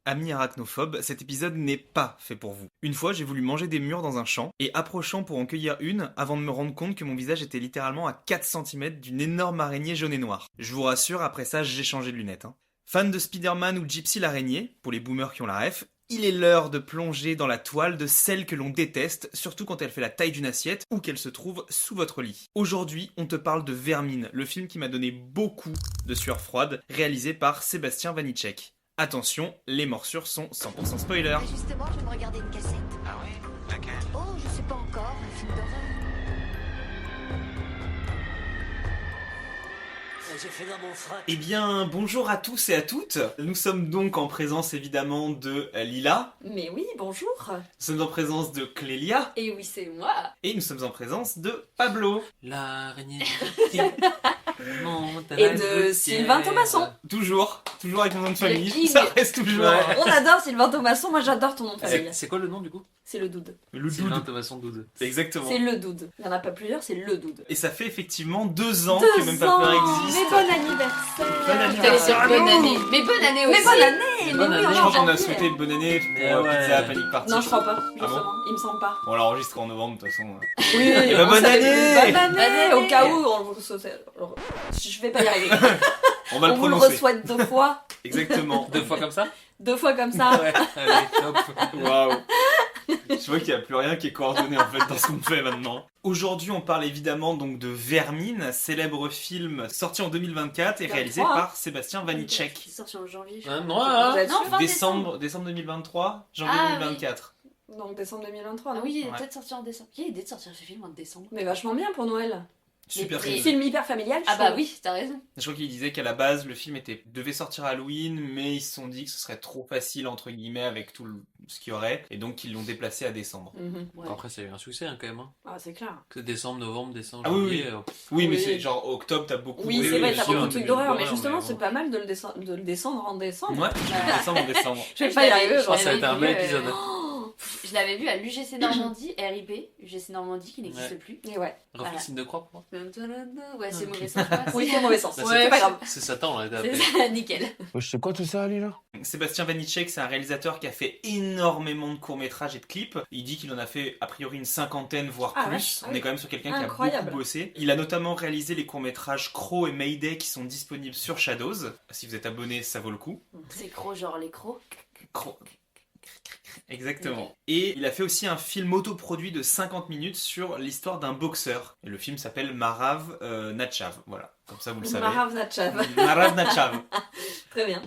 Amis arachnophobes, cet épisode n'est pas fait pour vous. Une fois, j'ai voulu manger des mûres dans un champ, et approchant pour en cueillir une, avant de me rendre compte que mon visage était littéralement à 4 cm d'une énorme araignée jaune et noire. Je vous rassure, après ça, j'ai changé de lunettes. Fan de Spider-Man ou Gypsy l'araignée, pour les boomers qui ont la ref, il est l'heure de plonger dans la toile de celle que l'on déteste, surtout quand elle fait la taille d'une assiette ou qu'elle se trouve sous votre lit. Aujourd'hui, on te parle de Vermine, le film qui m'a donné beaucoup de sueur froide, réalisé par Sébastien Vanitschek. Attention, les morsures sont 100% spoiler. Ah, justement, je viens de regarder une cassette. Ah oui? Laquelle? Oh, je sais pas encore, un film d'horreur. J'ai fait dans mon frac. Eh bien, bonjour à tous et à toutes. Nous sommes donc en présence évidemment de Lila, Mais oui, bonjour. nous sommes en présence de Clélia, Et oui, c'est moi. et nous sommes en présence de Pablo. L'araignée monte à Et la de gouttière. Sylvain Thomasson. Toujours avec mon nom de famille, king. ça reste toujours. Ouais. On adore Sylvain Thomasson, moi j'adore ton nom de famille. C'est quoi le nom du coup? C'est le Doud. Le Sylvain doud. Thomasson Doud. Exactement. C'est le Doud. Il n'y en a pas plusieurs, c'est le Doud. Et ça fait effectivement 2 ans que Même pas peur existe. Mais bon anniversaire. Bon anniversaire. Bonne année. Mais bonne année aussi. Mais bonne année. Bonne Mais année. oui, Je on crois qu'on a janvier. souhaité bonne année pour Mais ouais. Pizza Panic Party. Non, je crois pas, Ah bon justement. Il me semble pas. On l'a enregistré en novembre de toute façon. Oui, Eh ben, bonne année. Bonne année. année. Au cas où, on vous souhaite. Je vais pas y arriver. On va le On vous le prononcer. re-souhaite 2 fois. Exactement. 2 fois comme ça? 2 fois comme ça. Ouais, allez, top. Waouh. Je vois qu'il n'y a plus rien qui est coordonné en fait dans ce qu'on fait maintenant. Aujourd'hui, on parle évidemment donc de Vermine, célèbre film sorti en 2024 et réalisé 23, hein. par Sébastien Vanitschek. C'est sorti en janvier. je Hein, crois. non, hein. Vous êtes Non, sûr fin Décembre 2023, janvier Ah, 2024. Donc décembre 2023. Ah non oui, il est Ouais. peut-être sorti en décembre. Il y a l'idée de sortir ce film en décembre. Mais vachement bien pour Noël. Super Mais- film. Film hyper familial. je Ah bah trouve. oui, t'as raison. Je crois qu'il disait qu'à la base, le film devait sortir à Halloween, mais ils se sont dit que ce serait trop facile entre guillemets avec tout ce qu'il y aurait, et donc ils l'ont déplacé à décembre. Mhm. Ouais. Après, ça a eu un succès hein, quand même. Hein. Ah, c'est clair. Que décembre, novembre, décembre, Ah oui, janvier. Oui, mais Oui. c'est genre octobre, t'as beaucoup. Oui, Oui, c'est vrai, bien t'as sûr, beaucoup de un trucs début d'horreur, mais d'horreur, justement, mais c'est bon. pas mal de le descendre en décembre. Ouais, décembre. Je vais Je pas y l'avais- arriver, je Je pense que ça va l'avais être un bel vu, épisode. Je l'avais vu à l'UGC Normandie, RIP, UGC Normandie qui n'existe Ouais. plus. Et ouais. Refais Voilà. signe de croix pour moi. Ouais, c'est mauvais sens. je crois. Oui, c'est mauvais sens. Bah, c'est pas grave. C'est Satan là. C'est ça, nickel. C'est quoi tout ça, lui, là? Sébastien Vanitschek, c'est un réalisateur qui a fait énormément de courts-métrages et de clips. Il dit qu'il en a fait a priori une 50aine, voire Ah plus. ouais, ah On oui. est quand même sur quelqu'un qui a Incroyable. beaucoup bossé. Il a notamment réalisé les courts-métrages Crow et Mayday qui sont disponibles sur Shadows. Si vous êtes abonné, ça vaut le coup. C'est croc, genre les crocs. Crow. Exactement. Et il a fait aussi un film autoproduit de 50 minutes sur l'histoire d'un boxeur. Et le film s'appelle Marav Natchav. Voilà, comme ça vous le savez. Marav Natchav. Marav Natchav. Très bien.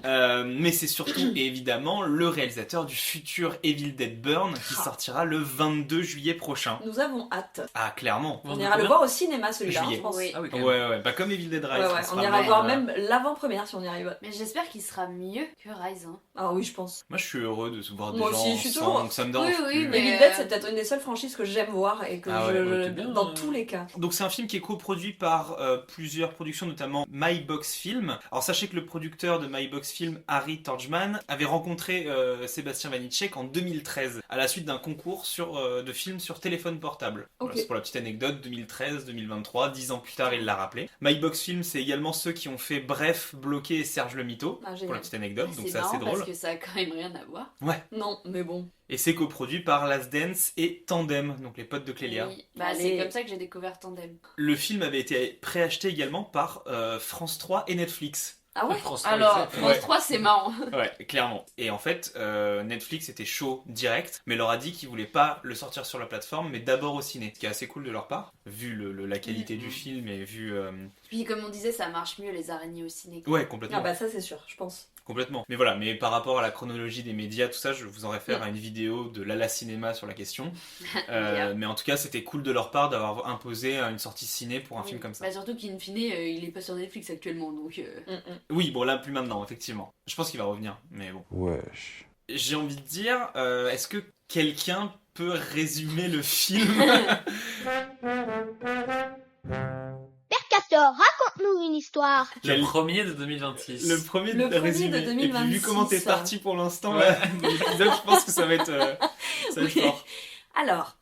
Mais c'est surtout évidemment le réalisateur du futur Evil Dead Burn qui sortira le 22 juillet prochain. Nous avons hâte. Ah, clairement. On ira le voir au cinéma celui-là, Juillet. je pense. Oui. Ah oui, quand Ouais, même. ouais, bah comme Evil Dead Rise. Ouais, ça ouais, sera on ira même, voir euh, même l'avant-première si on y arrive. Mais j'espère qu'il sera mieux que Rise. Hein. Ah oui, je pense. Moi, je suis heureux de se voir des Moi gens aussi, je suis ensemble, toujours- donc ça me dérange Oui, oui, plus. mais- Evil Dead, c'est peut-être une des seules franchises que j'aime voir et que Ah ouais, ouais, t'es bien, dans hein. tous les cas. Donc c'est un film qui est coproduit par plusieurs productions, notamment My Box Film. Alors sachez que le producteur de My Box Film, Harry Torgman, avait rencontré Sébastien Vanitschek en 2013 à la suite d'un concours de films sur téléphone portable. Voilà, Ok. c'est pour la petite anecdote, 2013-2023, 10 ans plus tard il l'a rappelé. My Box Film, c'est également ceux qui ont fait Bref, Bloqué et Serge le Mytho. Ah, Pour génial. la petite anecdote, donc C'est c'est assez marrant drôle. parce que ça a quand même rien à voir. Non, mais bon. Et c'est coproduit par Last Dance et Tandem, donc les potes de Clélia. Oui. Bah, Allez. c'est comme ça que j'ai découvert Tandem. Le film avait été préacheté également par France 3 et Netflix. Ah ouais France 3, Alors, exact. France 3, c'est marrant. Ouais, clairement. Et en fait, Netflix était chaud direct, mais leur a dit qu'ils voulaient pas le sortir sur la plateforme, mais d'abord au ciné. Ce qui est assez cool de leur part, vu la qualité du film et vu... Puis comme on disait, ça marche mieux les araignées au ciné. Ouais, complètement. Ah bah ça c'est sûr, je pense. Complètement. Mais voilà, mais par rapport à la chronologie des médias, tout ça, je vous en réfère à une vidéo de Lala Cinéma sur la question. Bien. Mais en tout cas, c'était cool de leur part d'avoir imposé une sortie ciné pour un film comme ça. Bah, surtout qu'in fine, il est pas sur Netflix actuellement, donc... Oui, bon là, plus maintenant, effectivement. Je pense qu'il va revenir, mais bon. Wesh. J'ai envie de dire, est-ce que quelqu'un peut résumer le film? Père Castor, raconte-nous une histoire. Le premier de 2026. Le premier Le premier résumé. de Et puis vu 2026. comment t'es parti pour l'instant, Ouais. là, dans l'épisode, je pense que ça va être Oui. fort. Alors,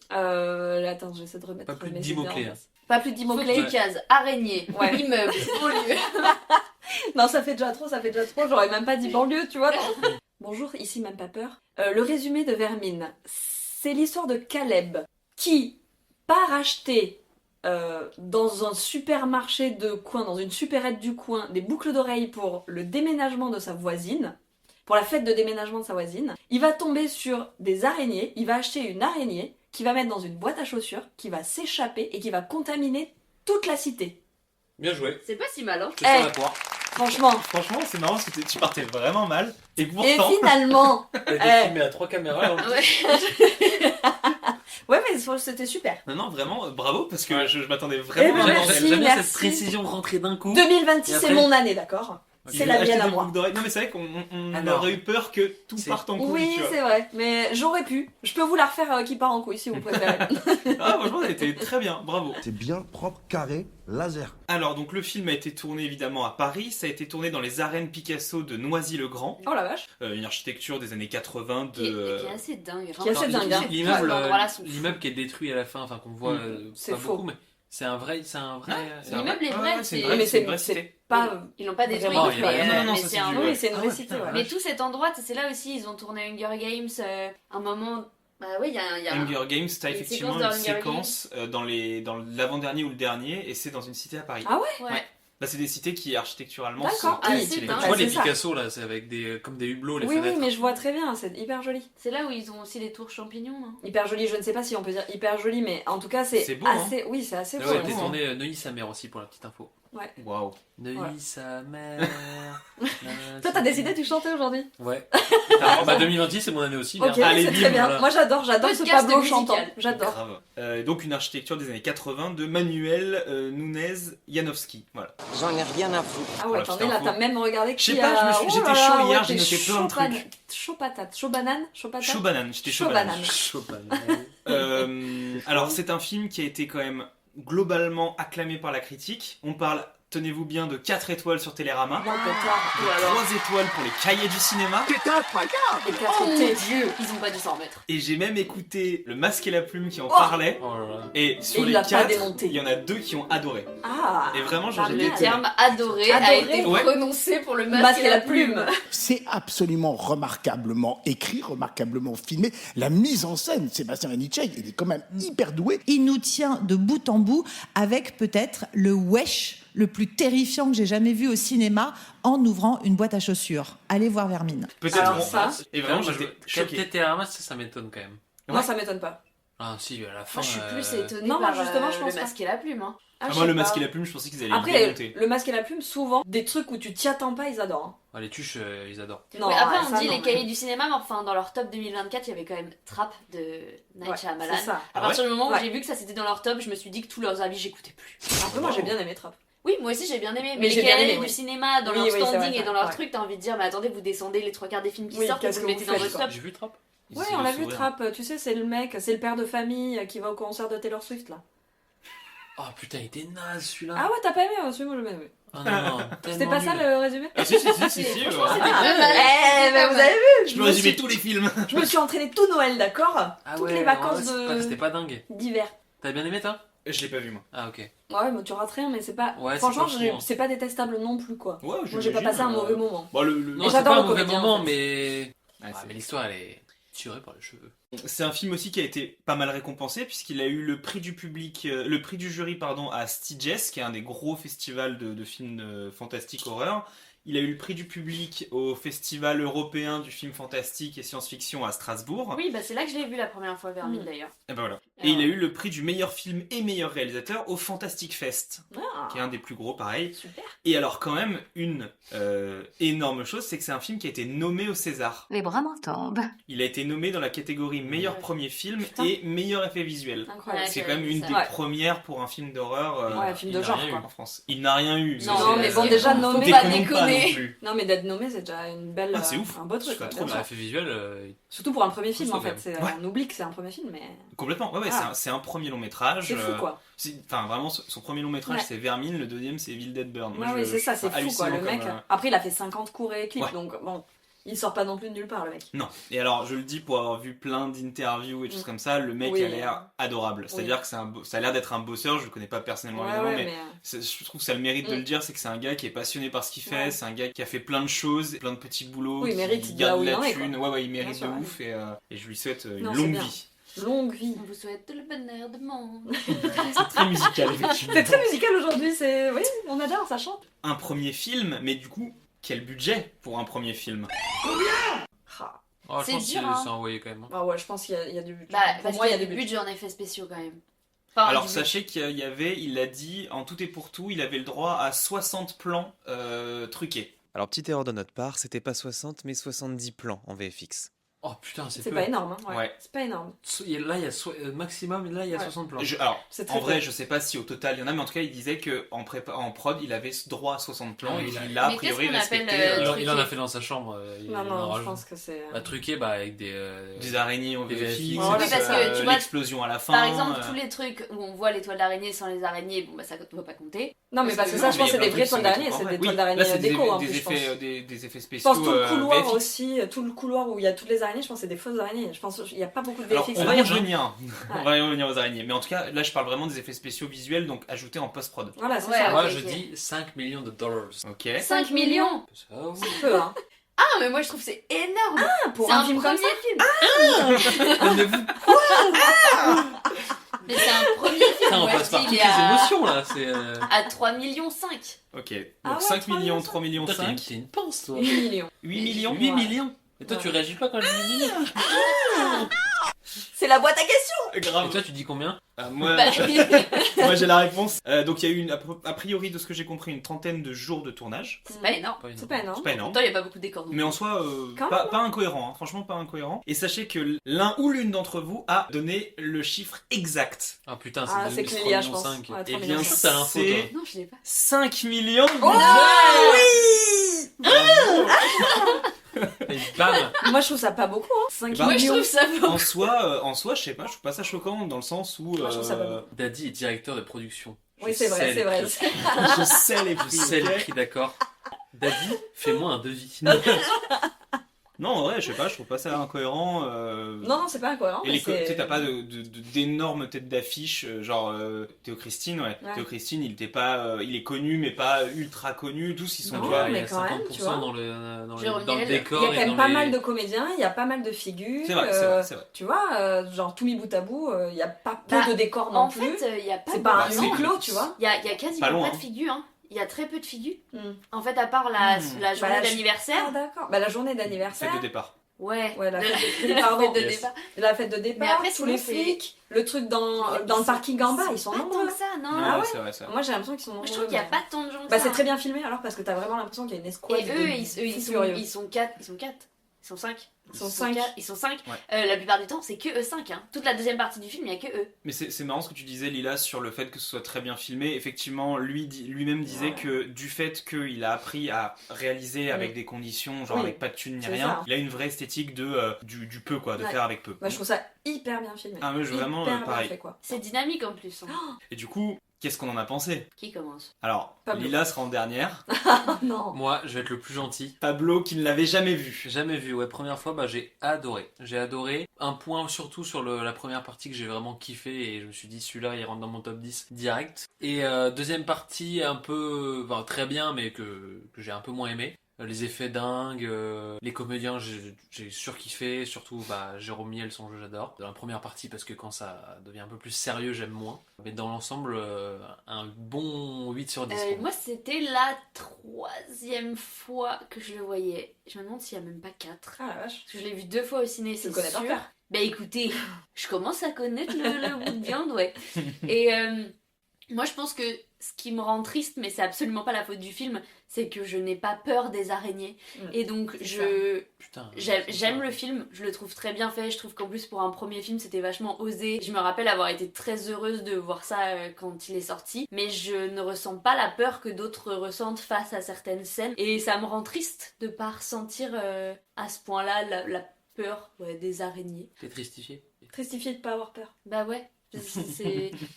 attends, j'essaie de remettre Pas plus de mes 10 idées en mots-clés, place. Pas plus de 10 Faut que mots-clés. tu cases araignée, Ouais. immeuble, haut lieu. Non, ça fait déjà trop, j'aurais même pas dit banlieue, tu vois. Bonjour, ici même pas peur. Le résumé de Vermine, c'est l'histoire de Caleb qui part acheter dans un supermarché de coin, dans une supérette du coin, des boucles d'oreilles pour le déménagement de sa voisine, pour la fête de déménagement de sa voisine. Il va tomber sur des araignées, il va acheter une araignée qu'il va mettre dans une boîte à chaussures, qui va s'échapper et qui va contaminer toute la cité. Bien joué. C'est pas si mal, hein. C'est sur la poire. Franchement. Franchement, c'est marrant parce que tu partais vraiment mal. Et Et pourtant. finalement... Elle était filmée à 3 caméras. En plus. Ouais, mais c'était super. Non, vraiment, bravo parce que je m'attendais Eh vraiment ben, mal. merci, J'aime bien merci. cette précision rentrée d'un coup. 2026, Et c'est après mon année, d'accord? Il C'est veut la acheter mienne à des moi. boucles d'oreilles. Non, mais c'est vrai qu'on Alors, aurait eu peur que tout c'est- parte en couille. Oui, tu vois. c'est vrai, mais j'aurais pu. Je peux vous la refaire qui part en couille si vous préférez. Ah, franchement, elle était très bien, bravo. C'est bien propre, carré, laser. Alors, donc le film a été tourné évidemment à Paris. Ça a été tourné dans les arènes Picasso de Noisy-le-Grand. Oh la vache. Une architecture des années 80 Qui est de. assez dingue. Qui est assez dingue, hein. L'immeuble, Ces endroits-là sont l'immeuble qui est détruit à la fin, enfin qu'on voit C'est pas faux. beaucoup, mais c'est un vrai. C'est un L'immeuble est vrai, c'est une c'est- vraie- Mais c'est une vraie c'est cité. pas... Ils l'ont pas détruit, Non, mais, il y a- non, mais ça, c'est c'est un... du- Oui, c'est une Ah vraie ouais, cité, putain, ouais. Mais tout cet endroit, c'est là aussi, ils ont tourné Hunger Games, un moment... Bah oui, il y a un... Hunger Games, t'as une effectivement séquence une dans Hunger séquence dans l'avant-dernier ou le dernier, et c'est dans une cité à Paris. Ah ouais. Ouais. Bah, c'est des cités qui architecturalement D'accord. sont Ah, très c'est stylées. dingue. Tu vois c'est les ça. Picasso là, c'est avec comme des hublots les Oui, oui, fenêtres. mais je vois très bien, c'est hyper joli. C'est là où ils ont aussi les tours champignons, non? Hyper joli, je ne sais pas si on peut dire hyper joli, mais en tout cas, c'est C'est beau, hein. assez... Oui, c'est assez Ah beau. ouais, hein. t'es tourné Neuilly-sa-mère aussi pour la petite info. Waouh. Neuilly-sa-mère. Toi, t'as décidé de chanter aujourd'hui? Ouais. Bah 2026 c'est mon année aussi. Ok, merde. Allez, c'est bim, très bien. voilà. Moi, j'adore ce Podcast Pablo musical. chantant. J'adore. Grave. Donc une architecture des années 80 de Manuel Nunez Janowski. Voilà. J'en ai rien à foutre. Ah ouais, Voilà, attendez, petite là, info. t'as même regardé Je sais qui pas, a- j'étais Oh là chaud là, hier, ouais, j'ai t'es noté plein de chaud trucs. Chaud patate. Chaud banane. Chaud patate. Chaud banane, j'étais chaud Chaud banane. banane. Chopin. Alors c'est un film qui a été quand même globalement acclamé par la critique. On parle, tenez-vous bien, de 4 étoiles sur Télérama, Bon, pétard. de Et alors 3 étoiles pour les cahiers du cinéma. Et 4 Oh mon T. dieu, ils ont pas dû s'en remettre. Et j'ai même écouté Le Masque et la Plume qui en Oh parlait. Oh là là. Et sur Et il les l'a pas 4, démonté. il y en a 2 qui ont adoré. Ah. Et vraiment, genre, Bah, j'ai Le été terme adoré a Adoré. été Ouais. prononcé pour le Masque masque et la plume. C'est absolument remarquablement écrit, remarquablement filmé. La mise en scène, Sébastien Renichey, il est quand même hyper doué. Il nous tient de bout en bout avec peut-être le wesh le plus terrifiant que j'ai jamais vu au cinéma en ouvrant une boîte à chaussures. Allez voir Vermine. Peut-être Alors bon, ça, et vraiment, Moi, j'étais choqué. Captain Télérama, ça m'étonne quand même. Moi, ça m'étonne pas. Ah si, à la fin. Moi, je suis plus étonnée Non, moi, par justement, je pense le masque et la plume. Hein. Ah, je Moi, sais Le pas. Masque et la Plume, je pensais qu'ils allaient Après, démonter. le masque et la plume, souvent, des trucs où tu t'y attends pas, ils adorent. Ah, les tuches, ils adorent. Non, Ouais, après, ouais, on ça, dit non, les mais- cahiers du cinéma, mais enfin, dans leur top 2024, il y avait quand même Trap de Night Ouais, Shyamalan. c'est ça. À partir du moment où Ouais. j'ai vu que ça c'était dans leur top, je me suis dit que tous leurs avis, j'écoutais plus. Après, moi, j'ai bien aimé Trap. Oui, moi aussi j'ai bien aimé, Mais mais les j'ai bien cahiers aimé, du oui. cinéma, dans Oui, leur oui, c'est standing vrai, et dans leur ouais. truc, t'as envie de dire, mais attendez, vous descendez les 3 quarts des films qui Oui, sortent et qu'est-ce vous que le mettez vous dans faites, votre top. J'ai vu Trap. Ouais, C'est on le l'a vu, sourire. Trap. Tu sais, c'est le mec, c'est le père de famille qui va au concert de Taylor Swift, là. Oh putain, il était naze celui-là. Ah ouais, t'as pas aimé? Celui-moi, j'ai bien aimé. Ah non, C'était tellement pas ça nul. le résumé? Ah si, si, Franchement, ouais. c'était pas mal. Eh, mais vous avez vu? Je peux résumer tous les films. Je me suis entraînée tout Noël, d'accord? Ah Toutes ouais, les vacances c'était pas dingue. d'hiver. T'as bien aimé toi? Je l'ai pas vu, moi. Ah ok. Ouais, mais tu rates rien, mais c'est pas. Ouais, c'est Franchement, pas fou, hein. c'est pas détestable non plus, quoi. Ouais, Moi, j'ai pas passé un mauvais moment. Bon, Non, Et c'est j'adore pas un le mauvais comédien, moment, en fait. mais. Ouais, Ah, c'est- mais l'histoire elle est tirée par les cheveux. C'est un film aussi qui a été pas mal récompensé puisqu'il a eu le prix du public, le prix du jury pardon à Sitges, qui est un des gros festivals de films fantastiques horreur. Il a eu le prix du public au Festival européen du film fantastique et science-fiction à Strasbourg. Oui, bah c'est là que je l'ai vu la première fois, Vermine d'ailleurs. Et ben voilà. Ah Et il a ouais. eu le prix du meilleur film et meilleur réalisateur au Fantastic Fest, Ah, qui est un des plus gros pareil. super. Et alors quand même, une énorme chose, c'est que c'est un film qui a été nommé au César. Les bras m'en tombent. Il a été nommé dans la catégorie meilleur Ouais. premier film Putain. et meilleur effet visuel. Incroyable. Ouais, C'est j'avais quand même vu une ça. des Ouais. premières pour un film d'horreur Ouais, film de il n'a genre, rien eu. quoi. en France. Il n'a rien eu. Non, mais bon, c'est- déjà faut nommé. pas Déconnons déconner. non plus. Non, mais d'être nommé, c'est déjà une belle. Ah, c'est ouf. Un beau truc. C'est pas ouais, trop bien Bah, sûr. l'effet visuel, Surtout pour un premier film, Costaud, en fait. quand C'est- Ouais. On oublie que c'est un premier film, mais. Complètement. Ouais, Ah. c'est un premier long métrage. C'est fou, quoi. Enfin, vraiment, son premier long métrage, Ouais. c'est Vermine, le deuxième, c'est Evil Dead Burn. Moi, Ouais, oui, c'est ça, c'est enfin, fou, quoi. Le hallucinant mec. comme, Après, il a fait 50 courts et clips, Ouais. donc bon. Il sort pas non plus de nulle part, le mec. Non. Et alors, je le dis pour avoir vu plein d'interviews et des choses comme ça, le mec Oui. a l'air adorable. C'est-à-dire que ça a l'air d'être un bosseur, je le connais pas personnellement évidemment, mais je trouve que ça a le mérite de le dire, c'est que c'est un gars qui est passionné par ce qu'il fait, c'est un gars qui a fait plein de choses, plein de petits boulots, Oui, il mérite qui de là garde où il la en est, thune. quoi. Ouais, il mérite Bien sûr, de ouais. ouf et je lui souhaite une Non, c'est longue bien. vie. Longue vie. On vous souhaite le bonheur du monde. C'est très musical, effectivement. C'est très musical aujourd'hui, c'est... Oui, on adore, ça chante. Un premier film, mais du coup, quel budget pour un premier film? Ah. Oh, je C'est pense dur, qu'il hein. s'est envoyé quand même. Ah ouais, je pense qu'il y a du budget. Bah, Pour parce moi, qu'il il y a du budget. budget en effets spéciaux quand même. Enfin, Alors du sachez qu'il y avait, il l'a dit, en tout et pour tout, il avait le droit à 60 plans truqués. Alors, petite erreur de notre part, c'était pas 60, mais 70 plans en VFX. Oh putain, c'est C'est peu. pas énorme, hein. Ouais. C'est pas énorme. Là, il y a maximum, là, il y a Ouais. 60 plans. Alors, C'est en très vrai, peu. je sais pas si au total il y en a, mais en tout cas, il disait qu'en en prod, il avait droit à 60 plans Ah, et il a- qu'il a a Mais qu'est-ce priori qu'on appelle, respecté Il en a truqué. fait dans sa chambre. Il Non, en non, je rajoute. pense que c'est... Bah, truqué, bah, avec des. des araignées en Des VFX, VFX. Voilà, Oui, parce que, tu vois, l'explosion à la fin. Par exemple, tous les trucs où on voit les toiles d'araignée sans les araignées, bon bah ça ne va pas compter. Non, mais parce que ça, je pense que c'est des vraies toiles d'araignée, c'est des toiles d'araignée déco, en plus, je pense. des effets Je spéciaux. pense tout le couloir VFX. aussi, tout le couloir où il y a toutes les araignées, je pense que c'est des fausses araignées. Je pense qu'il n'y a pas beaucoup de Alors, VFX. on va y Ouais. revenir. On va y revenir aux araignées. Mais en tout cas, là, je parle vraiment des effets spéciaux visuels, donc ajoutés en post-prod. Voilà, c'est Ouais, ça. Moi, ok, je ok. dis 5 millions de dollars. Ok. 5 millions. Ça, oui. C'est peu, hein. Ah, mais moi je trouve que c'est énorme. Pour C'est un un film comme premier ça. film. Mais vous- Mais c'est un premier film. Putain, on moi, passe je par dis, toutes il est les émotions là. C'est. à 3 millions 5. Ok. Donc Ah ouais, 5 3 millions, millions, 3 millions Putain, 5. t'es une pince toi. 8 millions. 8 millions 8 Ouais. millions. Et toi, Ouais. tu réagis pas quand je dis 8 millions. C'est la boîte à questions. Et Grave. toi, tu dis combien? Moi, Bah, moi, j'ai la réponse. Donc il y a eu a priori de ce que j'ai compris une trentaine de jours de tournage. c'est pas énorme. C'est pas énorme. C'est pas En énorme. même temps, il n'y a pas beaucoup de décors. donc. Mais en soi, Quand pas incohérent, hein. Franchement pas incohérent. Et sachez que l'un ou l'une d'entre vous a donné le chiffre exact. Ah putain, Ah, c'est c'est Clélia, je pense. 5. Ouais, Eh 3 bien, millions. sûr que t'as l'info, c'est Non, je l'ai pas. 5 millions de Oh dollars. Bravo. Et bam. Moi, je trouve ça pas beaucoup, hein. 5 Bah, Moi, je millions. trouve ça beau. En soi, je sais pas, je trouve pas ça choquant dans le sens où Moi, je trouve ça pas bon. Daddy est directeur de production. Oui, Je c'est sais vrai, les c'est vrai. prix. je sais les Je prix. sais ok les prix, d'accord. Daddy, fais-moi un devis. Non, en vrai, je sais pas, je trouve pas ça incohérent. Non, non, c'est pas incohérent. Et mais les tu sais, c'est... t'as pas d'énormes têtes d'affiche, genre Théo Christine, ouais. Ouais. Théo Christine, il était pas, il est connu, mais pas ultra connu. Tous ils sont, Non, tu vois, il y mais a quand 50% même, tu vois. Jérôme dans le Niel, décor. Il y a et quand même dans pas les- mal de comédiens, il y a pas mal de figures. C'est vrai, c'est vrai, c'est vrai. Tu vois, genre tout mis bout à bout, il y a pas peu Bah, de décors non En plus. fait, il n'y a pas C'est de- pas un Bah, huis c'est- clos, tu vois. Il y a quasiment Pas pas, loin, de hein. figures. Hein. Il y a très peu de figures. Hmm. En fait, à part la Hmm. journée Bah, d'anniversaire. Ah, d'accord. Bah, la journée d'anniversaire. Fête de départ. Ouais. Ouais, la De- fête de la pardon. fête de Yes. départ. La fête de départ, Mais après, tous sinon, les c'est- flics, le truc dans le parking en bas, ils sont Pas tant nombreux. que ça, non. Ah ouais c'est vrai, c'est vrai. Moi, j'ai l'impression qu'ils sont Moi, nombreux. je trouve qu'il n'y a mais- pas tant de gens que Bah, ça. c'est très bien filmé alors parce que t'as vraiment l'impression qu'il y a une escouade. Et de eux, fous ils furieux. sont 4. Ils sont 4. Ils sont 5. Ils sont 5. Ils sont 5. Ouais. La plupart du temps, c'est que eux 5. Hein. Toute la deuxième partie du film, il n'y a que eux. Mais c'est marrant ce que tu disais, Lila, sur le fait que ce soit très bien filmé. Effectivement, lui-même disait Ouais. que du fait qu'il a appris à réaliser avec Mm. des conditions, genre Oui. avec pas de thunes ni C'est rien, ça. il a une vraie esthétique du peu, quoi, de Ouais. faire avec peu. Bah, je trouve ça hyper bien filmé. Ah, mais vraiment, Hyper bien pareil. fait, quoi. C'est dynamique en plus. Hein. Et du coup, qu'est-ce qu'on en a pensé? Qui commence? Alors, Pablo. Lila sera en dernière. Oh non. Moi, je vais être le plus gentil. Pablo qui ne l'avait jamais vu. Jamais vu, ouais, première fois, bah j'ai adoré. J'ai adoré. Un point surtout sur la première partie que j'ai vraiment kiffé et je me suis dit celui-là il rentre dans mon top 10 direct. Et deuxième partie un peu, enfin, très bien mais que j'ai un peu moins aimé. Les effets dingues, les comédiens j'ai surkiffé, surtout bah, Jérôme Niel, son jeu j'adore. Dans la première partie parce que quand ça devient un peu plus sérieux j'aime moins. Mais dans l'ensemble un bon 8 sur 10. pour moi. Moi, c'était la 3e fois que je le voyais. Je me demande s'il n'y a même pas 4. Ah la vache. Parce que je l'ai vu 2 fois au ciné, Tu c'est le connais par sûr. cœur. Bah écoutez, je commence à connaître le bout de viande, ouais. Et moi, je pense que ce qui me rend triste, mais c'est absolument pas la faute du film, c'est que je n'ai pas peur des araignées. Et donc, Putain, j'aime le film, je le trouve très bien fait. Je trouve qu'en plus, pour un premier film, c'était vachement osé. Je me rappelle avoir été très heureuse de voir ça quand il est sorti. Mais je ne ressens pas la peur que d'autres ressentent face à certaines scènes. Et ça me rend triste de pas ressentir à ce point-là la peur des araignées. T'es tristifié. Tristifié de pas avoir peur. Bah ouais.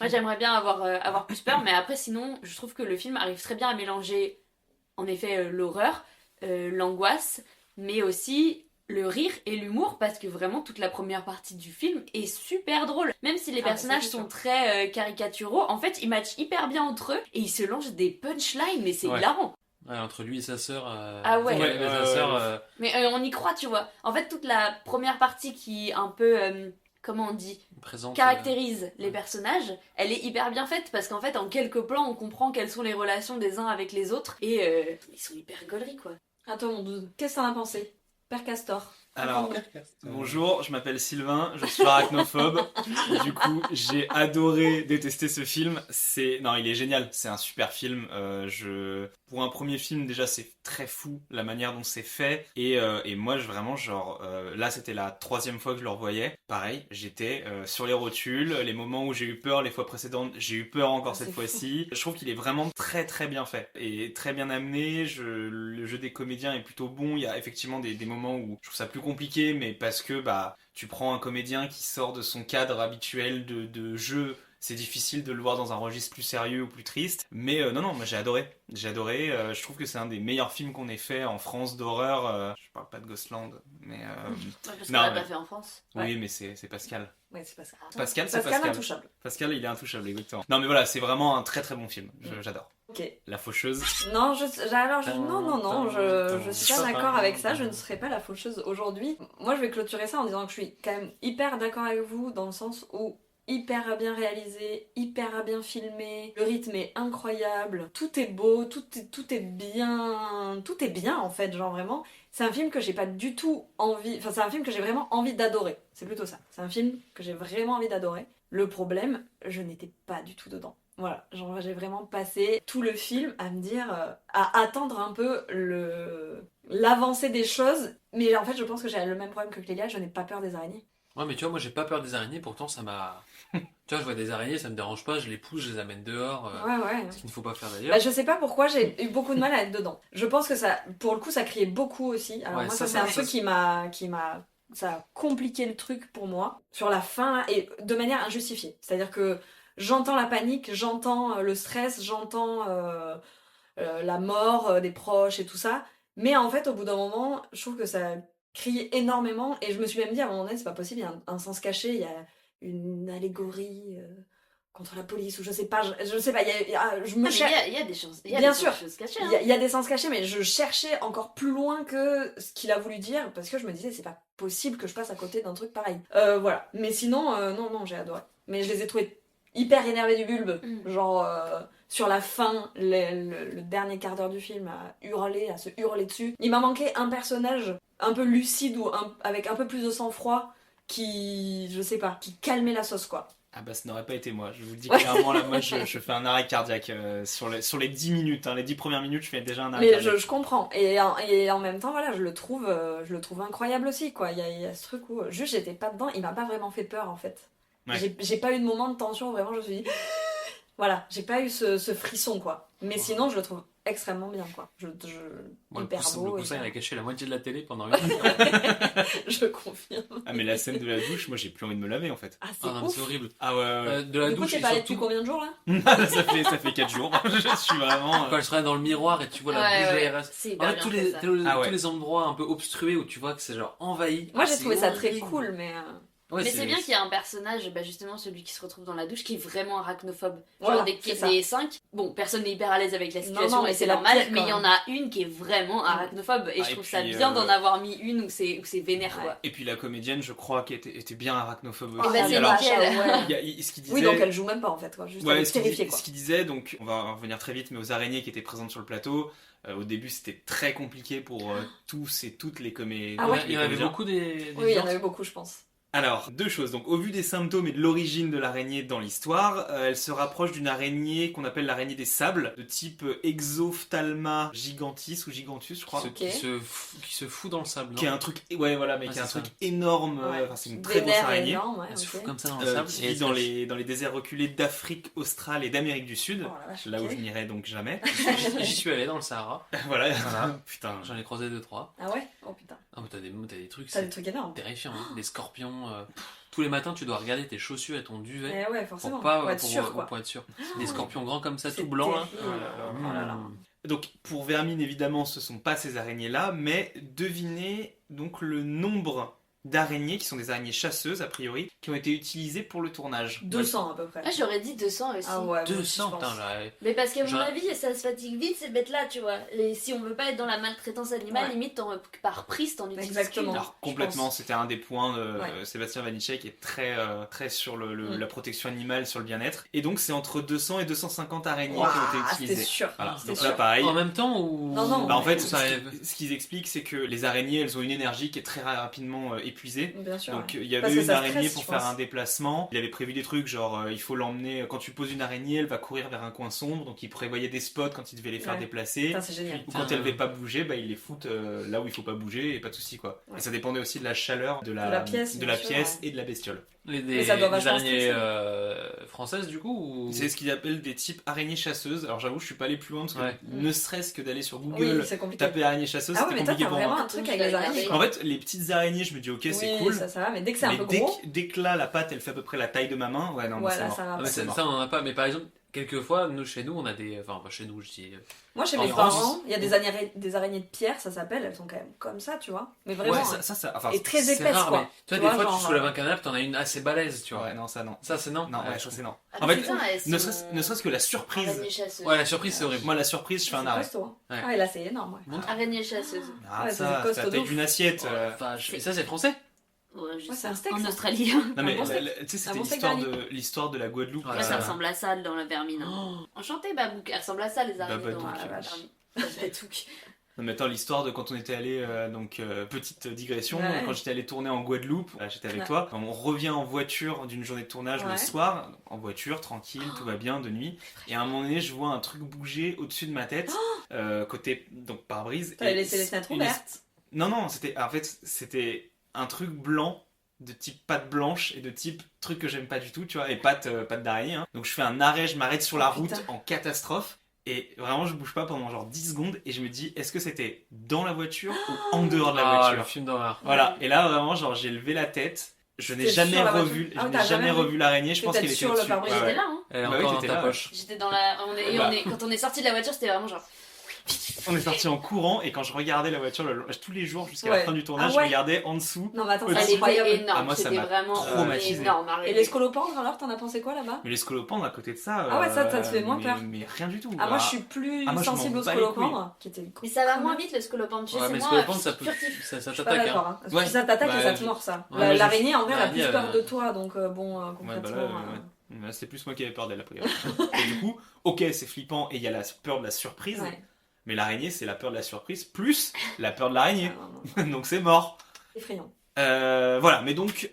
Moi j'aimerais bien avoir plus peur, mais après sinon je trouve que le film arrive très bien à mélanger en effet l'horreur, l'angoisse mais aussi le rire et l'humour, parce que vraiment toute la première partie du film est super drôle. Même si les personnages sont très caricaturaux, en fait ils matchent hyper bien entre eux et ils se lancent des punchlines, mais c'est hilarant. Ouais, entre lui et sa sœur. Ah ouais. Sa sœur. Mais on y croit, tu vois. En fait, toute la première partie qui un peu, comment on dit, caractérise les personnages, elle est hyper bien faite parce qu'en fait, en quelques plans, on comprend quelles sont les relations des uns avec les autres et ils sont hyper gauleries, quoi. À toi, mon doudou, qu'est-ce que t'en as pensé, Père Castor? Alors, bonjour, je m'appelle Sylvain, je suis arachnophobe. Du coup, j'ai adoré détester ce film. Non, il est génial, c'est un super film. Pour un premier film, déjà, c'est très fou la manière dont c'est fait. Et moi, vraiment, là, c'était la 3e fois que je le revoyais. Pareil, j'étais sur les rotules. Les moments où j'ai eu peur les fois précédentes, j'ai eu peur encore cette fois-ci. Je trouve qu'il est vraiment très très bien fait et très bien amené. Le jeu des comédiens est plutôt bon. Il y a effectivement des moments où je trouve ça plus compliqué, mais parce que tu prends un comédien qui sort de son cadre habituel de jeu, c'est difficile de le voir dans un registre plus sérieux ou plus triste. Mais non, moi j'ai adoré. Je trouve que c'est un des meilleurs films qu'on ait fait en France d'horreur. Je parle pas de Ghostland, mais... parce qu'on l'a pas fait en France. Oui, mais c'est Pascal. Ouais, c'est Pascal. Pascal intouchable. Pascal, il est intouchable, exactement. Non, mais voilà, c'est vraiment un très très bon film. J'adore. Ok. La faucheuse. Non, je suis pas d'accord avec ça. Je ne serai pas la faucheuse aujourd'hui. Moi, je vais clôturer ça en disant que je suis quand même hyper d'accord avec vous dans le sens où hyper bien réalisé, hyper bien filmé, le rythme est incroyable, tout est beau, tout est bien en fait, genre vraiment. C'est un film que j'ai pas du tout envie, enfin c'est un film que j'ai vraiment envie d'adorer, c'est plutôt ça. C'est un film que j'ai vraiment envie d'adorer. Le problème, je n'étais pas du tout dedans. Voilà, genre j'ai vraiment passé tout le film à me dire, à attendre un peu l'avancée des choses, mais en fait je pense que j'ai le même problème que Clélia, je n'ai pas peur des araignées. Ouais, mais tu vois, moi j'ai pas peur des araignées, pourtant ça m'a. Tu vois, je vois des araignées, ça me dérange pas, je les pousse, je les amène dehors. Ouais. Ce qu'il ne faut pas faire d'ailleurs. Je sais pas pourquoi j'ai eu beaucoup de mal à être dedans. Je pense que ça, pour le coup, ça criait beaucoup aussi. Alors moi, ça c'est un truc qui m'a. Ça a compliqué le truc pour moi. Sur la fin, là, et de manière injustifiée. C'est-à-dire que j'entends la panique, j'entends le stress, j'entends la mort des proches et tout ça. Mais en fait, au bout d'un moment, je trouve que ça crie énormément. Et je me suis même dit, à un moment donné, c'est pas possible, il y a un sens caché, il y a une allégorie contre la police, ou je sais pas, je sais pas, il y a des choses, choses cachées. Hein. Il y a des sens cachés, mais je cherchais encore plus loin que ce qu'il a voulu dire, parce que je me disais, c'est pas possible que je passe à côté d'un truc pareil. Voilà. Mais sinon, non, j'ai adoré. Mais je les ai trouvés hyper énervés du bulbe, genre sur la fin, le dernier quart d'heure du film, à se hurler dessus. Il m'a manqué un personnage un peu lucide ou avec un peu plus de sang-froid qui, je sais pas, qui calmait la sauce, quoi. Ah bah ça n'aurait pas été moi, je vous le dis clairement, là moi je fais un arrêt cardiaque sur les 10 minutes, les 10 premières minutes je fais déjà un arrêt cardiaque. Mais je comprends, et en même temps voilà, je le trouve incroyable aussi, quoi. Il y a ce truc où juste j'étais pas dedans, il m'a pas vraiment fait peur en fait. Ouais. J'ai pas eu de moment de tension où vraiment je me suis dit... Voilà, j'ai pas eu ce frisson, quoi. Mais sinon je le trouve extrêmement bien, quoi. Hyper beau. Le coussin il a caché la moitié de la télé pendant une heure. Je confirme. Ah mais la scène de la douche, moi j'ai plus envie de me laver en fait. Ah c'est horrible. Ah ouais. De la du coup, douche. t'es parlé depuis combien de jours là? ça fait 4 jours. Je suis vraiment. Quand elle sera dans le miroir et tu vois la bouche derrière. C'est en fait, tous les endroits un peu obstrués où tu vois que c'est genre envahi. Moi j'ai trouvé ça très cool, mais. Ouais, mais c'est bien qu'il y ait un personnage, justement celui qui se retrouve dans la douche, qui est vraiment arachnophobe. Voilà, genre des 5, bon, personne n'est hyper à l'aise avec la situation et c'est normal, mais il y en a une qui est vraiment arachnophobe et je trouve ça bien d'en avoir mis une où c'est vénère, quoi. Et puis la comédienne, je crois, qui était bien arachnophobe aussi. C'est nickel. Ce qu'il disait... Oui, donc elle joue même pas en fait, quoi. Juste terrifiée, quoi. Ce qu'il disait, donc on va revenir très vite, mais aux araignées qui étaient présentes sur le plateau. Au début, c'était très compliqué pour tous et toutes les comédiens. Ah ouais, il y en avait beaucoup des Oui, il y en avait beaucoup, je pense. Alors, 2 choses. Donc, au vu des symptômes et de l'origine de l'araignée dans l'histoire, elle se rapproche d'une araignée qu'on appelle l'araignée des sables, de type Exophthalma gigantis ou gigantus, je crois. Qui se fout dans le sable, non ? Qui est un truc, qui est un truc énorme. Enfin, c'est une très grosse araignée. Énorme, elle se fout comme ça dans le sable. Qui vit dans les déserts reculés d'Afrique australe et d'Amérique du Sud, là où je n'irai donc jamais. J'y suis allé dans le Sahara. Voilà. Putain. J'en ai croisé 2-3. Ah ouais ? Oh putain. Ah mais t'as des trucs. T'as des trucs énormes. Terrifiant, hein. Des scorpions. Tous les matins, tu dois regarder tes chaussures et ton duvet. Ouais, forcément. Pour être sûr, quoi. Pour être sûr. Des scorpions grands comme ça, tout blancs là. Oh là là. Donc pour Vermine, évidemment, ce sont pas ces araignées-là, mais devinez donc le nombre d'araignées, qui sont des araignées chasseuses a priori, qui ont été utilisées pour le tournage. 200 à peu près. Ah, j'aurais dit 200 aussi. Ah ouais, 200, je pense. putain, j'aurais- Mais parce qu'à mon J'aurais- avis, ça se fatigue vite ces bêtes-là, tu vois. Et si on veut pas être dans la maltraitance animale, Ouais. limite, par prise, t'en utilises Exactement. qu'une. Alors complètement, c'était un des points de Ouais. Sébastien Vanitschek qui est très sur la protection animale, sur le bien-être. Et donc c'est entre 200 et 250 araignées Ouah, qui ont été c'était utilisées. sûr. Voilà. C'était Donc sûr. là pareil. En même temps ou... Non, Bah, en fait, ça ce qu'ils expliquent, c'est que les araignées, elles ont une énergie qui est très rapidement épuisée. Bien sûr. Donc ouais. il y Parce avait que une ça araignée stresse, pour je faire pense. un déplacement. Il avait prévu des trucs genre il faut l'emmener quand tu poses une araignée, elle va courir vers un coin sombre. Donc il prévoyait des spots quand il devait les faire Ouais. déplacer. Putain, c'est génial. Ou quand elle ne veut pas bouger, bah, ils les foutent là où il faut pas bouger et pas de soucis quoi. Ouais. Et ça dépendait aussi de la chaleur de la pièce, bien sûr, ouais. et de la bestiole. Et Mais ça doit des vachement araignées stresser. françaises du coup ou... C'est ce qu'ils appellent des types araignées chasseuses. Alors j'avoue, je suis pas allé plus loin parce que Ouais. ne serait-ce que d'aller sur Oui, Google, c'est compliqué. taper araignée chasseuse, Ah ouais, c'était mais toi, compliqué t'as pour vraiment moi. un truc avec les araignées. En fait, les petites araignées, je me dis ok, c'est Oui, cool. ça va, mais dès que c'est un Mais peu dès, gros, dès que là, la patte, elle fait à peu près la taille de ma main, ouais, non, mais voilà, c'est mort. ça va Ah, pas. mais c'est mort. ça on en a pas, mais par exemple, quelquefois, chez nous on a des... Enfin, pas chez nous, je dis... Moi, chez En mes France, parents, il y a des araignées de pierre, ça s'appelle, elles sont quand même comme ça, tu vois. Mais vraiment, Ouais, hein. enfin, et très C'est épaisse, rare, quoi. mais toi, Tu des vois, fois, genre, tu soulèves un canapé, t'en as une assez balèze, tu vois. Ouais, non, ça non. Ça, c'est non. Non, ouais, je ça c'est non. Ah, En fait, putain, elles ne sont serait-ce que la surprise. araignées chasseuses. Ouais, la surprise, c'est horrible. Moi, la surprise, je fais un c'est arrêt. costaud, hein. Ouais. Ah, et là, c'est énorme, ouais. Montre. Araignées chasseuses. Ah, Ouais, ça, c'est c'est la costaud taille d'ouf. d'une assiette. Et ça, c'est français. Ouais, je Ouais, sais. c'est un steak, En ça. Australie. Non, mais bon steak. tu sais, Un c'était bon steak l'histoire de la Guadeloupe. Ouais, Ouais, ça euh, ressemble à ça dans la vermine. hein. Enchanté, Babouk. Elle ressemble à ça, les araignées Babadook. dans la Ah, la vache. vermine. Babadook. Non, mais attends, l'histoire de quand on était allé, petite digression, Ouais. quand j'étais allé tourner en Guadeloupe, j'étais avec Ouais. toi, on revient en voiture d'une journée de tournage le Ouais. soir, en voiture, tranquille, tout va bien, de nuit, et à un moment donné, je vois un truc bouger au-dessus de ma tête, côté, donc pare-brise. T'avais et laissé les fenêtres une ouvertes. Non, c'était un truc blanc, de type pâte blanche et de type truc que j'aime pas du tout, tu vois, et pâte d'araignée. Hein. Donc je fais un arrêt, je m'arrête sur la route putain. en catastrophe. Et vraiment, je bouge pas pendant genre 10 secondes et je me dis, est-ce que c'était dans la voiture ou en dehors de la Ah, voiture le film d'horreur. Voilà, et là vraiment, genre j'ai levé la tête, je n'ai T'es jamais sur la revu, voiture. Ah, je n'ai t'as jamais jamais vu. revu l'araignée, je pense T'étais qu'elle était sur le au-dessus. pare-brise. Ouais, J'étais ouais. là, hein. Elle est Bah oui, encore dans t'étais ta là, poche. J'étais dans la. Bah. Quand on est sorti de la voiture, c'était vraiment genre. On est sorti en courant et quand je regardais la voiture tous les jours jusqu'à la Ouais. fin du tournage, Ah ouais. je regardais en dessous. Non, mais attends, Elle c'est Elle était incroyable. énorme. Ah, moi, ça C'était m'a vraiment traumatisé. énorme. Et les scolopendres, alors, t'en as pensé quoi là-bas? Mais les scolopendres à côté de ça. Ah ouais, ça te fait moins peur. Mais rien du tout. Ah, moi, je suis plus Ah, moi, je m'en sensible aux bats les couilles. scolopendres. Qui étaient Mais ça va moins vite le scolopendre. Tu sais, Ouais, c'est mais moins scolopendre, ça peut. furtif. Ça Je suis pas t'attaque, d'accord. hein. Hein. Ouais. Puis ça t'attaque Bah, et ça te je- mord ça. Ouais, mais L'araignée en vrai elle a l'araignée, plus peur de toi donc bon Ouais, bah concrètement. là, ouais. C'est plus moi qui avais peur d'elle, a priori. Et du coup, ok, c'est flippant et il y a la peur de la surprise, Ouais. mais l'araignée, c'est la peur de la surprise plus la peur de l'araignée. Ah, non, non. Donc c'est mort. Effrayant. Voilà, mais donc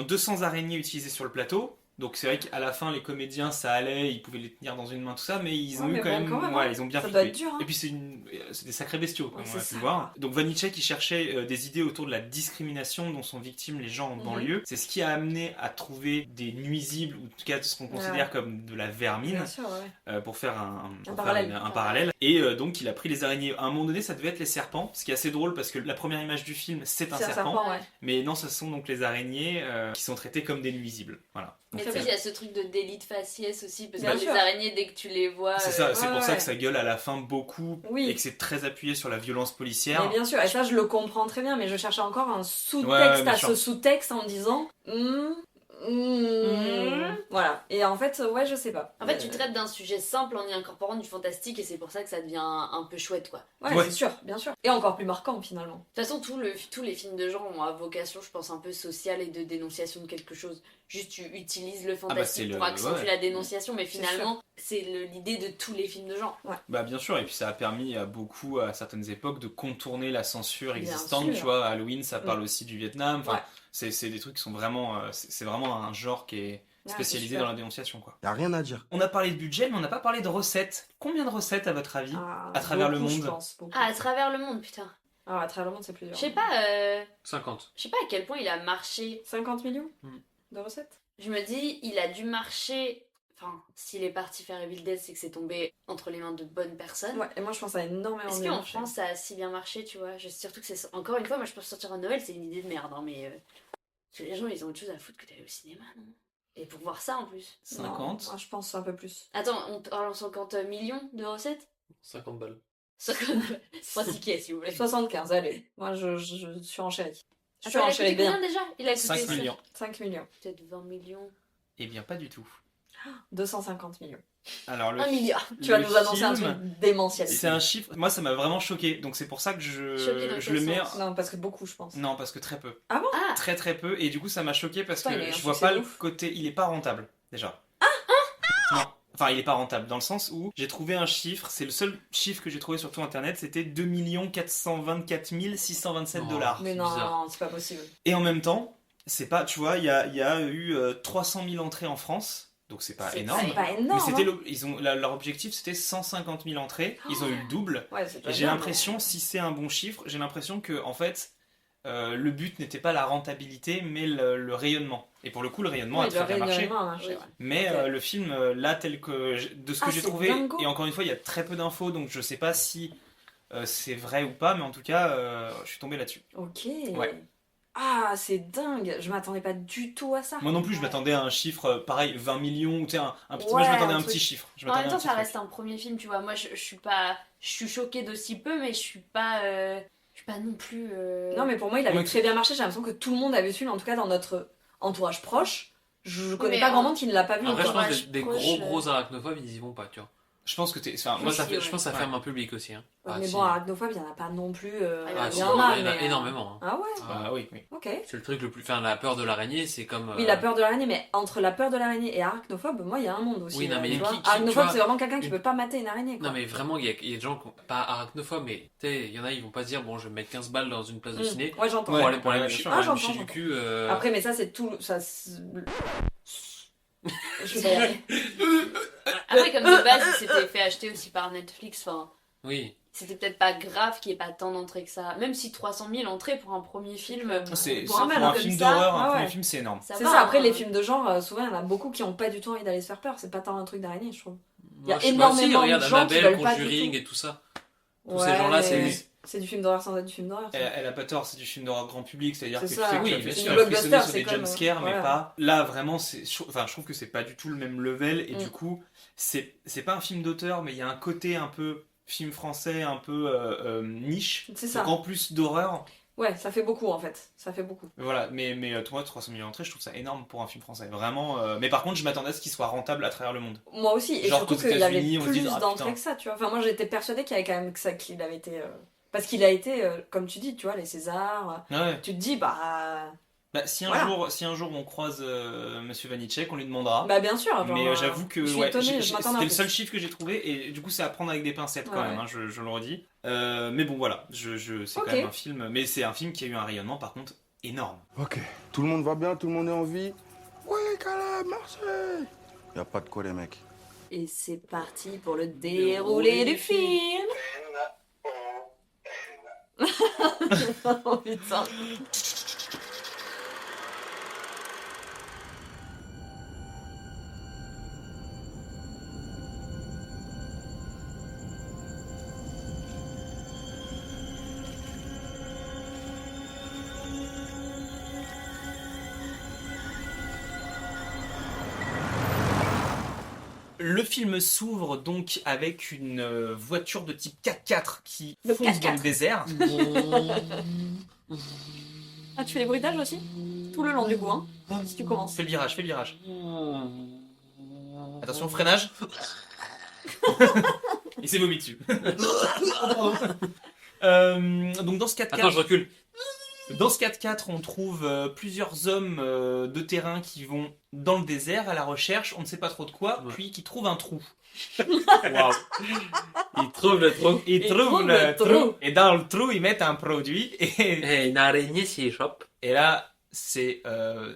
200 araignées utilisées sur le plateau. Donc c'est vrai qu'à la fin, les comédiens, ça allait, ils pouvaient les tenir dans une main, tout ça, mais ils ont Ouais, eu mais quand bon, même, quand même, ouais, hein. ils ont bien Ça flippé. doit être dur, hein. Et puis c'est des sacrés bestiaux, comme Ouais, on a c'est pu ça. le voir. Donc Vanitschek, il cherchait des idées autour de la discrimination dont sont victimes les gens en Mhm. banlieue. C'est ce qui a amené à trouver des nuisibles, ou en tout cas ce qu'on considère Ouais. comme de la vermine, Bien sûr, ouais. pour faire un parallèle. un parallèle. Et donc il a pris les araignées. À un moment donné, ça devait être les serpents, ce qui est assez drôle parce que la première image du film, c'est un C'est un serpent. serpent, ouais. Mais non, ce sont donc les araignées qui sont traitées comme des nuisibles. Voilà. Mais Donc, tu sais, il y a ce truc de délit de faciès aussi, parce Bien que sûr. les araignées, dès que tu les vois. c'est ça, c'est ouais, pour ça ouais. que ça gueule à la fin beaucoup Oui. et que c'est très appuyé sur la violence policière. Mais bien sûr, et ça je le comprends très bien, mais je cherchais encore un sous-texte Ouais, bien à sûr. ce sous-texte en me disant voilà. Et en fait, ouais, je sais pas. En fait, tu traites d'un sujet simple en y incorporant du fantastique, et c'est pour ça que ça devient un peu chouette, quoi. Ouais, Ouais. c'est sûr, bien sûr. Et encore plus marquant finalement. De toute façon, tous les films de genre ont à vocation, je pense, un peu sociale et de dénonciation de quelque chose. Juste, tu utilises le fantastique c'est pour le- accentuer ouais. la dénonciation, mais C'est finalement, c'est l'idée de tous les films de genre. Bah bien sûr, et puis ça a permis à beaucoup, à certaines époques, de contourner la censure Bien existante. sûr. Tu vois, Halloween, ça parle aussi du Vietnam. Enfin, Ouais. c'est des trucs qui sont vraiment, c'est vraiment un genre qui est Ouais, spécialisé c'est super. dans la dénonciation, quoi. Y a rien à dire. On a parlé de budget, mais on n'a pas parlé de recettes. Combien de recettes, à votre avis, Ah, à travers le beaucoup, monde? je pense, beaucoup. Ah, à travers le monde, putain. Ah, à travers le monde, c'est plus dur. Je sais pas, 50. je sais pas à quel point il a marché. 50 millions Hmm. de recettes. Je me dis, il a dû marcher. Enfin, s'il est parti faire Evil Dead, c'est que c'est tombé entre les mains de bonnes personnes. Ouais, et moi je pense que ça a énormément Est-ce bien qu'en marché. France ça a si bien marché, tu vois? Surtout que c'est. Encore une fois, moi je pense sortir à Noël, c'est une idée de merde, hein, mais. Parce que les gens ils ont autre chose à foutre que d'aller au cinéma, non? Et pour voir ça en plus. 50. Non, moi, je pense un peu plus. Attends, on parle en 50 millions de recettes? 50 balles. 3 tickets, s'il vous plaît. 75, allez. Moi, je suis en chérie. Je suis Attends, en il a chérie coûté bien. combien déjà? Il a coûté 5 millions. 5 millions. Peut-être 20 millions. Eh bien, pas du tout. 250 millions. Alors, 1 milliard. Tu vas le nous annoncer un film, truc démentiel. C'est un chiffre, moi ça m'a vraiment choqué, donc c'est pour ça que Choqué dans je quel le mets. sens? Non, parce que beaucoup, je pense. Non, parce que très peu. Ah bon? Ah, Très très peu, et du coup ça m'a choqué parce Putain, il a que eu un je vois succès pas de le ouf. côté. Il est pas rentable, déjà. Non. Enfin, il est pas rentable dans le sens où j'ai trouvé un chiffre, c'est le seul chiffre que j'ai trouvé sur tout internet, c'était 2 424 627 dollars. Mais C'est non, bizarre. non, c'est pas possible. Et en même temps, c'est pas, tu vois, il y a eu 300 000 entrées en France, donc c'est pas C'est énorme. C'est pas Mais énorme. c'était hein. leur objectif c'était 150 000 entrées, ils ont eu le double. Ouais, c'est pas Et j'ai bien, l'impression, si c'est un bon chiffre, j'ai l'impression que en fait, le but n'était pas la rentabilité, mais le rayonnement. Et pour le coup, le rayonnement mais... a Oui, très le bien marché. rayonnement a marché, Oui. ouais. Mais Ok. le film, là, tel que de ce que Ah, j'ai c'est trouvé, dingo. et encore une fois, il y a très peu d'infos, donc je sais pas si c'est vrai ou pas, mais en tout cas, je suis tombé là-dessus. Ok. Ouais. Ah, c'est dingue. Je m'attendais pas du tout à ça. Moi non plus, je m'attendais à un chiffre pareil, 20 millions, ou tu sais, un petit. Moi, Ouais, je m'attendais à un un truc. petit chiffre. Je en m'attendais même à un temps, petit ça truc. reste un premier film, tu vois. Moi, je suis pas. Je suis choquée d'aussi peu, mais je suis pas non plus. Non, mais pour moi, il avait Ouais, très bien marché. J'ai l'impression que tout le monde a vu ce film, en tout cas dans notre entourage proche. Je connais mais pas grand en- monde qui ne l'a pas vu Après, je encore. pense entourage que des proche, gros arachnophobes, ils y vont pas, tu vois. Je pense que t'es. Enfin, moi, Moi, ça fait. je pense que ça Ouais. ferme un public aussi. Hein. Ouais, Ah, mais si. bon, arachnophobe, il n'y en a pas non plus. Ah, Il si, y en il a, y en a mais, énormément. hein. Ah ouais? Bah oui, oui. Ok. C'est le truc le plus. Enfin, la peur de l'araignée, c'est comme. Oui, la peur de l'araignée, mais entre la peur de l'araignée et arachnophobe, moi, il y a un monde aussi. Oui, non, mais tu vois. qui- tu Arachnophobe, vois, c'est vraiment quelqu'un qui une- peut pas mater une araignée. Quoi. Non, mais vraiment, il y a des gens qui sont pas arachnophobes, mais tu sais, il y en a, ils vont pas se dire, bon, je vais mettre 15 balles dans une place de ciné Ouais, j'entends. pour aller pour aller Ouais, me chier bien sûr. Ah, pour aller me j'entends, chier du j'entends. cul. Après, mais ça, c'est tout. Ça, je vais pas y arriver. Après, comme de base, il s'était fait acheter aussi par Netflix. Enfin, Oui. c'était peut-être pas grave qu'il n'y ait pas tant d'entrées que ça. Même si 300 000 entrées pour un premier film. C'est pour pour un film un comme film ça, d'horreur, un ah premier ouais. film, c'est énorme. ça C'est va, ça, après hein. les films de genre, souvent il y en a beaucoup qui ont pas du tout envie d'aller se faire peur, c'est pas tant un truc d'araignée, je trouve. Il y a Moi, je sais pas, énormément si, de regarde, gens qui Annabelle, veulent pas du Conjuring tout. et tout ça. Tous Ouais, ces gens-là, mais c'est. c'est du film d'horreur sans être du film d'horreur. ça. Elle a pas tort, c'est du film d'horreur grand public, c'est-à-dire C'est que ça, tu sais que oui, tu bien vas sûr. faire Le blockbuster, frissonner sur c'est des comme, jumpscares, mais voilà. pas. Là, vraiment, enfin, je trouve que c'est pas du tout le même level, et Mm. du coup, c'est pas un film d'auteur, mais il y a un côté un peu film français, un peu niche. C'est ça. Donc en plus d'horreur, Ouais, ça fait beaucoup en fait, ça fait beaucoup. voilà, mais toi, 300 000 entrées, je trouve ça énorme pour un film français, vraiment. Mais par contre, je m'attendais à ce qu'il soit rentable à travers le monde. Moi aussi, et Genre surtout qu'aux qu'il y avait États-Unis, on se plus dise, ah, d'entrées putain. que ça, tu vois. Enfin, moi j'étais persuadée qu'il y avait quand même que ça, qu'il avait été. Parce qu'il a été, comme tu dis, tu vois, les Césars. Ouais. Tu te dis, bah. Bah, si un Voilà. jour on croise Monsieur Vanitschek, on lui demandera. Bah, bien sûr. Genre, Mais j'avoue que je suis ouais, étonnée, je m'attendais c'était à le plus. seul chiffre que j'ai trouvé et du coup c'est à prendre avec des pincettes quand Ouais, même, ouais. hein, je le redis. Mais bon voilà, c'est Ok. quand même un film, mais c'est un film qui a eu un rayonnement par contre énorme. Ok. Tout le monde va bien, tout le monde est en vie. Oui, Caleb, merci. Y a pas de quoi, les mecs. Et c'est parti pour le déroulé du film. Oh putain. Le film s'ouvre donc avec une voiture de type 4x4 qui Le fonce dans 4x4. le désert. Ah, tu fais les bruitages aussi? Tout le long du coup, hein, si tu commences. Fais le virage. Attention, freinage. Il s'est vomi dessus. Donc dans ce 4x4... Attends, je recule. Dans ce 4x4, on trouve plusieurs hommes de terrain qui vont dans le désert à la recherche, on ne sait pas trop de quoi, Ouais. puis qui trouvent un trou. Waouh. Ils trouvent le trou. Ils trouvent trouvent le le trou. trou. Et dans le trou, ils mettent un produit. Et une araignée s'y échappe. Et là, c'est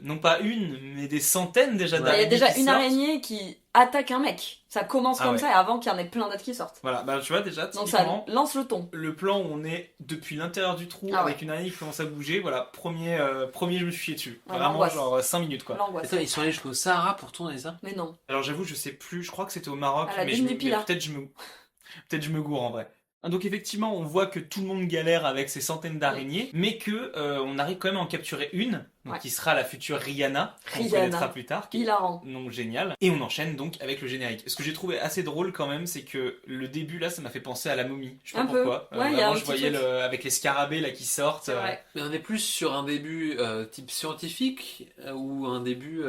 non pas une, mais des centaines déjà Bah, il y a d'araignées déjà qui une sortent. araignée qui attaque un mec. Ça commence Ah comme ouais. ça et avant qu'il y en ait plein d'autres qui sortent. Voilà, bah tu vois déjà, Donc ça typiquement, lance le ton. le plan où on est depuis l'intérieur du trou Ah avec ouais. une araignée qui commence à bouger, voilà, premier je me suis chié dessus. Ouais, Vraiment l'angoisse. genre 5 minutes quoi. L'angoisse. Attends, ils sont allés jusqu'au Sahara pour tourner ça? Mais non. Alors j'avoue, je sais plus, je crois que c'était au Maroc, À la mais, dune du Pilat. peut-être je me gourre en vrai. Donc effectivement, on voit que tout le monde galère avec ces centaines d'araignées, mais que on arrive quand même à en capturer une donc Ouais. qui sera la future Rihanna, qu'on Rihanna. connaîtra plus tard, qui est Hilarant. donc génial. Et on enchaîne donc avec le générique. Ce que j'ai trouvé assez drôle quand même, c'est que le début là, ça m'a fait penser à La Momie. Je sais pas Un peu. pourquoi. Ouais, il y a Vraiment, un je petit voyais truc. avec les scarabées là qui sortent. C'est vrai. Mais on est plus sur un début type scientifique ou un début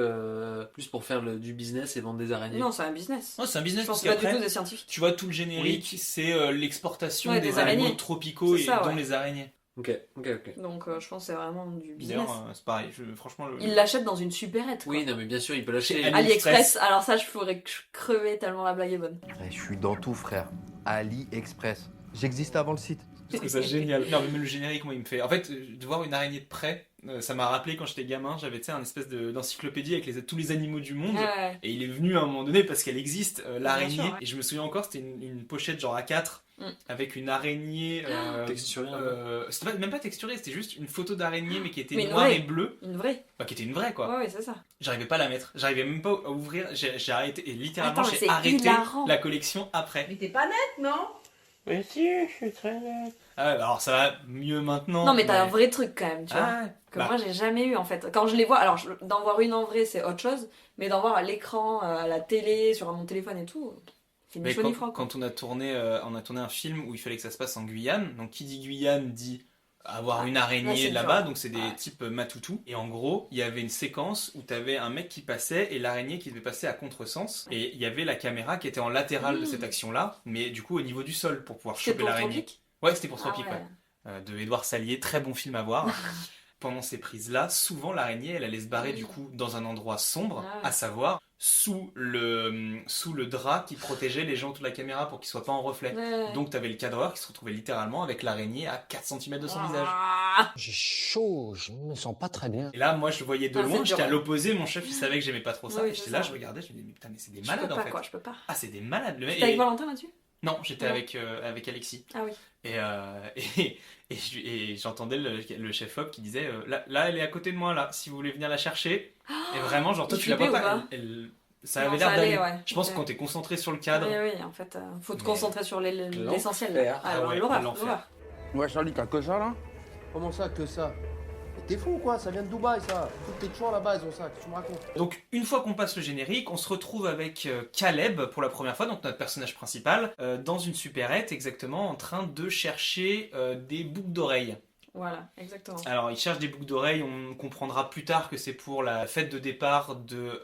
plus pour faire du business et vendre des araignées. Non, c'est un business. Ouais, c'est un business Je parce pense pas du qu'après, tout des scientifiques. tu vois tout le générique, c'est l'exportation Ouais, des des animaux araignées. tropicaux C'est et ça, dont ouais. les araignées. Ok. Donc je pense que c'est vraiment du business. D'ailleurs, c'est pareil. Franchement, Il l'achète dans une supérette. Quoi. Oui, non, mais bien sûr, il peut lâcher. Chez AliExpress. Alors ça, je pourrais crever tellement la blague est bonne. Je suis dans tout, frère. AliExpress. J'existais avant le site. Je trouve ça génial. Non, mais même le générique, moi, il me fait. En fait, de voir une araignée de près, ça m'a rappelé quand j'étais gamin, j'avais un espèce d'encyclopédie avec tous les animaux du monde. Ouais. Et il est venu à un moment donné parce qu'elle existe, l'araignée. Bien sûr, ouais. Et je me souviens encore, c'était une pochette genre A4 avec une araignée. Texturée, c'était même pas texturée, c'était juste une photo d'araignée mais qui était Mais une noire vraie. et bleue. Une vraie. Bah, qui était une vraie quoi. Ouais, c'est ça. J'arrivais pas à la mettre. J'arrivais même pas à ouvrir. J'ai arrêté. Et littéralement, Attends, mais j'ai c'est arrêté hilarant. la collection après. Mais t'es pas nette, non? Mais si, je suis très net. Ah, alors ça va mieux maintenant. Non, mais t'as un vrai truc quand même, tu vois. Ah, ouais. Que Bah, moi, j'ai jamais eu en fait. Quand je les vois, alors d'en voir une en vrai, c'est autre chose. Mais d'en voir à l'écran, à la télé, sur mon téléphone et tout, c'est ni mais chaud ni froid. quand on a tourné un film où il fallait que ça se passe en Guyane, donc qui dit Guyane dit avoir une là, araignée c'est là-bas, dur. donc c'est des types matoutous. Et en gros, il y avait une séquence où t'avais un mec qui passait et l'araignée qui devait passer à contresens. Et il y avait la caméra qui était en latéral de cette action-là, mais du coup au niveau du sol pour pouvoir C'est choper pour l'araignée. Tropique. Ouais, c'était pour Ah Tropique, ouais. ouais. De Édouard Salier, très bon film à voir. Pendant ces prises-là, souvent l'araignée, elle allait se barrer du coup dans un endroit sombre, Ah ouais. à savoir sous le drap qui protégeait les gens autour de la caméra pour qu'ils soient pas en reflet. Ouais. Donc t'avais le cadreur qui se retrouvait littéralement avec l'araignée à 4 cm de son visage. Ah. J'ai chaud, je me sens pas très bien. Et là, moi, je le voyais de Ah, loin, c'est dur, j'étais à ouais. l'opposé, mon chef, il savait que j'aimais pas trop ça. Oui, et j'étais c'est là, ça. je regardais, je me disais, mais putain, mais c'est des Je malades peux en pas fait. quoi, je peux pas. Ah, c'est des malades, le mec. T'es avec Valentin là-dessus? Non, j'étais Ah. avec Alexis. Ah oui. Et j'entendais le chef-op qui disait là, elle est à côté de moi, là, si vous voulez venir la chercher. Et vraiment, genre, toi, Il tu la vois flippait ou pas. pas Ça Non, avait ça l'air d'aller. allait, ouais. Je pense Ok. que quand t'es concentré sur le cadre. Oui, oui, en fait, faut te Mais- concentrer sur l'essentiel. L'enfer. Ah, Ah ouais, l'horreur, l'enfer. l'horreur. Ouais, Charlie, t'as que ça là? Comment ça, que ça? Mais t'es fou quoi? Ça vient de Dubaï ça. Toutes tes toujours là-bas, ils ont ça. Qu'est-ce que tu me racontes? Donc, une fois qu'on passe le générique, on se retrouve avec Caleb pour la première fois, donc notre personnage principal, dans une supérette, exactement, en train de chercher des boucles d'oreilles. Voilà, exactement. Alors, il cherche des boucles d'oreilles, on comprendra plus tard que c'est pour la fête de départ de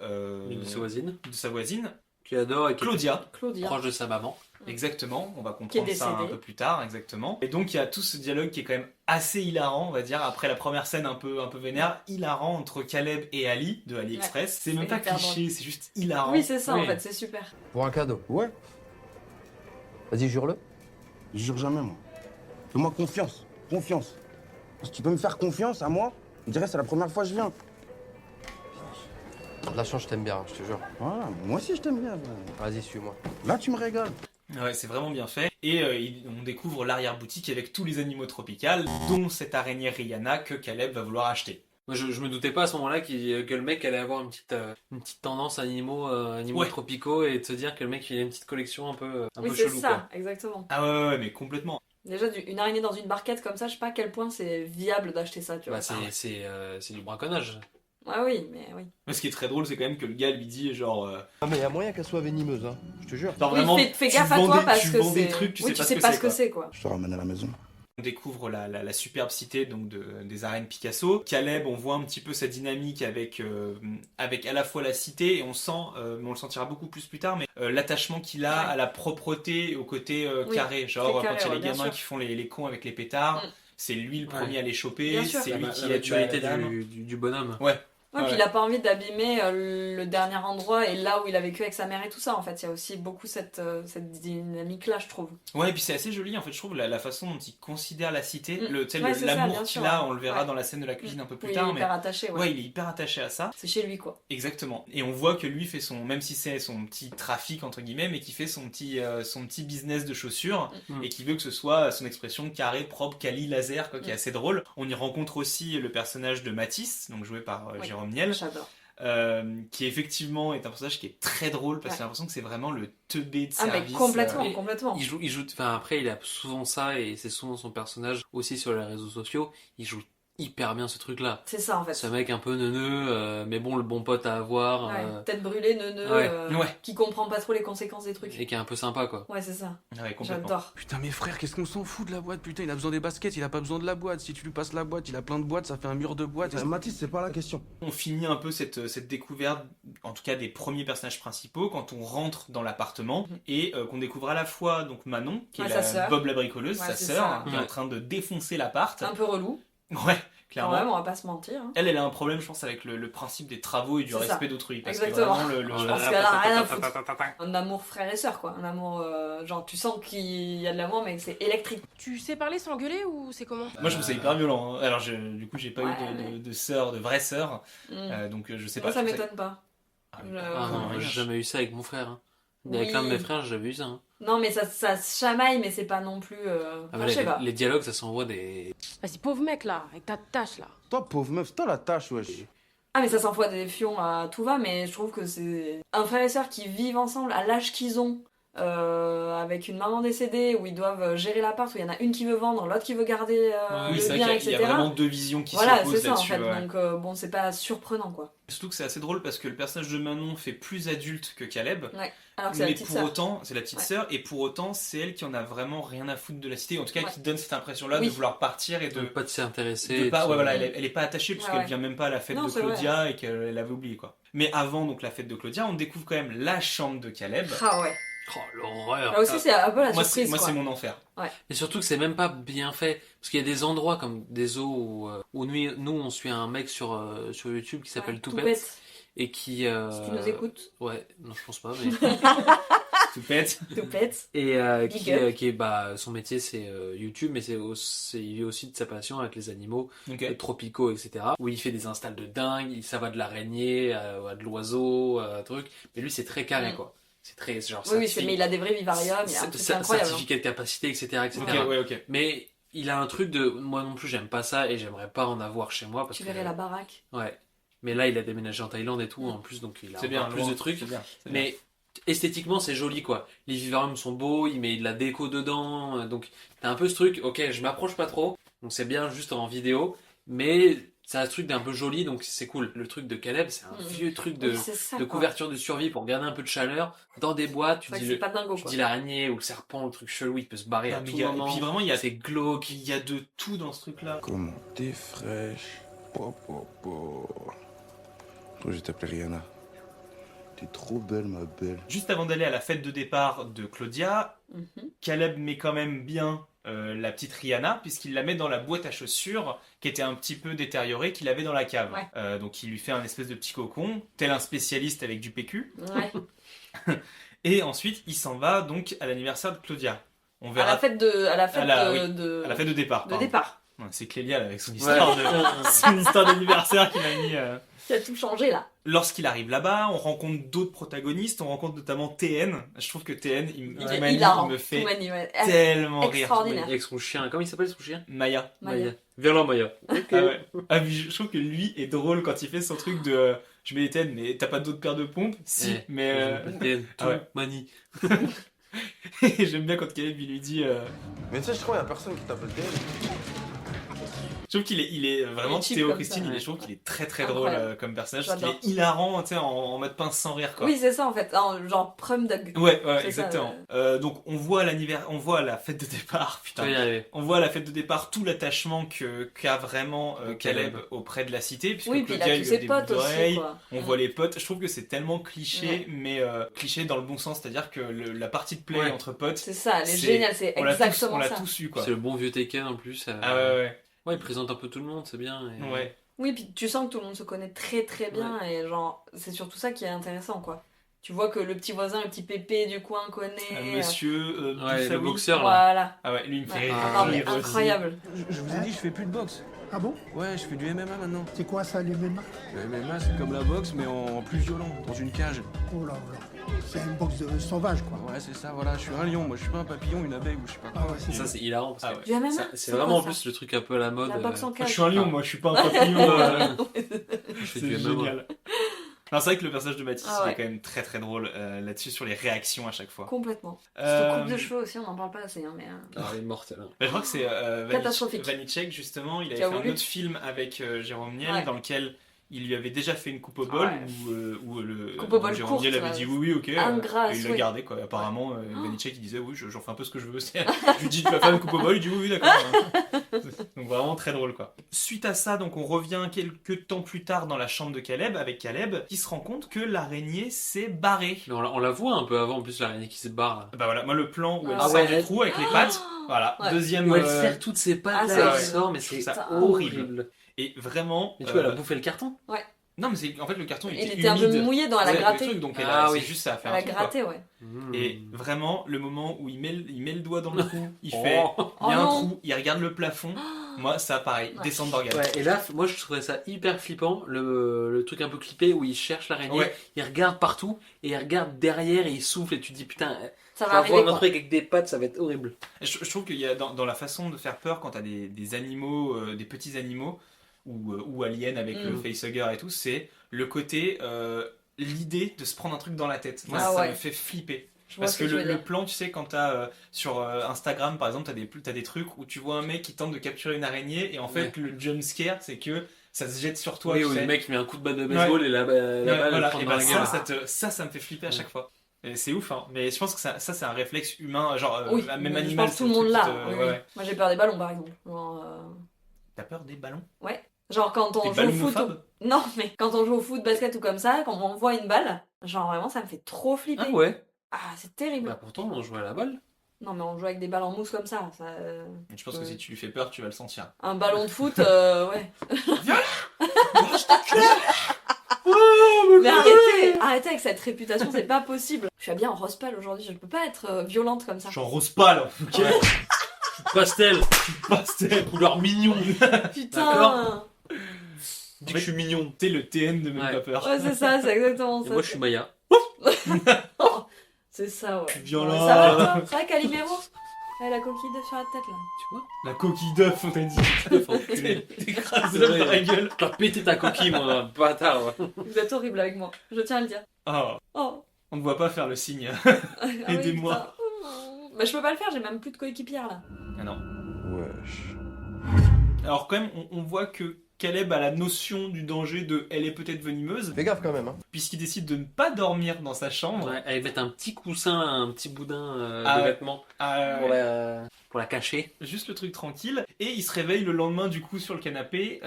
sa voisine. Qui adore et qui Claudia. Claudia. proche de sa maman. Exactement, on va Qui est comprendre ça un décédée. peu plus tard, exactement. Et donc il y a tout ce dialogue qui est quand même assez hilarant, on va dire, après la première scène un peu vénère, hilarant entre Caleb et Ali de AliExpress. Ouais, c'est même c'est pas hyper cliché, drôle. c'est juste hilarant. Oui, c'est ça Oui. en fait, c'est super. Pour un cadeau. Ouais, Vas-y, jure-le. je jure jamais, moi. Fais-moi confiance, confiance. Si tu peux me faire confiance à moi, je dirais c'est la première fois que je viens. De la chance, je t'aime bien, hein, je te jure. Voilà, moi aussi je t'aime bien. Vas-y, suis-moi. Là, tu me régales. Ouais, c'est vraiment bien fait. Et on découvre l'arrière-boutique avec tous les animaux tropicaux, dont cette araignée Rihanna que Caleb va vouloir acheter. Moi, je me doutais pas à ce moment-là que le mec allait avoir une petite tendance animaux Ouais. tropicaux et de se dire que le mec il a une petite collection un peu Oui, c'est chelou ça, quoi. exactement. Ah ouais, mais complètement. Déjà, une araignée dans une barquette comme ça, je sais pas à quel point c'est viable d'acheter ça, tu vois. Bah, c'est du braconnage. Ah oui, mais oui. Mais ce qui est très drôle, c'est quand même que le gars lui dit genre... Ah, mais y a moyen qu'elle soit venimeuse, hein. Je te jure. genre Oui, vraiment, fais tu gaffe à vends toi des- parce tu que vends des c'est... trucs, tu oui, sais tu pas sais ce pas que ce c'est, que quoi. c'est, quoi. Je te ramène à la maison. On découvre la superbe cité donc des arènes Picasso. Caleb, on voit un petit peu sa dynamique avec à la fois la cité et on sent, mais on le sentira beaucoup plus tard, mais l'attachement qu'il a à la propreté et au côté Oui, carré. Genre très carré, quand il y a ouais, les bien gamins sûr. qui font les cons avec les pétards, c'est lui le premier à les choper, Bien sûr. c'est lui qui la aide maturité la dame. du bonhomme. Ouais. Ouais, puis il a pas envie d'abîmer le dernier endroit et là où il a vécu avec sa mère et tout ça. En fait, il y a aussi beaucoup cette dynamique-là, je trouve. Ouais, et puis c'est assez joli en fait, je trouve, la façon dont il considère la cité, Ouais, c'est ça, l'amour bien qu'il sûr, a, ouais. on le verra Ouais. dans la scène de la cuisine un peu plus Oui, tard. il est mais... hyper attaché, ouais. il est hyper attaché à ça. C'est chez lui, quoi. Exactement. Et on voit que lui fait même si c'est son petit trafic entre guillemets, mais qui fait son petit business de chaussures et qui veut que ce soit son expression carré, propre, quali, laser, quoi, qui est assez drôle. On y rencontre aussi le personnage de Matisse, donc joué par Oui, Jérôme Niel. J'adore. Qui effectivement est un personnage qui est très drôle parce que j'ai l'impression que c'est vraiment le teubé de Ah, mais service. complètement, Et complètement. Il joue, enfin après il a souvent ça et c'est souvent son personnage aussi sur les réseaux sociaux. Il joue hyper bien ce truc-là. C'est ça en fait. Ce mec un peu neuneux, mais bon, le bon pote à avoir. Ouais, tête brûlée, neuneux, qui comprend pas trop les conséquences des trucs. Et qui est un peu sympa, quoi. Ouais, c'est ça. Ouais, complètement. J'adore. Putain, mes frères, qu'est-ce qu'on s'en fout de la boîte? Putain, il a besoin des baskets, il a pas besoin de la boîte. Si tu lui passes la boîte, il a plein de boîtes, ça fait un mur de boîtes. Mathis, c'est pas la question. On finit un peu cette découverte, en tout cas des premiers personnages principaux, quand on rentre dans l'appartement et qu'on découvre à la fois donc Manon, qui est Bob la bricoleuse, sa sœur, qui est en train de défoncer l'appart. Un peu relou. Ouais, clairement. Quand même, on va pas se mentir. Hein. Elle a un problème, je pense, avec le principe des travaux et du respect d'autrui. Exactement. Que vraiment, je pense qu'elle a rien à foutre. Un amour frère et sœur, quoi. Un amour, genre, tu sens qu'il y a de l'amour, mais que c'est électrique. Tu sais parler sans gueuler ou c'est comment? Moi, je trouve ça hyper violent. Hein. Alors, du coup, j'ai pas eu de sœur, de vraie sœur. Donc, je sais pas. Moi, ça m'étonne pas. Non, j'ai jamais eu ça avec mon frère. Hein. Avec l'un de mes frères, j'ai jamais eu ça. Hein. Non, mais ça se chamaille, mais c'est pas non plus. Je sais pas. Les dialogues, ça s'envoie des. Vas-y, pauvre mec là, avec ta tâche là. Toi, pauvre meuf, c'est toi la tâche, wesh. Ah, mais ça s'envoie des fions à tout va, mais je trouve que c'est. Un frère et sœur qui vivent ensemble à l'âge qu'ils ont, avec une maman décédée, où ils doivent gérer l'appart, où il y en a une qui veut vendre, l'autre qui veut garder le bien, etc. Il y a vraiment deux visions qui s'opposent là-dessus. Voilà, c'est ça en fait, donc bon, c'est pas surprenant quoi. Surtout que c'est assez drôle parce que le personnage de Manon fait plus adulte que Caleb. Ouais. Alors que c'est la petite sœur. Autant, c'est la petite sœur, et pour autant, c'est elle qui en a vraiment rien à foutre de la cité. En tout cas, qui donne cette impression-là de vouloir partir et de pas de s'intéresser. Voilà, elle est pas attachée puisqu'elle vient même pas à la fête de Claudia et qu'elle avait oublié quoi. Mais avant donc la fête de Claudia, on découvre quand même la chambre de Caleb. Ah ouais. Oh l'horreur. Là aussi c'est un peu la surprise. Moi c'est mon enfer. Ouais. Et surtout que c'est même pas bien fait parce qu'il y a des endroits comme des zoos où nous on suit un mec sur YouTube qui s'appelle Toupette. Et qui. Si tu nous écoutes. Ouais, non, je pense pas, mais. Toupette. Et qui est, son métier c'est YouTube, mais il vit aussi de sa passion avec les animaux tropicaux, etc. Où il fait des installs de dingue, ça va de l'araignée à de l'oiseau, à truc. Mais lui, c'est très carré, quoi. C'est très. Genre, mais il a des vrais vivariums, il a un truc incroyable. Certificat de capacité, etc. Ok. Mais il a un truc de. Moi non plus, j'aime pas ça et j'aimerais pas en avoir chez moi. Parce tu verrais la baraque. Ouais. Mais là, il a déménagé en Thaïlande et tout, en plus, donc il a plus de trucs. Mais esthétiquement, c'est joli, quoi. Les vivariums sont beaux, il met de la déco dedans, donc t'as un peu ce truc, ok, je m'approche pas trop, donc c'est bien juste en vidéo, mais c'est un truc d'un peu joli, donc c'est cool. Le truc de Caleb, c'est un vieux truc de couverture de survie pour garder un peu de chaleur dans des boîtes. Tu dis l'araignée ou le serpent, le truc chelou, il peut se barrer à tout moment. Et puis vraiment, c'est glauque. Il y a de tout dans ce truc-là. Comment t'es fraîche. Toi, je t'appelle Rihanna. T'es trop belle, ma belle. Juste avant d'aller à la fête de départ de Claudia, Caleb met quand même bien la petite Rihanna, puisqu'il la met dans la boîte à chaussures qui était un petit peu détériorée, qu'il avait dans la cave. Ouais. Donc il lui fait un espèce de petit cocon, tel un spécialiste avec du PQ. Ouais. Et ensuite, il s'en va donc à l'anniversaire de Claudia. On verra... À la fête de départ. De départ. C'est Clélia là, avec son histoire d'anniversaire qui m'a mis... Qui a tout changé là. Lorsqu'il arrive là-bas, on rencontre d'autres protagonistes, on rencontre notamment TN. Je trouve que TN, il me fait tellement rire. Avec son chien, comment il s'appelle son chien? Maya. Viens là, Maya. Okay. Je trouve que lui est drôle quand il fait son truc de... Je mets les TN, mais t'as pas d'autres paires de pompes? Si, mais... TN, manie. Et j'aime bien quand Caleb lui dit... Mais tu sais, je crois qu'il y a personne qui t'appelle TN. Je trouve qu'il est vraiment Théo Christine, je trouve qu'il est très très drôle comme personnage, il est hilarant, tu sais, en mode pince sans rire quoi. Oui, c'est ça en fait, genre prum dog. Ouais, exactement. Donc on voit la fête de départ, on voit à la fête de départ tout l'attachement qu'a vraiment Caleb auprès de la cité, puisque Claudia lui a des boucles d'oreilles, on voit les potes. Je trouve que c'est tellement cliché, mais cliché dans le bon sens, c'est-à-dire que la partie de play entre potes, c'est ça, elle est géniale, c'est exactement ça. On l'a tous eu quoi. C'est le bon vieux Tekken en plus. Ah ouais. Ouais, il présente un peu tout le monde, c'est bien. Et... Ouais. Oui, puis tu sens que tout le monde se connaît très très bien et genre, c'est surtout ça qui est intéressant quoi. Tu vois que le petit voisin, le petit pépé du coin connaît. Monsieur le boxeur là. Voilà. Ah ouais, lui il me fait rire. Incroyable. Je vous ai dit, je fais plus de boxe. Ah bon? Ouais, je fais du MMA maintenant. C'est quoi ça, le MMA? Le MMA, c'est comme la boxe, mais en plus violent, dans une cage. Oh là là. C'est une boxe sauvage, quoi. Ouais, c'est ça, voilà. Je suis un lion, moi. Je suis pas un papillon, une abeille ou je sais pas quoi. Ah ouais, ça, c'est hilarant. Parce que du MMA? C'est vraiment en plus le truc un peu à la mode. La boxe en cage. Je suis un lion, moi. Je suis pas un papillon. Je fais c'est du génial. Alors c'est vrai que le personnage de Mathis Ah ouais. il est quand même très très drôle là-dessus sur les réactions à chaque fois. Complètement. Euh, Cette coupe de cheveux aussi, on n'en parle pas assez. Hein, mais, Ah, elle est mortelle. Hein. Bah, je crois que c'est Catastrophique. Vanitschek justement, il Qui avait a fait un voulu. autre film avec Jérôme Niel Ouais. dans lequel il lui avait déjà fait une coupe au bol Ouais. où le Coupe au bol Jérôme courte, Niel avait là. dit oui ok Ingrat à et il l'a souhait. gardé quoi. Apparemment Vanitschek il disait oui j'en fais un peu ce que je veux. Je lui dis tu vas faire une coupe au bol, il dit oui d'accord. Donc vraiment très drôle quoi. Suite à ça donc on revient quelques temps plus tard dans la chambre de Caleb avec Caleb qui se rend compte que l'araignée s'est barrée. Mais on la voit un peu avant en plus l'araignée qui se barre. Là. Bah voilà moi le plan où elle Ah sort ouais, du elle- trou avec les pattes. Voilà Ouais. deuxième. Où elle serre toutes ses pattes Ah, là, c'est elle horrible. sort mais Je trouve c'est ça horrible. Et vraiment. Et tu vois elle a bouffé le carton. Ouais. Non, mais c'est en fait le carton il Il était était un peu humide. mouillé dans la Ouais, gratter. le truc, donc Ah c'est oui. juste ça à faire Elle un a truc, gratté, quoi. ouais. Et vraiment le moment où il met le doigt dans le trou, il fait Oh. il y a Oh un non. trou, il regarde le plafond. Moi ça pareil, Ouais. descente d'organe. Ouais, et là, moi je trouvais ça hyper flippant, le truc un peu clippé où il cherche l'araignée, Ouais. il regarde partout, et il regarde derrière et il souffle, et tu te dis putain, Ça tu va vas voir arriver, un quoi. truc avec des pattes, ça va être horrible. Je trouve qu'il y a dans la façon de faire peur quand t'as des animaux, des petits animaux ou aliens avec le facehugger et tout, c'est le côté l'idée de se prendre un truc dans la tête. Moi Ah ça ouais. me fait flipper. Je vois Parce ce que tu veux le dire. plan, tu sais, quand t'as sur Instagram par exemple, t'as des trucs où tu vois un mec qui tente de capturer une araignée et en fait le jump scare c'est que ça se jette sur toi. Oui, tu où sais. le mec met un coup de batte de baseball et la balle Voilà, prend et dans bah la gueule. ça me fait flipper à chaque fois. Et c'est ouf, hein. Mais je pense que ça c'est un réflexe humain, genre Oui, même mais je animal. pense que c'est tout le monde truc là. qui te- Oui, ouais, oui. ouais. Moi j'ai peur des ballons par exemple. Genre, T'as peur des ballons? ouais. Genre quand on T'es joue au foot. ballonophobes? Non, mais quand on joue au foot, basket ou comme ça, quand on m'envoie une balle, genre vraiment ça me fait trop flipper. Ah ouais. Ah, c'est terrible. Bah pourtant on jouait à la balle. Non, mais on joue avec des balles en mousse comme ça. Mais je pense que si tu lui fais peur, tu vas le sentir. Un ballon de foot, ouais. Mais arrêtez avec cette réputation, c'est pas possible. Je suis habillée en rose pâle aujourd'hui, je peux pas être violente comme ça. Genre rose pâle, ok. Pastel, Pastel. couleur mignon. Putain. Dis que je suis mignon. T'es le TN de même Ouais. pas peur. Ouais, c'est ça, c'est exactement Et ça. moi je suis Maya. C'est ça, ouais. Violent. Ouais, ça va toi? Ça va Calimero? Elle a la coquille d'œuf sur la tête là. Tu vois? La coquille d'œuf, on t'a dit. T'écrases l'œuf dans la gueule. Tu vas péter ta coquille, moi, bâtard. Ouais. Vous êtes horrible avec moi, je tiens à le dire. Oh, Oh. on ne voit pas faire le signe. Ah oui, Aidez-moi. putain. Bah je peux pas le faire, j'ai même plus de coéquipière là. Ah non. Wesh. Alors quand même, on voit que Caleb a la notion du danger de elle est peut-être venimeuse, Fais gaffe quand même, hein. puisqu'il décide de ne pas dormir dans sa chambre. Ouais, elle met un petit coussin, un petit boudin Ah de ouais. vêtements Ah, pour ouais. la cacher. Juste le truc tranquille. Et il se réveille le lendemain du coup sur le canapé,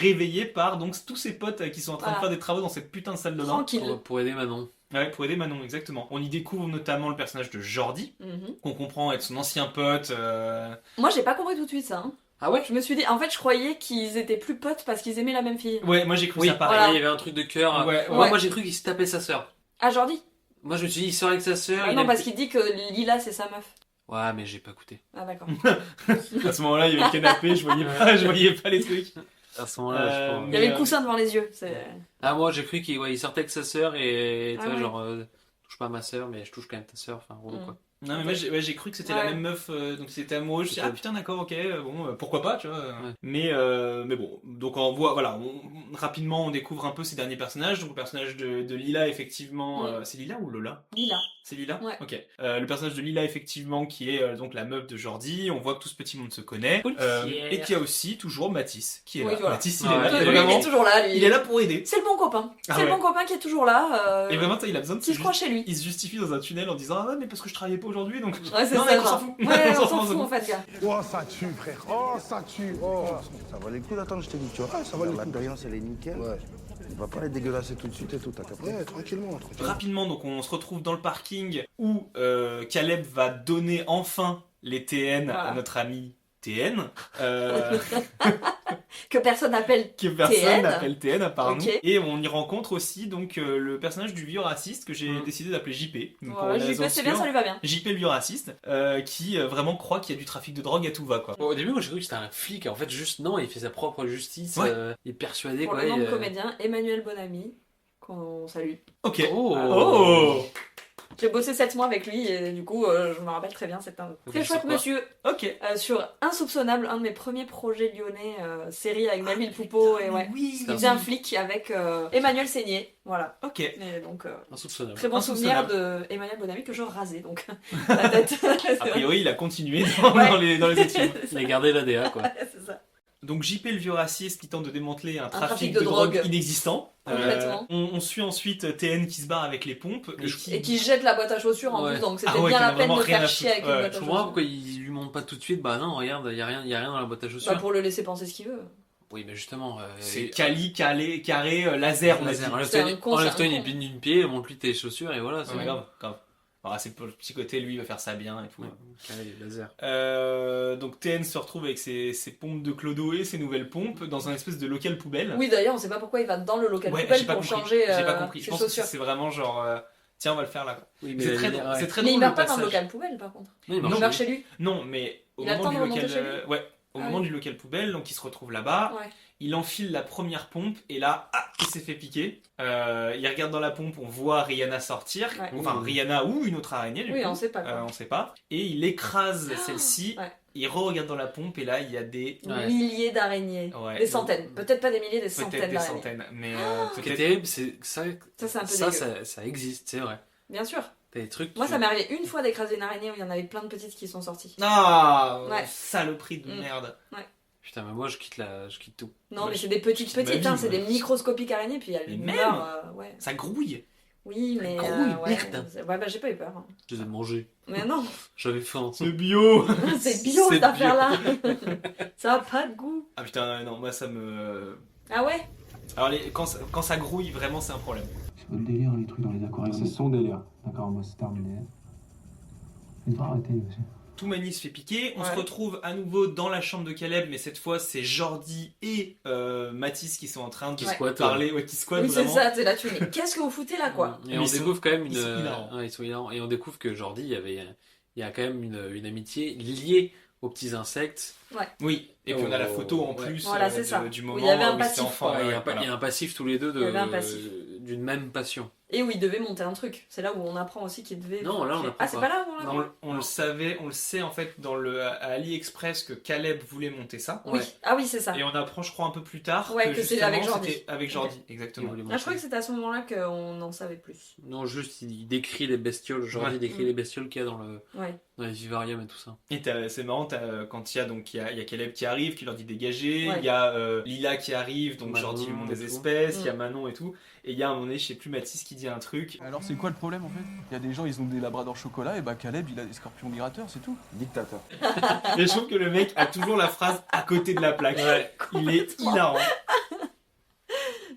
réveillé par donc tous ses potes qui sont en train de Voilà. faire des travaux dans cette putain de salle de bain. Tranquille. Pour aider Manon. Ouais, pour aider Manon, exactement. On y découvre notamment le personnage de Jordi, Mhm. qu'on comprend être son ancien pote. Moi j'ai pas compris tout de suite ça. Hein. Ah ouais? Je me suis dit, en fait je croyais qu'ils étaient plus potes parce qu'ils aimaient la même fille. Ouais, moi j'ai cru Oui, ça pareil. Voilà. il y avait un truc de cœur. Ouais, Ouais, moi j'ai cru qu'il se tapait sa sœur. Ah Jordi? Moi je me suis dit, il sort avec sa sœur. Ah il non, aime- parce qu'il dit que Lila c'est sa meuf. Ouais, mais j'ai pas écouté. Ah d'accord. À ce moment-là, il y avait le canapé, je voyais pas les trucs. À ce moment-là, je crois. Il y avait le coussin devant les yeux. C'est... Ah, moi j'ai cru qu'il il sortait avec sa sœur et tu Ah vois, ouais. genre, touche pas à ma sœur, mais je touche quand même ta sœur. Enfin, relou quoi. Non, mais moi j'ai cru que c'était Ouais. la même meuf, donc c'était amoureux. Je me suis dit, ah putain, d'accord, ok, bon, pourquoi pas, tu vois. Ouais. Mais bon, donc on voit, voilà, rapidement on découvre un peu ces derniers personnages. Donc le personnage de Lila, effectivement, Oui. c'est Lila ou Lola? Lila. C'est Lila? Ouais. Ok. Le personnage de Lila, effectivement, qui est donc la meuf de Jordi. On voit que tout ce petit monde se connaît. Policière. Et qu'il y a aussi toujours Mathis, qui est Oui, là. voilà. Mathis, il Ouais, est là. il est Et Il vraiment, est toujours là lui. il est là pour aider. C'est le bon copain. Ah C'est ouais. le bon copain qui est toujours là. Et vraiment, il a besoin de qui se croit chez lui. Il se justifie dans un tunnel en disant, ah ouais, mais parce que je travaillais pas aujourd'hui, donc. Ouais, c'est non, ça. mec, on genre. s'en fout. Ouais, on s'en fout en fait, gars. Oh, ça tue, frère. Oh, ça tue. Oh. Ça va les coups d'attendre, je t'ai dit, tu vois. ça va les La coups. brillance, elle est nickel. Ouais. On va pas les dégueulasser tout de suite et tout, t'as capté? Ouais, tranquillement, tranquillement. Rapidement, donc on se retrouve dans le parking où Caleb va donner enfin les TN Voilà. à notre ami TN. Que personne n'appelle Que personne TN. n'appelle TN à part Ok. nous. Et on y rencontre aussi donc le personnage du vieux raciste que j'ai décidé d'appeler JP. Donc, pour Ouais, une JP, raison c'est bien, sûre. ça lui va bien. JP le vieux raciste qui vraiment croit qu'il y a du trafic de drogue à tout va quoi. Bon, au début, moi j'ai cru que c'était un flic. En fait, juste non, il fait sa propre justice. Ouais. Il est persuadé Pour quoi. le nom et, de comédien, Emmanuel Bonamy, qu'on salue. Ok. Oh. Oh. J'ai bossé 7 mois avec lui et du coup, je me rappelle très bien. C'est un très chouette monsieur. Ok. Sur Insoupçonnable, un de mes premiers projets lyonnais, série avec Melville Poupeau. Et ouais, oui, il faisait un flic avec Emmanuel Seigné. Voilà. Ok. Et donc, Insoupçonnable. très bon souvenir de Emmanuel Bonamy que je rasais donc la tête. A priori, il a continué dans les autres films. Il a gardé l'ADA, quoi. C'est ça. Donc JP le vieux raciste qui tente de démanteler un trafic de de drogue drogue. inexistant. Complètement. On suit ensuite TN qui se barre avec les pompes Et qui jette la boîte à chaussures en plus, donc c'était Ah ouais, bien qui en la a peine de vraiment rien faire à chier foutre. avec une Ouais. boîte à Je comprends chaussures. pourquoi il lui montre pas tout de suite. Bah non, regarde, y a rien dans la boîte à chaussures. Bah, pour le laisser penser ce qu'il veut. Oui, mais justement. c'est Cali, carré, laser, on a dit. Enlève-toi une épine d'une pied, montre-lui tes chaussures et voilà. Ouais, grave. Alors, c'est pour le petit côté, lui il va faire ça bien et tout. Allez, laser. Donc TN se retrouve avec ses pompes de Clodo et ses nouvelles pompes dans un espèce de local poubelle. Oui, d'ailleurs, on sait pas pourquoi il va dans le local Ouais, poubelle j'ai pas pour compris. changer J'ai pas compris. Je ses pense que chaussures. c'est vraiment genre tiens, on va le faire là. Quoi. Oui, c'est très ouais. drôle. Mais il meurt le pas dans le passage. local poubelle par contre. Non, Il meurt chez lui. Non, mais au Il a le moment temps du de remonter local chez lui au moment du local poubelle, donc il se retrouve là-bas. Ouais. Il enfile la première pompe et là, il s'est fait piquer. Il regarde dans la pompe, on voit Rihanna sortir. Ouais. Enfin, Rihanna ou une autre araignée, du Oui, coup. on sait pas, quoi. On sait pas. Et il écrase celle-ci. Ouais. Il re-regarde dans la pompe et là, il y a des Milliers d'araignées. Ouais. Des centaines. Peut-être pas des milliers, des Peut-être centaines des d'araignées. centaines. Mais Ce qui est terrible, c'est que ça, c'est un peu dégueu. ça existe, c'est vrai. Bien sûr. T'as des trucs. Moi, ça m'est arrivé une fois d'écraser une araignée où il y en avait plein de petites qui sont sorties. Ah, Ouais. saloperie de merde. Ouais. Putain, mais moi je quitte tout. Non, Moi, mais je- c'est des petites, ma vie, c'est moi. des microscopiques araignées, puis elles Mais meurent. Ouais. Ça grouille. Oui, mais. grouille, ouais, merde. ouais, bah j'ai pas eu peur. hein. Je les ai mangés. Mais non, J'avais faim. C'est bio. c'est bio C'est cette affaire-là. bio. Ça a pas de goût. Ah putain, non, moi ça me... Ah ouais? Alors quand ça grouille, vraiment c'est un problème. C'est votre délire, les trucs dans les aquariums. C'est son délire. D'accord, moi c'est terminé. Il devrait arrêter lui aussi. Toumani se fait piquer, on Ouais. se retrouve à nouveau dans la chambre de Caleb, mais cette fois c'est Jordi et Mathis qui sont en train de squattent, parler, qui squattent Oui, c'est vraiment. ça, t'es là, tu mais qu'est-ce que vous foutez là, quoi? Et Mais on ils sont- découvre quand même une. ils sont hilarants. Ils sont hilarants. Et on découvre que Jordi, il y a quand même une amitié liée aux petits insectes. Ouais. Oui, et puis on a la photo en Ouais. plus Voilà, c'est ça. du Où moment il y avait un où c'était passif, enfant. quoi. Ouais, il y a Ouais, un pa- voilà. il y a un passif tous les deux Il y avait un passif. d'une même passion. Et où il devait monter un truc. C'est là où on apprend aussi qu'il devait. Non, là, on apprend Ah, c'est pas là où on Non, apprend? on le sait en fait à AliExpress que Caleb voulait monter ça. Oui. Ah oui, c'est ça. Et on apprend, je crois, un peu plus tard Ouais, que c'est justement, avec Jordi. c'était avec Jordi, exactement. Ah, je crois que c'était à ce moment-là qu'on en savait plus. Non, juste il décrit les bestioles. Jordi Ouais. décrit les bestioles qu'il y a dans Ouais. les vivariums et tout ça. Et c'est marrant quand il y a Caleb qui arrive, qui leur dit dégager, Ouais. il y a Lila qui arrive, donc Manon Jordi lui montre et des tout. espèces, il y a Manon et tout, et il y a un moment donné, je sais plus, Mathis qui dit un truc. Alors c'est quoi le problème en fait? Il y a des gens, ils ont des labradors chocolat, et bah Caleb il a des scorpions migrateurs, c'est tout. Dictateur. Et je trouve que le mec a toujours la phrase à côté de la plaque. Il est hilarant.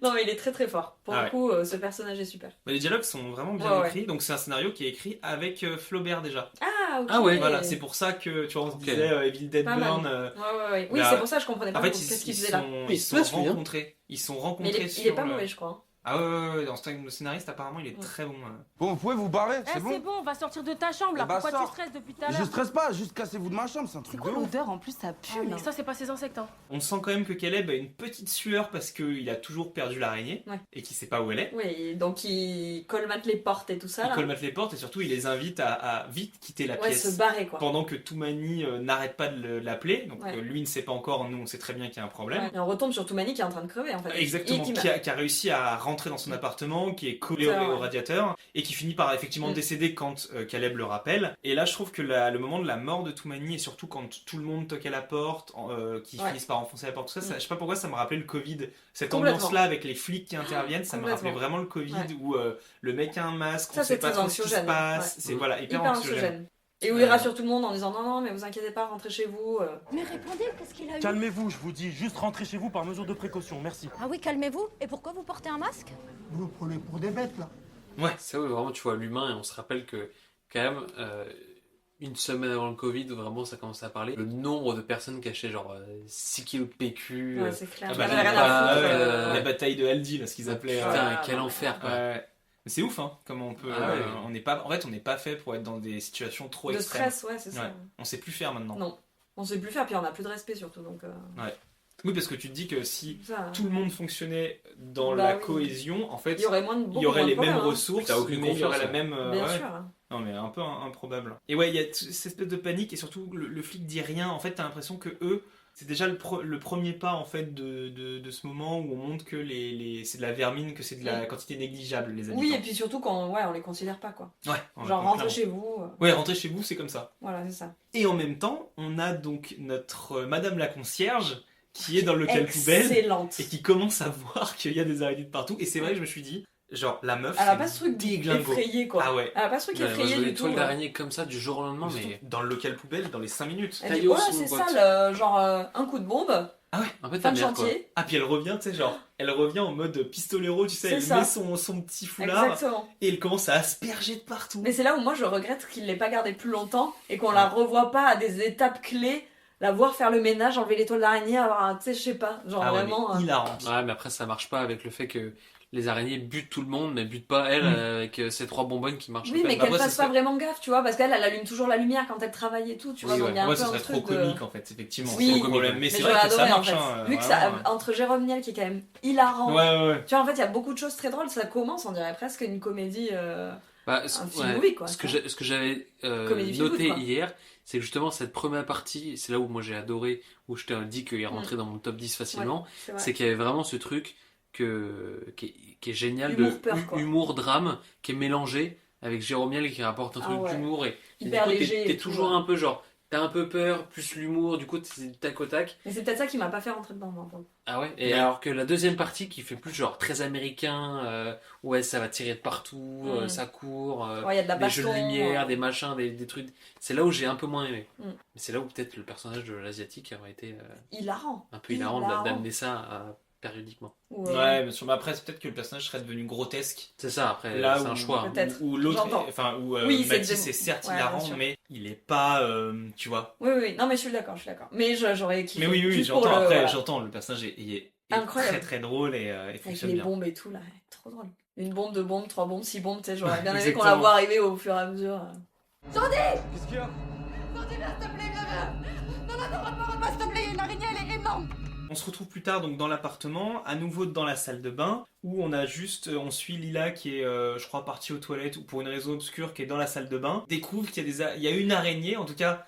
Non, mais il est très très fort. Pour Ah le ouais. coup, ce personnage est super. Les dialogues sont vraiment bien Ouais, ouais. écrits, donc c'est un scénario qui est écrit avec Flaubert déjà. Ah, ok. Ah ouais, Voilà, c'est pour ça que tu vois, on se Ok. disait Evil Dead Pas mal. Burn. Ouais. Oui, là, c'est pour ça que je comprenais pas En fait, qu'est-ce qu'il ils faisait là. ils sont passe bien. rencontrés. Ils sont Mais rencontrés il est sur pas le- mauvais, je crois. Ah ouais, dans le scénariste apparemment il est très bon. Bon, vous pouvez vous barrer, Eh, c'est c'est bon? bon, on va sortir de ta chambre là. Eh bah, Pourquoi sors. tu stresses depuis tout à Je l'heure? stresse pas, juste cassez-vous de ma chambre, c'est un C'est truc quoi de ouf. l'odeur en plus, ça pue. Mais ça, c'est pas ces insectes, hein. On sent quand même que Caleb a une petite sueur parce qu'il a toujours perdu l'araignée Ouais. et qu'il sait pas où elle est. Oui, donc il colmate les portes et tout ça. Il là. colmate les portes et surtout il les invite à vite quitter la Ouais, pièce. se barrer quoi. Pendant que Toumani n'arrête pas de l'appeler. Donc Ouais. lui ne sait pas encore, nous on sait très bien qu'il y a un problème. Ouais. Et on retombe sur Toumani qui est en train de crever en fait. Exactement, Et qui a réussi à rentrer dans son appartement, qui est collé C'est au vrai, ouais. radiateur et qui finit par effectivement Mm. décéder quand Caleb le rappelle. Et là je trouve que le moment de la mort de Toumani et surtout quand tout le monde toque à la porte, qui Ouais. finissent par enfoncer la porte, tout ça, Mm. je sais pas pourquoi ça me rappelait le Covid. Cette Complètement. ambiance-là avec les flics qui interviennent, ça me rappelait Complètement. vraiment le Covid Ouais. où le mec a un masque, Ça, on sait c'est pas très trop ce qui se anxiogène, passe. ouais. C'est voilà, hyper Hyper anxiogène. anxiogène. Et où il rassure tout le monde en disant non, mais vous inquiétez pas, rentrez chez vous. Mais répondez, qu'est-ce qu'il a eu? Calmez-vous, je vous dis, juste rentrez chez vous par mesure de précaution, merci. Ah oui, calmez-vous. Et pourquoi vous portez un masque? Vous nous prenez pour des bêtes là. Ouais. C'est où vraiment tu vois l'humain et on se rappelle que quand même une semaine avant le Covid où vraiment ça commençait à parler, le nombre de personnes cachaient genre 6 kilos de PQ. Ouais, c'est clair. Ah bah, J'en ai rien à foutre, la bataille de Aldi, là, ce qu'ils appelaient. Putain, quel enfer quoi. Ouais. Mais c'est ouf, hein, comment on peut. Ah ouais. On n'est pas fait pour être dans des situations trop De extrêmes. stress, ouais, c'est ça. On sait plus faire maintenant. Non, on sait plus faire, puis on a plus de respect surtout. Donc, Ouais. Oui, parce que tu te dis que si Ça. tout le monde fonctionnait dans Bah la oui. cohésion, en fait, Il y aurait moins de- il y beaucoup aurait moins les de problèmes, mêmes hein. ressources, T'as aucune mais il y aurait confiance, la même. Bien ouais. sûr. Non, mais un peu improbable. Et ouais, il y a cette espèce de panique, et surtout le flic dit rien. En fait, t'as l'impression que eux, c'est déjà le premier pas en fait de ce moment où on montre que c'est de la vermine, que c'est de la quantité négligeable, les habitants. Oui, et puis surtout quand on les considère pas, quoi. Ouais, Genre, rentrez clairement. chez vous. Ouais, rentrer chez vous, c'est comme ça. Voilà, c'est ça. Et en même temps, on a donc notre Madame la concierge qui est dans le local poubelle Excellente. et qui commence à voir qu'il y a des araignées de partout. Et c'est vrai que je me suis dit, genre, la meuf, Elle a c'est pas ce truc déglingo. effrayé, quoi. Ah ouais. Elle a pas ce truc effrayé du Les tout. toiles ouais. d'araignée comme ça du jour au lendemain, Surtout mais. dans le local poubelle, dans les 5 minutes. Elle dit, ouais, c'est sale, genre un coup de bombe, Ah ouais, En fait, fin ta de mère, quoi. chantier. Ah, puis elle revient, tu sais, genre, elle revient en mode pistolero, tu sais, C'est elle ça. met son petit foulard Exactement. et elle commence à asperger de partout. Mais c'est là où moi je regrette qu'il l'ait pas gardée plus longtemps et qu'on la revoie pas à des étapes clés, la voir faire le ménage, enlever les toiles d'araignée, avoir un, tu sais, je sais pas, genre Ah ouais, vraiment. mais hilarant. Ouais, mais après, ça marche pas avec le fait que les araignées butent tout le monde, mais butent pas elle avec ces 3 bonbonnes qui marchent. Oui, à mais peine. qu'elle fasse pas vraiment gaffe, tu vois, parce qu'elle allume toujours la lumière quand elle travaille et tout, tu vois, donc il y a un Ouais, peu ce un serait trop truc de... comique en fait, effectivement. Oui, c'est trop comique. Mais c'est j'aurais vrai que ça adoré, marche. en fait. Hein, Vu que ça, vraiment, entre Jérôme Niel qui est quand même hilarant, ouais. tu vois, en fait, il y a beaucoup de choses très drôles, ça commence, on dirait presque une comédie, Bah, un film ouais, movie, quoi. ce que j'avais Comédie feel noté good, quoi. hier, c'est que justement cette première partie, c'est là où moi j'ai adoré, où je t'ai dit qu'il est rentré dans mon top 10 facilement, Ouais, c'est vrai. c'est qu'il y avait vraiment ce truc qui est génial Humour de peur, quoi. humour-drame, qui est mélangé avec Jérôme Niel qui rapporte un Ah truc ouais. d'humour et Hyper du coup, léger t'es et tout, toujours ouais. un peu genre, t'as un peu peur, plus l'humour, du coup c'est du tac au tac. Mais c'est peut-être ça qui m'a pas fait rentrer dedans, moi. Ah ouais. Et alors que la deuxième partie qui fait plus genre très américain, ouais ça va tirer de partout, ça court, Ouais, y a de la des jeux de baston, lumière, des machins, des trucs. C'est là où j'ai un peu moins aimé. Mm. Mais c'est là où peut-être le personnage de l'asiatique aurait été Hilarant. un peu hilarant d'amener ça périodiquement. Ouais, bien sûr. Mais après, c'est peut-être que le personnage serait devenu grotesque. C'est ça, après, là c'est un choix. Peut-être. Où l'autre, J'entends. enfin, où Oui, Mathis est certes ouais, hilarant, bien sûr. mais il est pas, tu vois. Oui, non mais je suis d'accord. Mais j'aurais kiffé. Mais oui, Juste pour j'entends. le- Après, voilà. j'entends. Le personnage est Incroyable. très très drôle et il Avec fonctionne les bien. bombes et tout là, trop drôle. Une bombe, 2 bombes, 3 bombes, 6 bombes, tu sais, j'aurais bien aimé qu'on Exactement. la voit arriver au fur et à mesure. Sandy! Qu'est-ce qu'il y a? Sandy, viens, s'il te plaît, viens! Non, pas, s'il te plaît, une araignée, elle est énorme! On se retrouve plus tard donc dans l'appartement, à nouveau dans la salle de bain, où on suit Lila qui est, je crois, partie aux toilettes ou pour une raison obscure qui est dans la salle de bain, découvre qu'il y a il y a une araignée, en tout cas,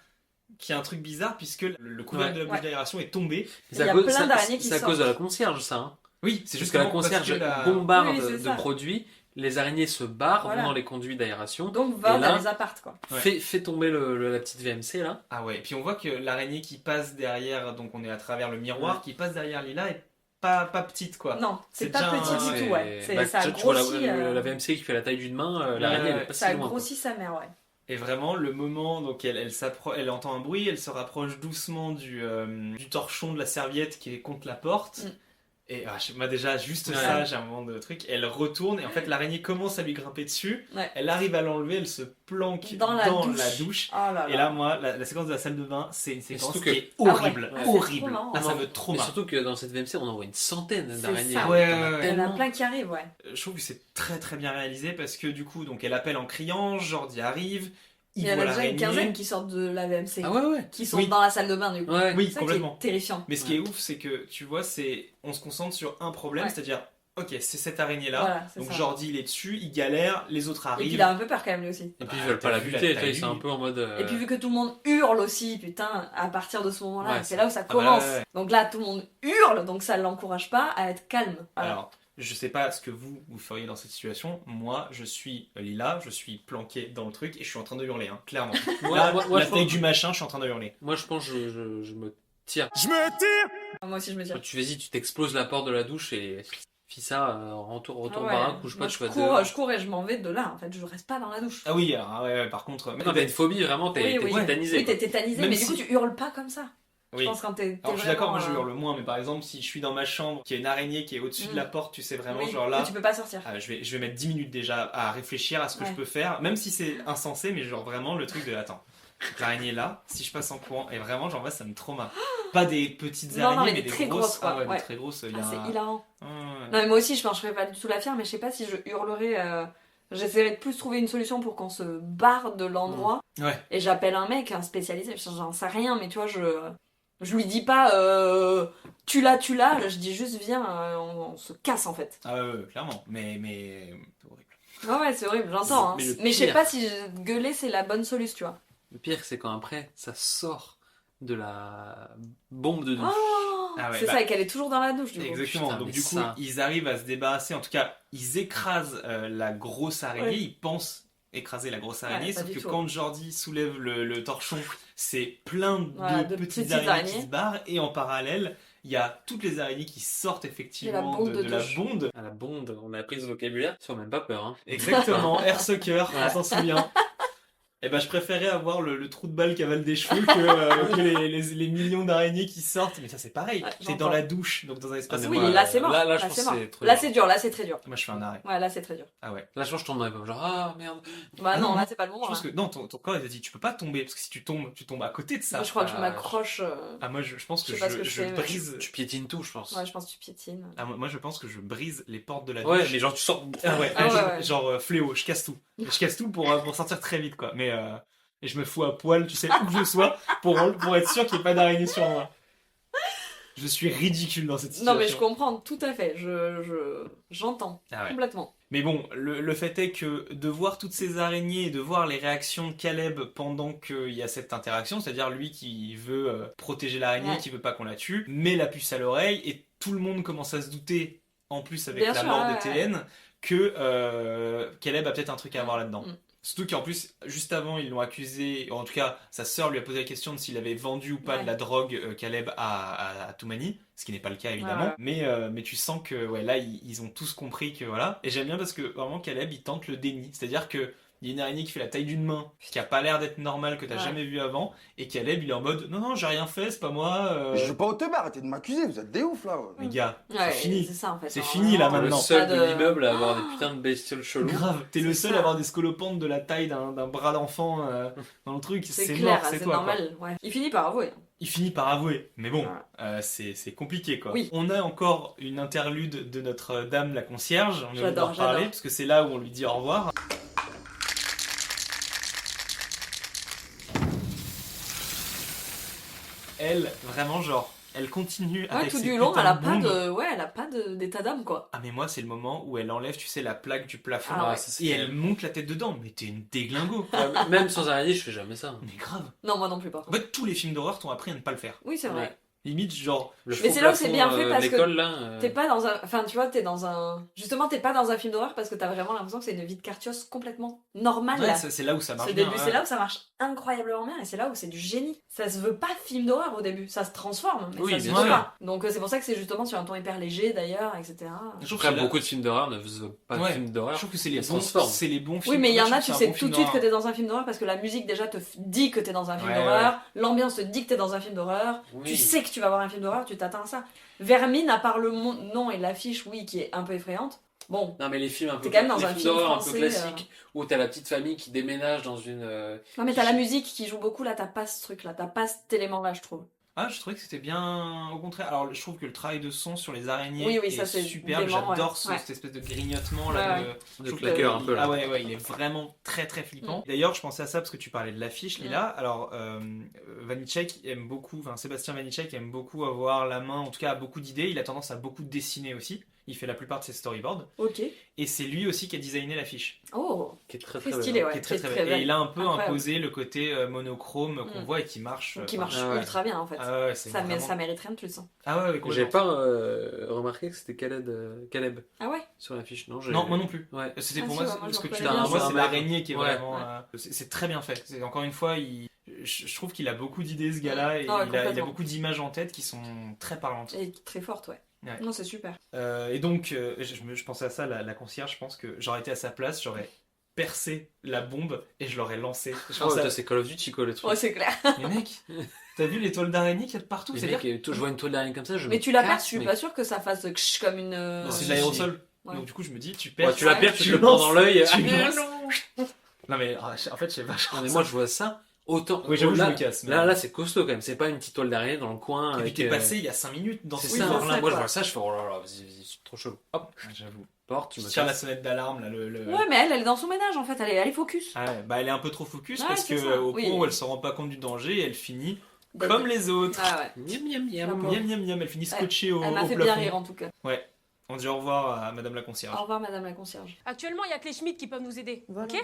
qui a un truc bizarre puisque le couvercle de la bouche d'aération est tombé. Il y a plein d'araignées qui C'est à sortent. cause de la concierge, ça. Hein. Oui, c'est parce que la justement concierge parce que la- bombarde Oui, c'est de ça. produits, les araignées se barrent, Voilà. vont dans les conduits d'aération. Donc et va là, dans les appartes, quoi. fait tomber la petite VMC là. Ah ouais, et puis on voit que l'araignée qui passe derrière, donc on est à travers le miroir, qui passe derrière Lila est pas petite quoi. Non, c'est pas déjà petit du tout, ouais. Ça a tu vois grossi, la VMC qui fait la taille d'une main, l'araignée elle est pas ça a si loin. grossi sa mère, ouais. Et vraiment, le moment, donc elle entend un bruit, elle se rapproche doucement du torchon de la serviette qui est contre la porte. Et moi déjà, juste ça, j'ai un moment de truc. Elle retourne et en fait, l'araignée commence à lui grimper dessus. Ouais. Elle arrive à l'enlever, elle se planque Dans la douche. douche. Oh là Et là. là, moi, la séquence de la salle de bain, c'est une séquence surtout qui que- est horrible. Ah ouais. Horrible. C'est trop marrant. Ah, ça me trop Mais mal. surtout que dans cette VMC, on en voit une centaine C'est d'araignées. ça. Ouais, T'en as ouais, ouais. Il y en a tellement. plein qui arrivent, ouais. Je trouve que c'est très très bien réalisé parce que du coup, donc elle appelle en criant, Jordi arrive, Il il y en voit a déjà une l'araignée. quinzaine qui sortent de la VMC. Ah ouais. Qui sont Oui. dans la salle de bain, du coup. Ouais. Oui, C'est ça complètement. qui est terrifiant. Mais ce qui est ouf, c'est que tu vois, on se concentre sur un problème, Ouais. c'est-à-dire, ok, c'est cette araignée-là, Voilà, c'est donc ça. Jordi il est dessus, il galère, les autres Et arrivent. puis il a un peu peur quand même lui aussi. Et puis ils Ah, veulent pas t'as la vu la buter, taille, c'est un peu en mode. Et puis vu que tout le monde hurle aussi, putain, à partir de ce moment-là, Ouais, c'est c'est- là où ça Ah bah commence. ouais. Donc là, tout le monde hurle, donc ça l'encourage pas à être calme. Voilà. Alors, je sais pas ce que vous feriez dans cette situation. Moi, je suis Lila, je suis planqué dans le truc et je suis en train de hurler, hein, clairement. Là, moi, la je taille pense- du machin, je suis en train de hurler. Moi je pense que je me tire. Je me tire! Moi aussi, je me dis. Tu t'exploses la porte de la douche et fis ça, retourne Ah ouais. baraque, couche Moi, pas, tu vas je cours et je m'en vais de là. En fait, je reste pas dans la douche. Ah oui, alors, ouais, par contre. Non, t'as une phobie, vraiment, t'es tétanisé. Oui, t'es quoi. tétanisé, Même mais si- du coup, tu hurles pas comme ça. Oui. Je pense quand t'es Alors je suis d'accord, moi vraiment, je hurle moins, mais par exemple, si je suis dans ma chambre, qu'il y a une araignée qui est au-dessus de la porte, tu sais vraiment, Oui, genre là. et tu peux pas sortir. Je vais mettre 10 minutes déjà à réfléchir à ce que Ouais. je peux faire, même si c'est insensé, mais genre vraiment le truc de attends. L'araignée est là, si je passe en courant, et vraiment, genre, moi, ça me traumatisme. Pas des petites Non, araignées, non, mais mais des des très grosses, quoi. Ah ouais, Ouais. des très grosses. il y a C'est un- hilarant. Ouais. Non, mais moi aussi, je ferais pas du tout la faire, mais je sais pas si je hurlerais. J'essaierais de plus trouver une solution pour qu'on se barre de l'endroit. Ouais. Et j'appelle un mec, un spécialisé, j'en sais rien, mais tu vois, Je lui dis pas tu l'as, je dis juste viens, on se casse en fait. Ah ouais, clairement. Mais c'est horrible. Ouais, c'est horrible, j'entends. Hein. Mais je sais pas si gueuler c'est la bonne solution, tu vois. Le pire, c'est quand après, ça sort de la bombe de douche. Oh, c'est ça, et qu'elle est toujours dans la douche, du coup. Exactement. Putain, donc, mais du coup, ça... ils arrivent à se débarrasser. En tout cas, ils écrasent la grosse araignée. Ouais. Ils pensent écraser la grosse araignée. Ouais, pas sauf du que tout. quand Jordi soulève le torchon, c'est plein de, Voilà, de petites petites araignées qui araignées. se barrent. Et en parallèle, il y a toutes les araignées qui sortent effectivement bonde de de la douche. bonde. À la bonde, on a appris ce vocabulaire, sur même pas peur. Hein. Exactement, air sucker, on s'en souvient. Eh ben, je préférais avoir le trou de balle qui avale des cheveux que les millions d'araignées qui sortent. Mais ça, c'est pareil. Ouais, T'es j'entends. dans la douche, donc dans un espace. Oui, là c'est mort. Là, je c'est pense mort. que c'est trop Là dur. c'est dur, là c'est très dur. Moi, je fais un arrêt. Ouais, là c'est très dur. Ah ouais. Là, je pense que je tomberais pas. Genre, ah merde. Bah Ah non, non, là c'est pas le moment. Je pense là. que non, ton corps il te dit tu peux pas tomber parce que si tu tombes à côté de ça. Moi je crois que je Ah, m'accroche. Ah moi je pense que je sais pas ce que je je fais, mais- brise. Tu piétines tout, je pense. Ouais, je pense que tu piétines. Ah, moi je pense que je brise les portes de la Ouais, douche. mais genre tu sors. Ah ouais, Ah ouais, ouais. genre fléau, je casse tout. Je casse tout pour sortir très vite quoi. Mais et je me fous à poil, tu sais où que je sois pour être sûr qu'il n'y ait pas d'araignée sur moi. Je suis ridicule dans cette situation. Non mais je comprends tout à fait. J'entends Ah ouais. complètement. Mais bon, le fait est que de voir toutes ces araignées et de voir les réactions de Caleb pendant qu'il y a cette interaction, c'est-à-dire lui qui veut protéger l'araignée, Ouais. qui veut pas qu'on la tue, met la puce à l'oreille et tout le monde commence à se douter, en plus avec Bien la sûr, mort ouais, de TN, que Caleb a peut-être un truc à voir là-dedans. Mm. Surtout qu'en plus, juste avant, ils l'ont accusé, en tout cas, sa sœur lui a posé la question de s'il avait vendu ou pas Ouais. de la drogue Caleb à Toumani, ce qui n'est pas le cas évidemment. Ouais. Mais tu sens que ouais, là, ils ont tous compris que voilà. Et j'aime bien parce que vraiment, Caleb, il tente le déni. C'est-à-dire que il y a une araignée qui fait la taille d'une main, qui a pas l'air d'être normale, que t'as Ouais. jamais vu avant, et Caleb, il est en mode non, j'ai rien fait, c'est pas moi. Je joue pas au teubé, arrêtez de m'accuser, vous êtes des oufs là. Les gars, Ouais, c'est fini. c'est ça en fait. C'est Alors, fini là vraiment, Le maintenant. seul Pas de de- l'immeuble à avoir des putains de bestioles cheloues. Grave, t'es le C'est seul ça. à avoir des scolopantes de la taille d'un bras d'enfant dans le truc, C'est c'est clair, mort, c'est c'est toi. quoi. normal. Ouais. Il finit par avouer. Il finit par avouer, mais bon, Voilà. c'est compliqué quoi. Oui. On a encore une interlude de notre dame la concierge, on va J'adore, en parler, j'adore. parce que c'est là où on lui dit au revoir. Elle, vraiment genre, elle continue Ouais, avec tout ses du long, putains elle a de pas bombes. de, ouais, elle a pas d'état d'âme quoi. Ah mais moi c'est le moment où elle enlève, tu sais, la plaque du plafond, Ah ouais. Ça, c'est et terrible. elle monte la tête dedans, mais t'es une déglingo. Ouais, même sans araignée, je fais jamais ça. Mais grave. Non, moi non plus pas. En fait, tous les films d'horreur t'ont appris à ne pas le faire. Oui, c'est vrai. Ouais. Limite, genre, Le Mais faux c'est là où c'est plafond, bien fait parce que l'école, là, T'es pas dans un. Enfin, tu vois, t'es dans un. Justement, t'es pas dans un film d'horreur parce que t'as vraiment l'impression que c'est une vie de quartios complètement normale. ouais, là. c'est là où ça marche Ce bien. début, ouais. c'est là où ça marche incroyablement bien et c'est là où c'est du génie. Ça se veut pas film d'horreur au début, ça se transforme, mais Oui, ça se bien veut sûr. pas. Donc c'est pour ça que c'est justement sur un ton hyper léger d'ailleurs, etc. Je trouve Après, que là- beaucoup de films d'horreur ne font pas de Ouais. films d'horreur. Je trouve que c'est les Elles se bons, transforment. c'est les bons films. Oui, mais il y en Moi, a, je tu trouve que c'est sais un tout bon de film suite que d'horreur. t'es dans un film d'horreur parce que la musique déjà te dit que t'es dans un film Ouais, d'horreur, l'ambiance te dit que t'es dans un film d'horreur, Oui. tu sais que tu vas voir un film d'horreur, tu t'attends à ça. Vermine, à part le nom et l'affiche, oui, qui est un peu effrayante, bon. Non, mais les films un peu T'es quand même dans les un films film d'horreur un peu français, classiques où t'as la petite famille qui déménage dans une. Non, mais t'as la musique qui joue beaucoup là, t'as pas ce truc là, t'as pas cet élément là, je trouve. Ah, je trouvais que c'était bien au contraire. Alors, je trouve que le travail de son sur les araignées Oui, oui, est ça, c'est superbe. dément, J'adore ouais. ce- Ouais. cette espèce de grignotement là. Ouais, Je de trouve claqueur que- un peu, là. Ah ouais, il est vraiment très très flippant. D'ailleurs, je pensais à ça parce que tu parlais de l'affiche, Lila. Alors, Vanitschek aime beaucoup, enfin Sébastien Vanitschek aime beaucoup avoir la main, en tout cas a beaucoup d'idées. Il a tendance à beaucoup dessiner aussi. Il fait la plupart de ses storyboards. Ok. Et c'est lui aussi qui a designé l'affiche. Oh, qui est très très très stylé, belle. ouais. Qui est très qui est très très belle. Et belle. il a un peu Incroyable. imposé le côté monochrome qu'on Mm. voit et qui marche. Qui marche Ah ouais. ultra bien en fait. Ah ouais, c'est ça, vraiment- ça mérite rien de plus. Hein. Ah ouais, ouais, J'ai complètement. pas remarqué que c'était Caleb Ah ouais. sur l'affiche, non Non, moi non plus. Ouais. C'était Ah pour si, moi, ouais, moi, ce je que tu reconnais dis, bien. moi c'est Ouais. l'araignée qui est Ouais. vraiment. C'est très bien fait. C'est, encore une fois, je trouve qu'il a beaucoup d'idées ce gars-là et Ah ouais, il a complètement. beaucoup d'images en tête qui sont très parlantes. Et très forte, ouais. Ouais. Non, c'est super. Et donc, je pensais à ça, la concierge, je pense que j'aurais été à sa place, j'aurais percé la bombe et je l'aurais lancée. Je Oh, pense à- c'est Call of Duty quoi le truc. Ouais, c'est clair. Mais mec, t'as vu l'étoile d'araignée qu'il y a de partout? Mais C'est-à-dire mec, je vois une toile d'araignée comme ça, je Mais me tu la perds, casse, je suis mais- pas sûre que ça fasse ksh comme une. que c'est si, de l'aérosol. Ouais. Donc du coup, je me dis, tu perds. Ouais, tu la perds, tu te le lances, prends dans l'œil. tu Ah, lances. Non mais en fait, je sais pas. Non, mais moi je vois ça autant. Oui, j'avoue, je là, me casse, mais- Là, c'est costaud quand même. C'est pas une petite toile d'araignée dans le coin. Et puis avec, t'es passé il y a 5 minutes dans C'est ce ça. genre-là. Moi je quoi. vois ça, je fais oh là là, vas-y, c'est trop chaud. Hop, J'avoue. porte, Tu je me tires la casse. sonnette d'alarme là. Ouais, mais elle est dans son ménage en fait, elle est focus. Ah ouais, bah elle est un peu trop focus Ouais, parce c'est que ça, au oui. point où elle se rend pas compte du danger, elle finit comme les autres. Ah ouais. Miam miam miam. La pauvre. Miam miam miam, elle finit scotchée au Elle m'a au fait plafond. bien rire en tout cas. Ouais. On dit au revoir à Madame la concierge. Au revoir Madame la concierge. Actuellement, il y a que les Schmitt qui peuvent nous aider. Ok?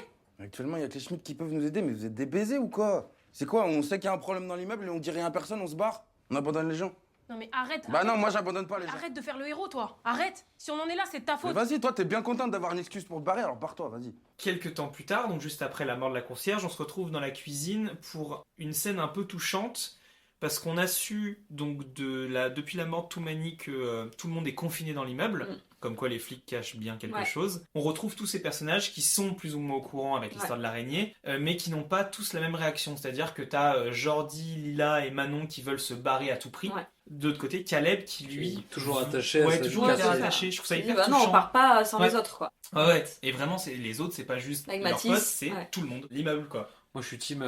Actuellement, il y a que les Schmitt qui peuvent nous aider, mais vous êtes des baisers ou quoi? C'est quoi? On sait qu'il y a un problème dans l'immeuble et on dit rien à personne, on se barre? On abandonne les gens? Non mais arrête. Bah non, arrête. moi j'abandonne pas les gens. Arrête de faire le héros, toi. Arrête. Si on en est là, c'est de ta Mais faute. vas-y, toi t'es bien contente d'avoir une excuse pour te barrer, alors barre-toi, vas-y. Quelques temps plus tard, donc juste après la mort de la concierge, on se retrouve dans la cuisine pour une scène un peu touchante parce qu'on a su donc depuis la mort de Toumani que tout le monde est confiné dans l'immeuble, comme quoi les flics cachent bien quelque chose. On retrouve tous ces personnages qui sont plus ou moins au courant avec l'histoire de l'araignée, mais qui n'ont pas tous la même réaction. C'est-à-dire que t'as Jordi, Lila et Manon qui veulent se barrer à tout prix. De l'autre côté, Caleb qui lui... Toujours attaché à sa toujours vie. attaché. Je trouve ça Il dit, hyper bah non, touchant. on part pas sans les autres quoi. Ah ouais, et vraiment, les autres, c'est pas juste Avec leurs Mathis, potes, c'est ouais. tout le monde, l'immeuble quoi. Moi, je suis team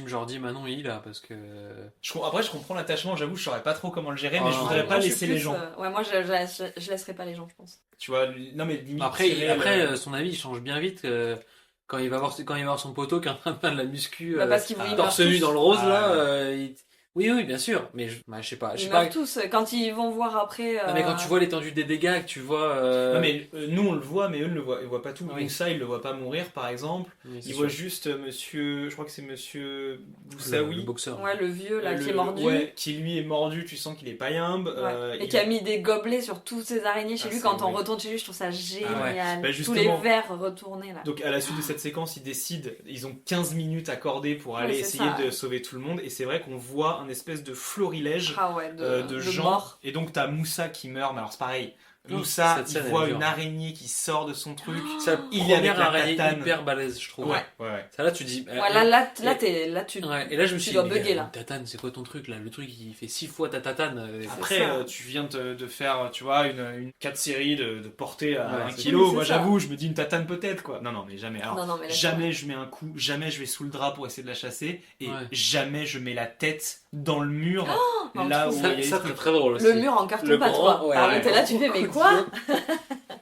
Jordi, Manon et là, parce que... Après, je comprends l'attachement, j'avoue, je saurais pas trop comment le gérer, mais je Ah, voudrais Moi, pas je suis laisser plus, les gens. Ouais, moi je laisserai pas les gens, je pense. Tu vois, non mais limite... Après, tirer, son avis, il change bien vite. Quand il va voir son poteau qui est en train de faire de la muscu, Bah, parce qu'ils vont- ils torse meurent nu tous. dans le rose, Ah, là, oui, bien sûr, mais je sais pas. Ils meurent tous. Quand ils vont voir après. Non, mais quand tu vois l'étendue des dégâts, que tu vois... Non mais nous on le voit, mais eux ils voient pas tout. Oui. Moussa, il le voit pas mourir par exemple. Oui, c'est Il sûr. voit juste monsieur, je crois que c'est monsieur Boussaoui. Le boxeur. Ouais, le vieux là qui est mordu. Ouais, qui lui est mordu, tu sens qu'il est païmbe. Et qui a mis des gobelets sur toutes ces araignées chez Ah, lui. c'est Quand on horrible. retourne chez lui, je trouve ça génial. Bah, Tous les justement. verres retournés là. Donc à la suite de cette séquence, ils décident, ils ont 15 minutes accordées pour aller Ouais, c'est essayer ça, de ouais. sauver tout le monde. Et c'est vrai qu'on voit un espèce de florilège Ah ouais, de gens. morts. Et donc t'as Moussa qui meurt, mais alors c'est pareil. Oh, Moussa, cette il scène, voit elle est une dure. araignée qui sort de son truc. C'est la Il est avec première la araignée tatane. hyper balèze, je trouve. Ouais. Ça là, tu dis... Ouais, là, tu Ouais, et là, je me tu suis dois dit, bugger, là. Tatane, c'est quoi ton truc, là? Le truc, il fait 6 fois ta tatane. Après, tu viens de faire, tu vois, une 4 séries de portée à Ouais, 1 c'est kilo. ça. Moi, C'est ça. j'avoue, je me dis une tatane peut-être, quoi. Non, mais jamais. Alors, Non, mais là, jamais je mets un coup, jamais je vais sous le drap pour essayer de la chasser, et Ouais. jamais je mets la tête dans le mur, Oh, là où Ça, il y a ça, c'est très drôle aussi. Le mur en carton Le pâte, grand, quoi. ouais, Ah, ouais. t'es là, tu fais, mais quoi?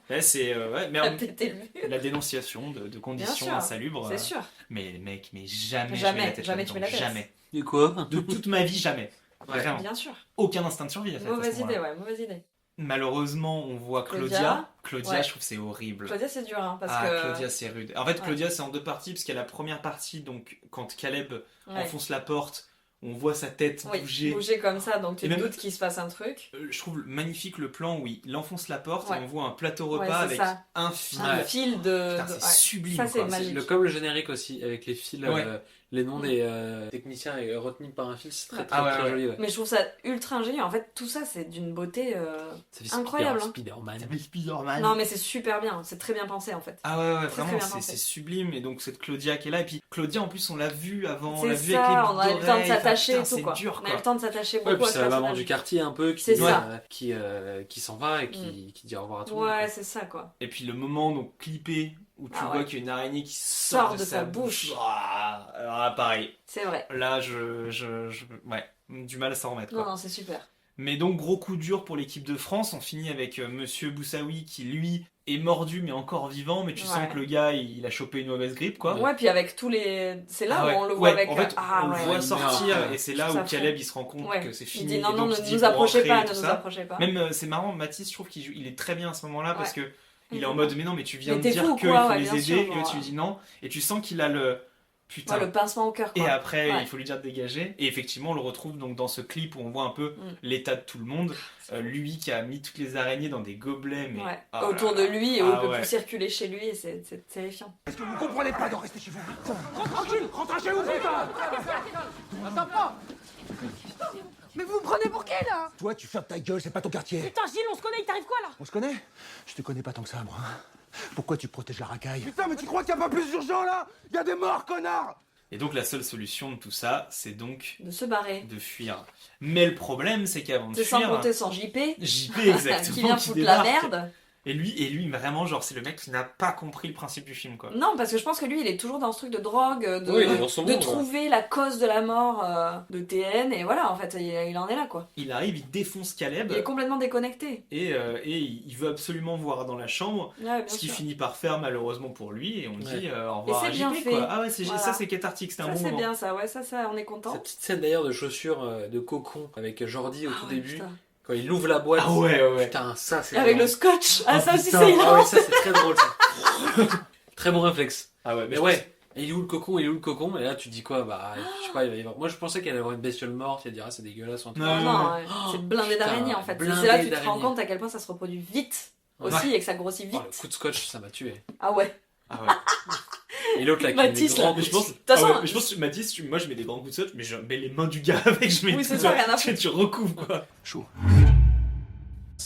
Ouais, c'est mais T'as en- pété le mur. la dénonciation de conditions sûr, insalubres. c'est sûr. Mais mec, mais jamais, Jamais, je mets la tête jamais tu là-dedans. mets la tête. Jamais. Et quoi? De toute ma vie, jamais. Vraiment. Bien sûr. Aucun instinct de survie à fait. à ce Mauvaise moment-là. idée, ouais, mauvaise idée. Malheureusement, on voit Claudia. Claudia. Claudia, Ouais. je trouve que c'est horrible. Claudia, c'est dur, hein, parce Ah, que. Claudia, c'est rude. En fait, Claudia, c'est en deux parties, parce qu'il y a la première partie, donc, quand Caleb Ouais. enfonce la porte, on voit sa tête Oui, bouger. bouger comme ça, donc tu Et te même- doutes qu'il se passe un truc. Je trouve magnifique le plan où il enfonce la porte Ouais. et on voit un plateau Ouais, repas c'est avec ça. un fil. Un fil de. Putain, de- c'est ouais. sublime. Ça, c'est quoi. magique. Comme le générique aussi, avec les fils, Ouais. les noms des techniciens retenus par un fil, c'est très, très, Ah ouais, très ouais. joli. Ouais. Mais je trouve ça ultra ingénieux. En fait, tout ça, c'est d'une beauté Ça fait incroyable. hein. Spider-Man. Ça fait Spider-Man. Non, mais c'est super bien. C'est très bien pensé, en fait. Ah ouais, Très, vraiment, très bien c'est pensé. sublime. Et donc, cette Claudia qui est là. Et puis, Claudia, en plus, on l'a vue avant. On C'est l'a vue avec les ça, boucles on a eu le temps de d'oreilles. Enfin, s'attacher et putain, tout, c'est quoi. dur, On a eu quoi. le temps de s'attacher beaucoup Ouais, puis à c'est ce la maman personnage. du quartier un peu C'est ça. qui s'en va et qui dit au revoir à tout le monde. Ouais, c'est ça, quoi. Et puis, le moment, donc, clippé, où tu Ah vois ouais. qu'il y a une araignée qui sort de sa bouche. Ah, alors là, pareil. C'est vrai. Là, ouais, du mal à s'en remettre, quoi. Non, c'est super. Mais donc, gros coup dur pour l'équipe de France. On finit avec monsieur Boussaoui qui, lui, est mordu mais encore vivant. Mais tu Ouais. sens que le gars, il a chopé une mauvaise grippe, quoi. Ouais, puis avec tous les. C'est là Ah où ouais. on le voit Ouais, avec. en fait, Ah on ouais. le voit il sortir meurt. et c'est Je là trouve où ça Caleb fou. il se rend compte Ouais. que c'est Il fini. dit et non, donc non, il ne se dit, nous faut approchez rentrer pas, et ne tout nous ça. approchez pas. Même c'est marrant, Mathis, je trouve qu'il est très bien à ce moment-là parce Ouais. que il est en mode mais non, mais tu viens Mais de t'es dire fou ou qu'il quoi, faut ouais, les bien aider sûr, et là genre, tu lui dis non et tu sens qu'il a le putain. Ouais, le pincement au cœur, quoi. Et après, Ouais. il faut lui dire de dégager. Et effectivement, on le retrouve donc dans ce clip où on voit un peu l'état de tout le monde. Lui qui a mis toutes les araignées dans des gobelets, mais Ouais. ah Autour là de là. lui et où il Ah peut ouais. plus circuler chez lui et c'est terrifiant. Est-ce que vous comprenez pas de rester chez vous? Rentre chez vous, putain! Attends pas! Mais vous me prenez pour qui là? Toi, tu fermes ta gueule, c'est pas ton quartier. Putain, Gilles, on se connaît, il t'arrive quoi là? On se connaît? Je te connais pas tant que ça, moi. Pourquoi tu protèges la racaille? Putain, mais tu crois qu'il y a pas plus urgent là? Il y a des morts, connard! Et donc la seule solution de tout ça, c'est donc De se barrer. de fuir. Mais le problème, c'est qu'avant de C'est sans fuir, compter sans JP. JP exactement qui vient foutre la débarque. merde. Et lui, vraiment, genre, c'est le mec qui n'a pas compris le principe du film, quoi. Non, parce que je pense que lui, il est toujours dans ce truc de drogue, Oui, il est dans son de monde, trouver la cause de la mort de TN, et voilà, en fait, il en est là, quoi. Il arrive, il défonce Caleb. Il est complètement déconnecté. Et il veut absolument voir dans la chambre, Ouais, bien ce qui sûr. finit par faire malheureusement pour lui, et on dit au Et revoir c'est à bien JP, fait. quoi. Ah ouais, Voilà. ça c'est cathartique, c'était un Ça, bon c'est moment. bien, ça, ouais, ça, on est content. Cette petite scène d'ailleurs de chaussures de cocon avec Jordi au tout ouais, début. putain. Quand il ouvre la boîte. Ah ouais. Putain, ça c'est. Avec drôle. le scotch. Ah, ça aussi, putain. c'est hilarant. Ah ouais, ça c'est très drôle ça. Très bon réflexe. Ah ouais, mais ouais. Et il est où le cocon, Et là tu dis quoi? Bah, je sais pas, il va y avoir. Moi je pensais qu'il allait y avoir une bestiole morte, il va dire ah, c'est dégueulasse ou un truc. Non, ouais. C'est blindé putain, d'araignées en fait. blindé C'est là que tu te rends d'araignées. compte à quel point ça se reproduit vite aussi et que ça grossit vite. Oh, le coup de scotch, ça m'a tué. Ah ouais. Ah ouais. Et l'autre là qui Mathis, met là. Mais je pense, De toute façon, mais je pense que Mathis, moi je mets des grands coups de scotch, mais je mets les mains du gars avec, je mets Oui, c'est tout ça, rien à foutre. tu recouvres quoi. Chaud.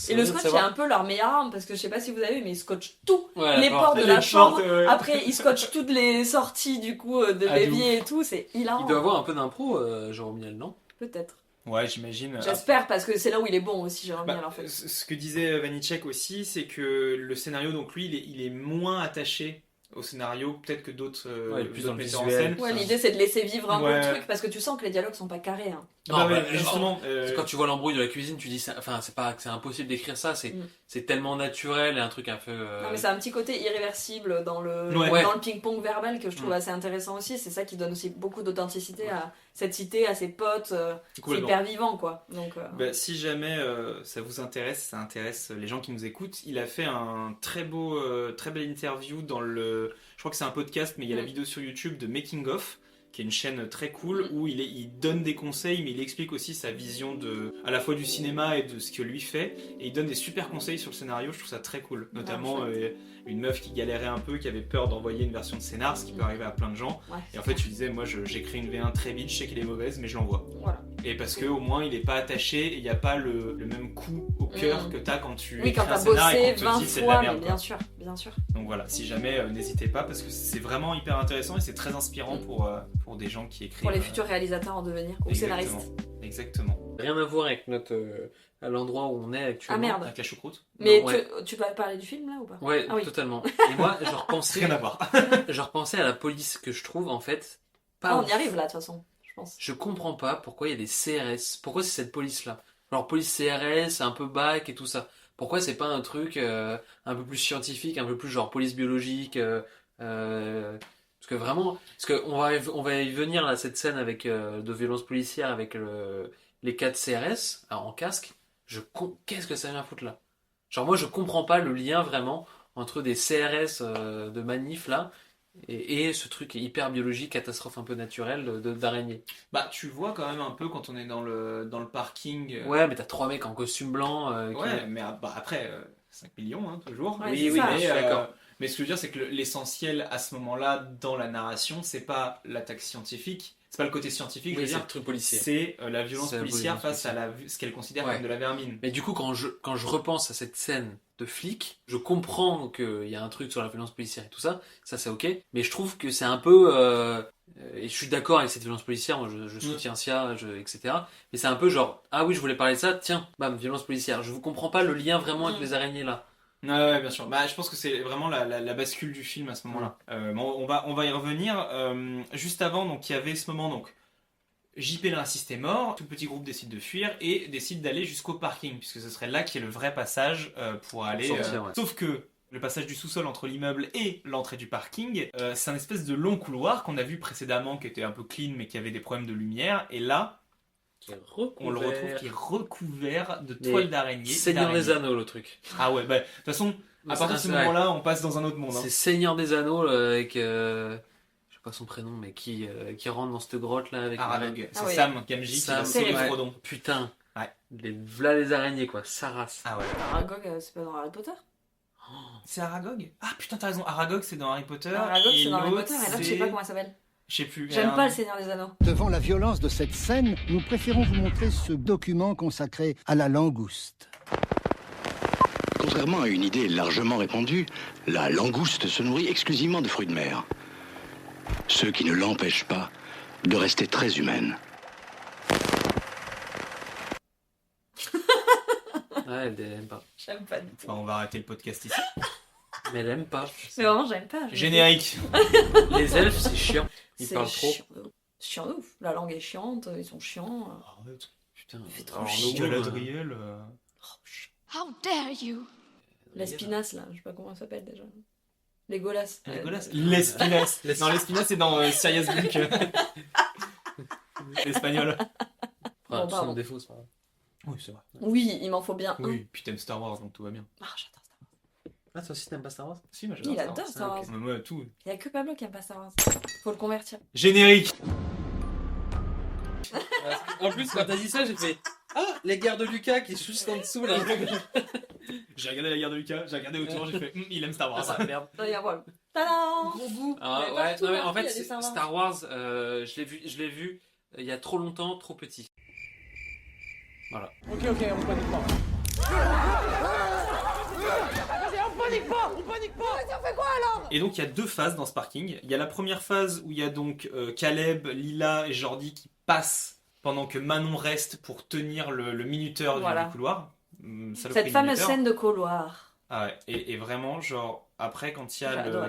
Et le scotch est un peu leur meilleure arme parce que je sais pas si vous avez vu mais ils scotchent tout, Ouais, les la portes de les la portes, chambre, ouais. après ils scotchent toutes les sorties du coup de Ah, de l'évier et tout, c'est hilarant. Il doit avoir un peu d'impro, Jérôme Niel, non? Peut-être. Ouais, j'imagine. J'espère parce que c'est là où il est bon aussi, Jérôme Niel en fait. Ce que disait Vanitschek aussi, c'est que le scénario, donc lui, il est moins attaché au scénario, peut-être que d'autres Ouais, plus d'autres dans le metteurs en visuel. scène. Ouais, l'idée c'est de laisser vivre un peu Ouais. le truc parce que tu sens que les dialogues sont pas carrés. Hein. Ah bah Non, ouais, bah, justement. parce que quand tu vois l'embrouille de la cuisine, tu dis, enfin, c'est pas que c'est impossible d'écrire ça, c'est tellement naturel et un truc un peu. Non mais c'est un petit côté irréversible dans le Ouais. dans le ping-pong verbal que je trouve assez intéressant aussi. C'est ça qui donne aussi beaucoup d'authenticité à cette cité, à ses potes. C'est Complètement. hyper vivant quoi. Donc Bah, si jamais ça vous intéresse, ça intéresse les gens qui nous écoutent, il a fait un très belle interview dans le. Je crois que c'est un podcast, mais il y a la vidéo sur YouTube de Making of, qui est une chaîne très cool où il donne des conseils, mais il explique aussi sa vision à la fois du cinéma et de ce que lui fait, et il donne des super conseils sur le scénario. Je trouve ça très cool, notamment une meuf qui galérait un peu, qui avait peur d'envoyer une version de scénar, ce qui peut arriver à plein de gens. Ouais. Et en fait, je lui disais, moi j'écris une V1 très vite, je sais qu'elle est mauvaise, mais je l'envoie. Voilà. Et parce que au moins il est pas attaché et il n'y a pas le même coup au cœur que t'as quand tu oui, écris quand un t'as scénar bossé et qu'on 20 te dit c'est de la fois, merde. mais quoi. bien sûr, bien sûr. Donc voilà, si jamais n'hésitez pas parce que c'est vraiment hyper intéressant et c'est très inspirant pour des gens qui écrivent. Pour les futurs réalisateurs en devenir ou scénaristes. Exactement. Rien à voir avec à l'endroit où on est actuellement. Ah merde. Avec la choucroute. Mais Non, ouais. tu peux parler du film là ou pas? Ouais, Ah oui. totalement. Et moi, je repensais. Rien à voir. Je repensais à la police que je trouve en fait pas. Ah, on ouf. y arrive là de toute façon, je pense. Je comprends pas pourquoi il y a des CRS. Pourquoi c'est cette police-là? Alors police CRS, un peu bac et tout ça. Pourquoi c'est pas un truc un peu plus scientifique, un peu plus genre police biologique parce que vraiment, on va y venir là cette scène avec de violence policière avec les 4 CRS en casque. Qu'est-ce que ça vient foutre là? Genre moi je comprends pas le lien vraiment entre des CRS de manif là et ce truc hyper biologique, catastrophe un peu naturelle d'araignée. Bah tu vois quand même un peu quand on est dans le parking. Ouais, mais t'as 3 mecs en costume blanc. Ouais, mais après 5 millions hein, toujours. Ouais, oui, ça, mais je suis d'accord. Mais ce que je veux dire, c'est que l'essentiel à ce moment-là dans la narration, c'est pas l'attaque scientifique, c'est pas le côté scientifique, je Oui, veux c'est dire, le truc policier. c'est la violence C'est la policière violence face à ce qu'elle considère Ouais. comme de la vermine. Mais du coup, quand je repense à cette scène de flic, je comprends qu'il y a un truc sur la violence policière et tout ça, ça c'est ok, mais je trouve que c'est un peu... et je suis d'accord avec cette violence policière, moi je soutiens SIA, etc. Mais c'est un peu genre, ah oui, je voulais parler de ça, tiens, bam, violence policière. Je vous comprends pas le lien vraiment avec les araignées là. Ouais, bien sûr. Bah, je pense que c'est vraiment la bascule du film à ce moment-là. Bon, on va y revenir. Juste avant, donc il y avait ce moment, donc JP l'insiste est mort, tout le petit groupe décide de fuir et décide d'aller jusqu'au parking, puisque ce serait là qui est le vrai passage pour aller... sortir, ouais. Sauf que le passage du sous-sol entre l'immeuble et l'entrée du parking, c'est un espèce de long couloir qu'on a vu précédemment, qui était un peu clean, mais qui avait des problèmes de lumière, et là... On le retrouve qui est recouvert de toiles d'araignée. Seigneur des Anneaux, le truc. Ah ouais, bah de toute façon, à partir de ce moment-là, on passe dans un autre monde. Hein. C'est Seigneur des Anneaux avec... je sais pas son prénom, mais qui rentre dans cette grotte là avec... Aragog. C'est Sam Gamgee qui va sauver Frodon. Putain. Ouais. V'là les araignées quoi, ça race. Ah ouais. Aragog, c'est pas dans Harry Potter? C'est Aragog? Ah putain, t'as raison, Aragog c'est dans Harry Potter. Aragog c'est dans Harry l'autre, Potter, et là je sais pas comment elle s'appelle. Je sais plus. J'aime pas le Seigneur des Anneaux. Devant la violence de cette scène, nous préférons vous montrer ce document consacré à la langouste. Contrairement à une idée largement répandue, la langouste se nourrit exclusivement de fruits de mer. Ce qui ne l'empêche pas de rester très humaine. Ouais, elle aime pas. J'aime pas du tout. Enfin, on va arrêter le podcast ici. Mais elle aime pas. Mais vraiment, j'aime pas. Générique. Les elfes, c'est chiant. Ils C'est parlent trop. chiant de ouf. La langue est chiante, ils sont chiants. Putain, fait trop alors, chier. nous, Galadriel. How dare you? La spinasse, là, je sais pas comment ça s'appelle déjà. Legolas. L'Espinas. Non, l'Espinas, c'est dans Sirius Black. L'espagnol. Bon, Tout pardon. son défaut, c'est pas grave. Oui, c'est vrai. Oui, il m'en faut bien un. Oui, puis t'aimes Star Wars, donc tout va bien. Ah, j'adore Star Wars. Ah, toi aussi t'aimes pas Star Wars? Si, moi Il adore Star Wars. Mais moi, tout. Il y a que Pablo qui aime pas Star Wars. Faut le convertir. Générique. En plus, quand t'as dit ça, j'ai fait ah, les guerres de Lucas qui est juste en dessous là. J'ai regardé la guerre de Lucas, j'ai regardé autour, j'ai fait il aime Star Wars. Ah, merde. Regarde, voilà. Tadam! Gros goût. Mais Ouais, partout, non, mais partout, en fait, il y a des Star Wars. Star Wars, je l'ai vu il y a trop longtemps, trop petit. Voilà. Ok, on panique pas. Vas-y, on panique pas. Vas-y, on fait quoi alors? Et donc il y a deux phases dans ce parking. Il y a la première phase où il y a donc Caleb, Lila et Jordi qui passent pendant que Manon reste pour tenir le minuteur Voilà. du couloir. Cette fameuse scène de couloir. Ah ouais, et vraiment, genre, après, quand il y J'ai a adoré.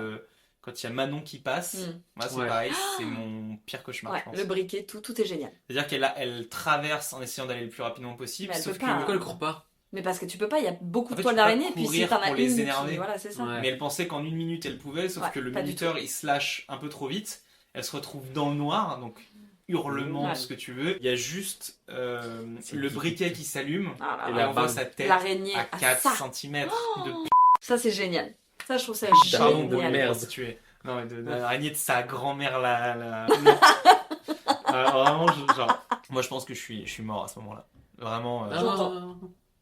quand il y a Manon qui passe, moi c'est Ouais. pareil, c'est mon pire cauchemar, Ouais, je pense. le briquet, tout est génial. C'est-à-dire elle traverse en essayant d'aller le plus rapidement possible, Mais elle sauf peut pas, que... Pourquoi elle court pas? Mais parce que tu peux pas, il y a beaucoup En de fait, toiles tu peux pas d'araignée, puis si courir t'en as pour les une qui... énerver. Voilà, c'est ça. Mais elle pensait qu'en 1 minute elle pouvait, sauf Ouais, que le pas du minuteur il se lâche un peu trop vite, elle se retrouve dans le noir, donc hurlement, Ouais. ce que tu veux. Il y a juste le briquet qui s'allume, Ah là et là. là on voit sa tête L'araignée à à 4 ça. cm de Ça, c'est génial. Ça, je trouve ça Pardon de génial. merde tu es. Non mais de l'araignée de sa grand-mère la... vraiment genre moi je pense que je suis mort à ce moment-là. Vraiment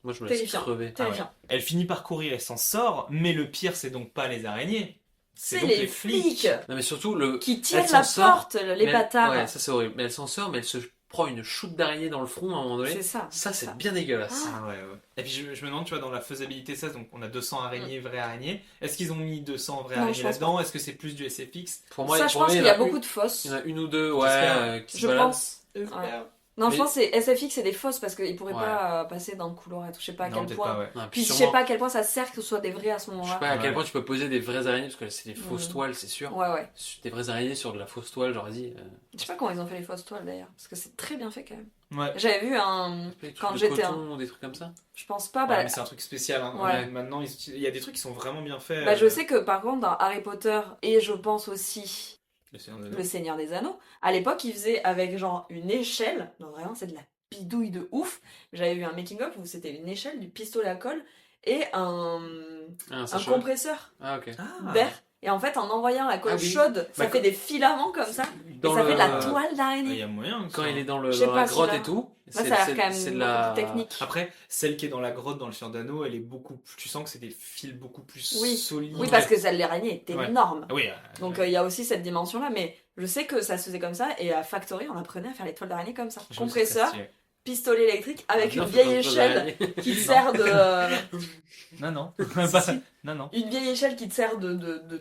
Moi je me laisse Terrifiant. crever. Terrifiant. Elle finit par courir et s'en sort, mais le pire c'est donc pas les araignées. C'est donc les flics. Non mais surtout le Qui tiennent elle la s'en sort, porte, les mais elle- bâtards. Ouais, ça c'est horrible. Mais elle s'en sort, mais elle se prend une shoot d'araignée dans le front à un moment donné. C'est ça. Ça c'est bien dégueulasse. Ah ouais. Et puis je me demande, tu vois, dans la faisabilité 16, donc on a 200 araignées, vraies araignées. Est-ce qu'ils ont mis 200 vraies Non, araignées je pense là-dedans? Est-ce que c'est plus du SFX? Pour moi, Ça, je pense qu'il y a beaucoup de fausses. Il y en a une ou deux, ouais, J'espère. qui se Je baladent. pense. Ouais. Non, je pense que c'est SFX, c'est des fausses parce qu'ils pourraient Ouais. pas passer dans le couloir et tout. Je sais pas à Non, quel peut-être point. pas, ouais. Ouais, Puis je sais sûrement- pas à quel point ça sert que ce soit des vrais à ce Je moment-là. sais pas à quel Ouais. point tu peux poser des vraies araignées, parce que c'est des fausses toiles, c'est sûr. Ouais, ouais. Des vraies araignées sur de la fausse toile, genre vas-y. Je sais pas comment ils ont fait les fausses toiles d'ailleurs. Parce que c'est très bien fait quand même. Ouais. J'avais vu un. Des trucs Quand de j'étais. coton, des trucs comme ça. Je pense pas. Ouais, Bah, mais c'est un truc spécial. Hein. Ouais. Maintenant, il y a des trucs qui sont vraiment bien faits. bah, je sais que par contre dans Harry Potter et je pense aussi Le Seigneur des Anneaux. Le Seigneur des Anneaux, à l'époque ils faisaient avec genre une échelle. Non, vraiment, c'est de la bidouille de ouf. J'avais vu un making-of où c'était une échelle, du pistolet à colle et un sachet. compresseur Ah ok. d'air. Et en fait, en envoyant la colle Ah oui. chaude, ça Bah, fait des filaments comme ça. dans et ça le- fait de la toile Il y d'araignée. a moyen. Quand il est dans, Je sais dans pas la si grotte là- et tout. Là, ça a l'air quand même c'est de beaucoup la plus technique. Après, celle qui est dans la grotte dans le Seigneur d'Anneau, elle est beaucoup plus... Tu sens que c'est des fils beaucoup plus Oui. solides. Oui, parce que celle de l'araignée est Ouais. énorme. Ah oui. Donc il y a aussi cette dimension-là, mais je sais que ça se faisait comme ça, et à Factory, on apprenait à faire les toiles d'araignée comme ça. Je me suis Compresseur, fait pistolet électrique, avec bien une fait vieille ton toile échelle d'araignée. qui te sert de... Non, non. Non, non. Une vieille échelle qui te sert de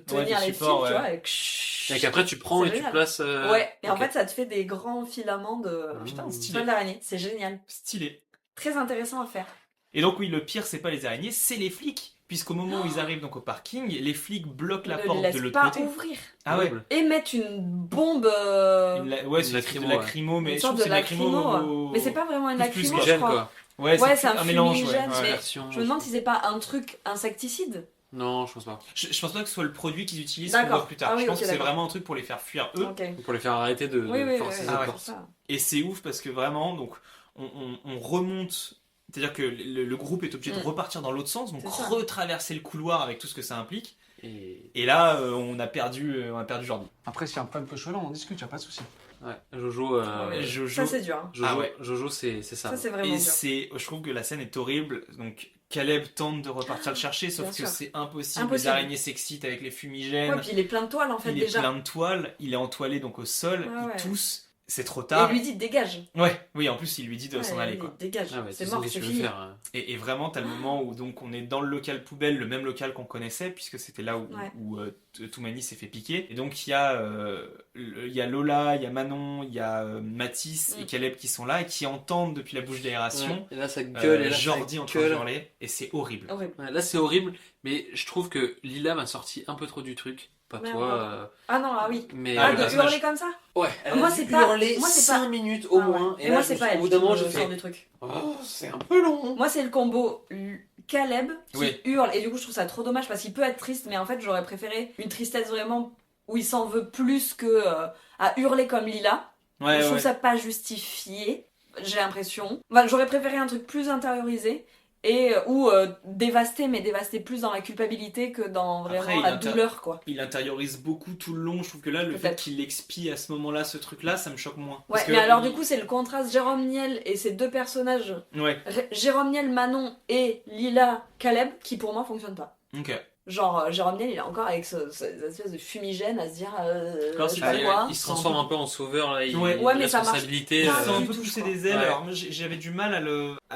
tenir du les support, fils, tu ouais. vois, et Et qu'après tu prends C'est et tu génial. places. Ouais, et en ok. fait ça te fait des grands filaments de Putain, stylé. toile d'araignée. C'est génial. Stylé. Très intéressant à faire. Et donc oui, le pire, c'est pas les araignées, c'est les flics. Puisqu'au moment où ils arrivent donc au parking, les flics bloquent la Ne porte laisse de l'autre pas côté. ouvrir. Ah ouais. Et mettre une bombe... Ouais, c'est lacrymo, de lacrymo, mais une je sorte trouve de que c'est lacrymo. lacrymo. Mais c'est pas vraiment une plus lacrymo, je gêne, crois. quoi. Ouais, c'est un mélange. fumigène, Ouais. mais Version, je me demande si c'est pas un truc insecticide. Non, je pense pas. Je pense pas que ce soit le produit qu'ils utilisent D'accord. pour voir plus tard. Ah oui, je pense ok, que c'est d'accord. vraiment un truc pour les faire fuir eux. Ok. Pour les faire arrêter de Oui, oui, forcer oui, les Ah ouais. portes. c'est ça. Et c'est ouf parce que vraiment, donc, on remonte. C'est-à-dire que le groupe est obligé de repartir dans l'autre sens, donc C'est ça. retraverser le couloir avec tout ce que ça implique. Et Et là, on a perdu Jordi. Après, s'il y a un problème cochonnet, on en discute, y a pas de souci. ouais, Jojo. Ouais, Jojo. Ça c'est dur. hein. Jojo, Ah ouais. Jojo, c'est ça. Ça c'est vraiment Et dur. je trouve que la scène est horrible. Donc Caleb tente de repartir le chercher, sauf Bien que sûr. c'est impossible. Impossible. Les araignées s'excitent avec les fumigènes. Ouais, puis il est plein de toiles en fait il est déjà. plein de toiles. Il est entoilé donc au sol. Ouais, il ouais. tousse. c'est trop Et tard. il lui dit dégage. Ouais, oui, en plus il lui dit de Ouais, s'en aller il quoi. dégage. Ah, bah, C'est c'est mort, qu'est-ce c'est que tu veux fini. faire, hein. Et vraiment, t'as le moment où donc on est dans le local poubelle, le même local qu'on connaissait, puisque c'était là où Toumani s'est fait piquer. Et donc il y a Lola, il y a Manon, il y a Mathis et Caleb qui sont là et qui entendent depuis la bouche d'aération. Ouais, et là ça gueule, et là Jordi ça en train de gueule. hurler, et c'est horrible. Ouais, là c'est horrible, mais je trouve que Lila m'a sorti un peu trop du truc. Pas Ouais, toi. ouais. Ah non, ah oui. Mais de hurler comme ça. Ouais, elle Moi a c'est dû pas. hurler Moi c'est 5 pas. minutes au Ah ouais. moins. Et moi c'est pas elle. Au bout d'un moment, qui je me fais. sort du truc. Oh, c'est un peu long. Moi c'est le combo Caleb qui Oui. hurle et du coup je trouve ça trop dommage parce qu'il peut être triste mais en fait j'aurais préféré une tristesse vraiment où il s'en veut plus que à hurler comme Lila. Ouais, Je trouve ouais. ça pas justifié, j'ai l'impression. Enfin, j'aurais préféré un truc plus intériorisé et ou dévasté mais dévasté plus dans la culpabilité que dans vraiment Après, la douleur quoi. Il intériorise beaucoup tout le long. Je trouve que là, le fait qu'il expie à ce moment-là ce truc-là, ça me choque moins. Ouais, Parce que mais alors du coup c'est le contraste Jérôme Niel et ces deux personnages, Ouais. Jérôme Niel, Manon et Lila, Caleb, qui pour moi fonctionnent pas. Ok. Genre Jérôme Niel il est encore avec cette espèce de fumigène à se dire D'accord, je sais pas quoi. Il se transforme un peu en sauveur là. Ouais, mais ça marche responsabilité. pas. Il sent un du peu tout, pousser je crois. des ailes, Ouais. alors moi j'avais du mal à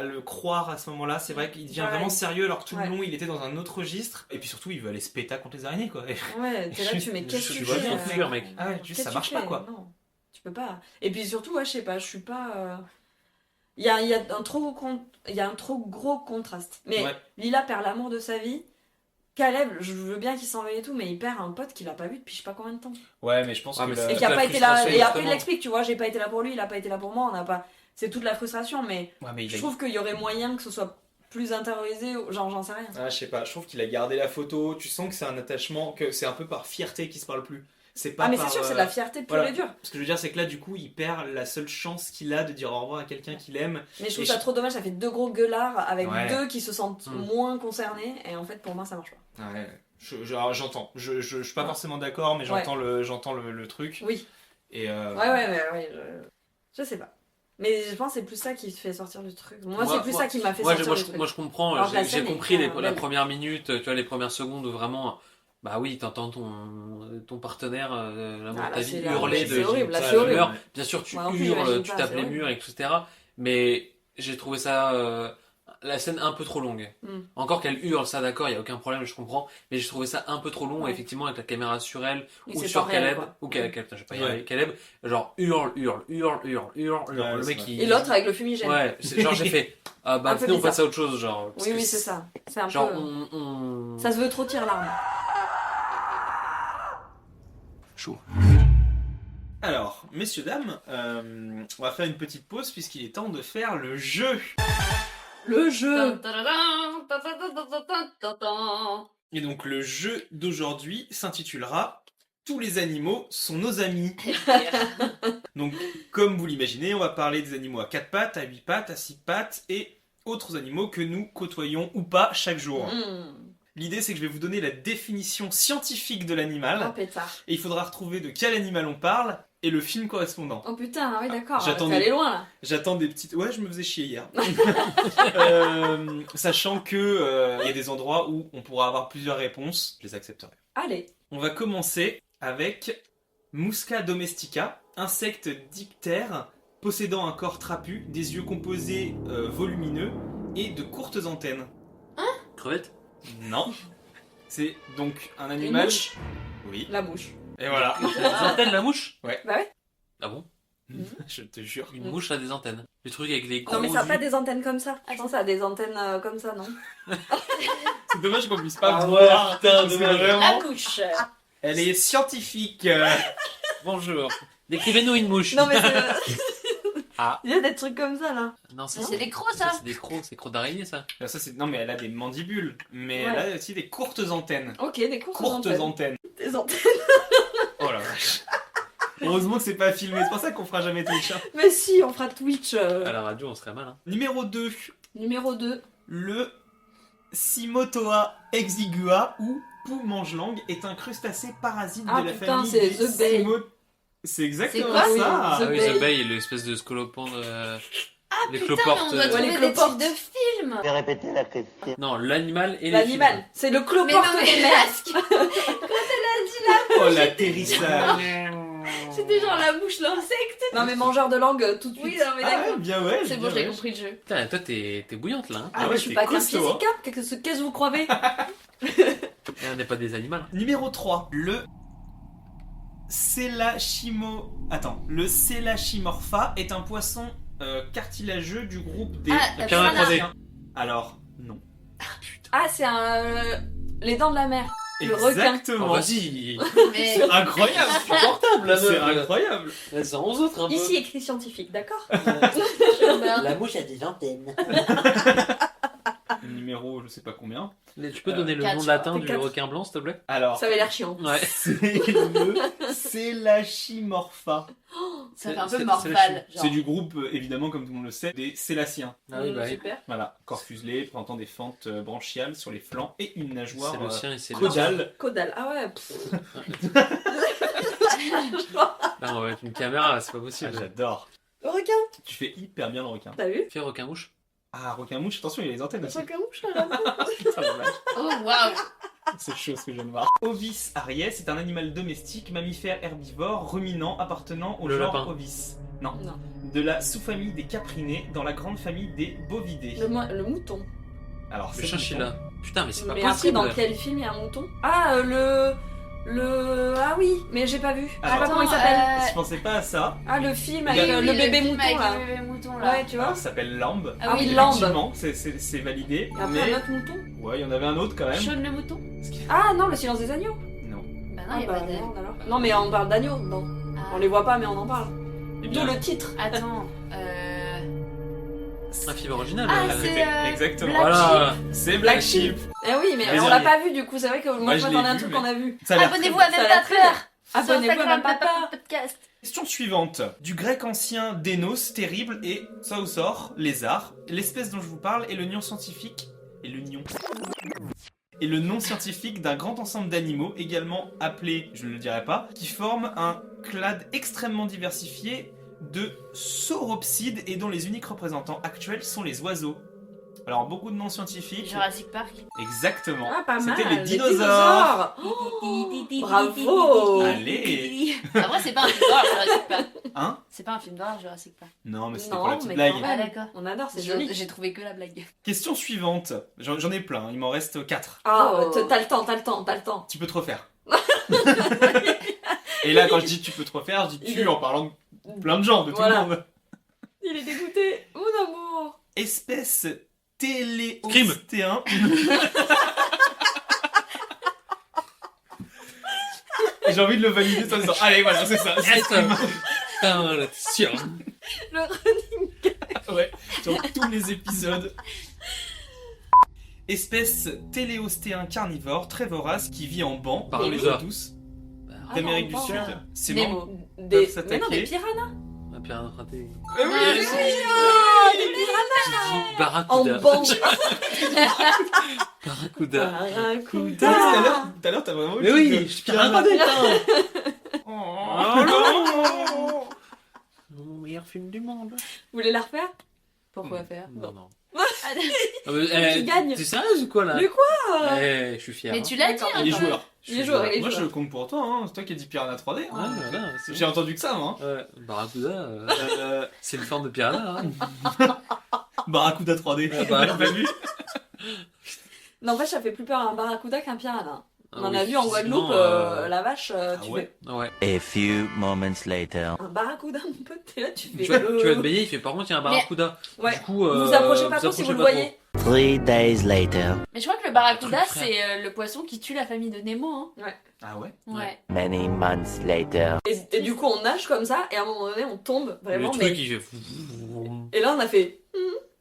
le croire à ce moment-là, c'est vrai qu'il devient Ouais. vraiment sérieux alors que tout Ouais. le long il était dans un autre registre, et puis surtout il veut aller se péter contre les araignées quoi. Ouais, t'es là, tu mets qu'est-ce que tu vois fais bien fuir, mec. Ah ouais, juste qu'est-ce ça que marche tu pas fais quoi. Non, tu peux pas. Et puis surtout, ouais, je sais pas, je suis pas... Il y a un trop gros contraste. Mais Ouais. Lila perd l'amour de sa vie. Caleb, je veux bien qu'il s'en veuille et tout, mais il perd un pote qu'il a pas vu depuis je sais pas combien de temps. Ouais, mais je pense Ouais, que mais la- c'est Et qui a la pas été là. frustration, Et après il justement. l'explique, tu vois, j'ai pas été là pour lui, il a pas été là pour moi, on n'a pas... C'est toute la frustration, mais, Ouais, mais il je a- trouve qu'il y aurait moyen que ce soit plus intériorisé, genre j'en sais rien. Ah, je sais pas, je trouve qu'il a gardé la photo, tu sens que c'est un attachement, que c'est un peu par fierté qu'il se parle plus. C'est pas Ah mais par, c'est sûr, c'est de la fierté pure voilà. et dure. Ce que je veux dire, c'est que là, du coup, il perd la seule chance qu'il a de dire au revoir à quelqu'un qu'il aime. Mais je trouve Et ça trop dommage, ça fait deux gros gueulards avec Ouais. deux qui se sentent Mm. moins concernés, et en fait pour moi ça marche pas. Ouais, alors, j'entends. Je suis pas forcément d'accord, mais j'entends le truc. Oui. Et Ouais, je sais pas. Mais je pense que c'est plus ça qui te fait sortir du truc. Moi, c'est plus ça qui m'a fait moi, sortir du truc. Moi je comprends, Alors que la j'ai scène est compris hyper la belle. première minute, tu vois, les premières secondes où vraiment, bah oui, t'entends ton partenaire, l'amour Ah, de là, ta vie c'est là, hurler c'est de horrible, là, ça, c'est horrible. meurs. Bien sûr, tu Moi non plus, hurles, j'imagine tu pas, tapes c'est les horrible. murs, etc. Mais j'ai trouvé ça, la scène un peu trop longue. Mm. Encore qu'elle hurle, ça d'accord, il y a aucun problème, je comprends. Mais j'ai trouvé ça un peu trop long, Ouais. effectivement, avec la caméra sur elle Oui, ou c'est sur pas réel, Caleb, quoi. ou Caleb, putain, je vais pas y Ouais. arriver, Caleb, genre hurle. Ouais, Le c'est mec vrai. il. Et l'autre avec le fumigène. Ouais, genre j'ai fait. Ah bah Un peu venez, on bizarre. passe à autre chose, genre. parce Oui, que oui, c'est ça. C'est un Genre peu... on. Ça se veut trop tire-larme. Chaud. alors, messieurs, dames, on va faire une petite pause puisqu'il est temps de faire le jeu. Le jeu. Et donc, le jeu d'aujourd'hui s'intitulera Tous les animaux sont nos amis. Donc, comme vous l'imaginez, on va parler des animaux à 4 pattes, à 8 pattes, à 6 pattes et autres animaux que nous côtoyons ou pas chaque jour. Mmh. L'idée, c'est que je vais vous donner la définition scientifique de l'animal. Oh pétard. Et il faudra retrouver de quel animal on parle et le film correspondant. Oh putain, ah oui d'accord, J'attends t'es allé loin là. J'attends des petites... Ouais, je me faisais chier hier. Sachant que il y a des endroits où on pourra avoir plusieurs réponses, je les accepterai. Allez. On va commencer avec Musca domestica, insecte diptère possédant un corps trapu, des yeux composés volumineux et de courtes antennes. Crevette. Non. C'est donc un animal... mouche. Oui. La mouche. Et voilà. Des antennes, la mouche. Ouais. Bah ouais. Ah bon? Je te jure. Une mouche a des antennes. Le truc avec les gros Non mais ça a pas yeux. des antennes comme ça. Je pense que ça a des antennes comme ça, non? C'est dommage qu'on puisse pas Ah voir. ouais, putain, parce que dommage. vraiment, La couche. elle est scientifique. Bonjour. Décrivez-nous une mouche. Non mais c'est... Ah. Il y a des trucs comme ça là. Non, C'est des crocs ça. c'est des crocs, c'est crocs d'araignée ça. Là, ça, c'est... Non mais elle a des mandibules, mais Ouais. elle a aussi des courtes antennes. Ok, des courtes Courtes antennes. antennes. Des antennes. Oh la vache. Heureusement que c'est pas filmé, c'est pour ça qu'on fera jamais Twitch. Hein. Mais si, on fera Twitch. À la radio, on serait mal. Hein. Numéro 2. Numéro 2. Le Simotoa exigua ou pou mange-langue est un crustacé parasite Ah, de la putain, famille c'est des The Bay. C'est exactement quoi, oui, ça. The Ah oui, Bay. The Bay est l'espèce de scolopendre. Les Putain, cloportes. mais on doit trouver les des cloportes. titres de films. Je vais répéter la question. Non, l'animal et les L'animal. films. C'est le Mais cloporte non, mais des mers. masque. Quand elle a dit là, Oh l'atterrissage. C'était genre la mouche, l'insecte. Non mais mangeur de langue tout de suite. Oui, non mais d'accord. Bien ouais. C'est bon, j'ai compris le jeu. Putain, toi, t'es bouillante là. Hein. Ah, mais je suis pas qu'un physique, hein. Qu'est-ce que vous croyez? On n'est pas des animaux. Numéro 3. Le Selachimorpha est un poisson cartilageux du groupe des... piranha. Alors, non. Ah, c'est les dents de la mer. Le requin. Exactement. Oh, vas-y. Mais... C'est incroyable. Insupportable, la meuf. C'est incroyable. Elles ont 11 autres un peu. Ici écrit scientifique, d'accord? La mouche a des antennes. Numéro, je sais pas combien. Tu peux donner le quatre, nom latin c'est du quatre. requin blanc, s'il te plaît? Alors, Ça avait l'air chiant. Ouais. c'est le Selachimorpha. Ça fait un peu C'est morphal. genre. C'est du groupe, évidemment, comme tout le monde le sait, des sélaciens. Ah oui, bah oui. Super. Voilà, corps fuselé, présentant des fentes branchiales sur les flancs et une nageoire C'est le sien et c'est le caudale. Caudal. Ah ouais. Là, on va mettre une caméra, c'est pas Ah, possible. j'adore. Le requin. Tu fais hyper bien le requin. T'as vu? Fais requin-mouche. Ah, requin-mouche, attention, il y a les antennes Le aussi. requin mouche là. Ah, dommage. Oh waouh. C'est chaud ce que je viens de voir. Ovis ariès est un animal domestique, mammifère herbivore, ruminant appartenant au Le genre lapin. Ovis. Non. Non. De la sous-famille des caprinés dans la grande famille des bovidés. Le mouton. Alors, Le c'est chinchilla. Putain, mais c'est pas Mais après, possible. dans quel film il y a un mouton? Ah, Ah oui, mais j'ai pas vu. Je sais pas Alors, comment il s'appelle. Je pensais pas à ça. Ah, le film Il y a- avec le bébé film mouton avec là. le bébé mouton là. Ouais, tu vois. Alors, ça s'appelle Lambe. Ah oui, Lambe. Effectivement, c'est validé. Et après, mais... un autre mouton. Ouais, il y en avait un autre quand même. Sean le mouton. Ah non, le silence des agneaux. Non. Bah non, il y a pas de... merde alors. Non, mais on parle d'agneaux dedans. On les voit pas, mais on en parle. Eh D'où bien, le titre. Attends. Un film original. Ah, là. c'est exactement. Black Voilà. C'est Black Sheep. Eh oui, mais Vas-y, on l'a allez. pas vu du coup. C'est vrai que moi, je je l'ai m'attendais à un vu, truc mais- qu'on a vu. Ça a l'air Abonnez-vous très à bien. Ça a Même l'air pas très bien. peur. Abonnez-vous à Même pas peur. Podcast. Question suivante. Du grec ancien dénos, terrible, et sausor, lézard. L'espèce dont je vous parle est le nom scientifique. Et le nom scientifique d'un grand ensemble d'animaux, également appelé, je ne le dirai pas, qui forment un clade extrêmement diversifié de sauropsides et dont les uniques représentants actuels sont les oiseaux. Alors, beaucoup de noms scientifiques. Jurassic Park. Exactement. Ah, pas mal. C'était les dinosaures. Bravo. Allez. Après, c'est pas un film d'horreur, Jurassic Park. Hein? C'est pas un film d'horreur, Jurassic Park. Non, mais c'était Non, pour la petite mais blague. quand Ah même. d'accord. On adore, c'est joli. J'ai trouvé que la blague. Question suivante. J'en ai plein, il m'en reste 4. Ah, t'as le temps, t'as le temps, t'as le temps. Tu peux te refaire. Et là, quand je dis tu peux te refaire, je dis tu en parlant de plein de gens, de tout Voilà. le monde. Il est dégoûté. Mon amour. Espèce téléostéen. Et j'ai envie de le valider sans disant allez, voilà, c'est ça. C'est ça. Putain, là, t'es sûr. Le running gag. Ouais, sur tous les épisodes. Espèce téléostéen carnivore très vorace qui vit en banc Par dans les Barracuda. eaux douces Ah d'Amérique non, du Sud. pas. Ces Des- membres des- peuvent Mais non, des s'attaquer. piranhas. Un pirate raté. Ah oui, Ah, oui, des piranhas. En Barracuda. bande. Barracuda. Barracuda. Tout à l'heure, t'as vraiment eu Mais le oui, truc de je suis pirate raté, putain. Oh non. Mon meilleur film du monde. Vous voulez la refaire? Pourquoi faire? Non. Ah, Qui gagne? T'es sérieuse ou quoi là? Mais quoi? Eh, je suis fier. Mais hein. tu l'as dit, D'accord. hein, Il est quand même. joueur. Il est joueur, il est Moi, je joueur. compte pour toi, hein. C'est toi qui as dit Piranha 3D. Ouais, Hein. voilà, c'est J'ai bon. entendu que ça, moi. Ouais, Barracuda, c'est une forme de piranha. Hein. Barracuda 3D. Ah, bah, T'as pas vu? N'empêche, ça fait plus peur un barracuda qu'un piranha. On Ah en a oui, vu en Guadeloupe, physiquement, la vache, tu ouais. Ouais. A few moments later. fais un barracuda, mon pote, t'es là, tu fais. Tu vas te baigner, il fait par contre, il y a un barracuda. Ouais. Du coup, Vous approchez pas trop si vous le voyez. 3 days later. Mais je crois que le barracuda, Un truc frère. c'est le poisson qui tue la famille de Nemo. Hein. Ouais. Ah ouais? Ouais. Many months later. Et du coup, on nage comme ça, et à un moment donné, on tombe Le vraiment. truc, Mais... il fait. Et là, on a fait.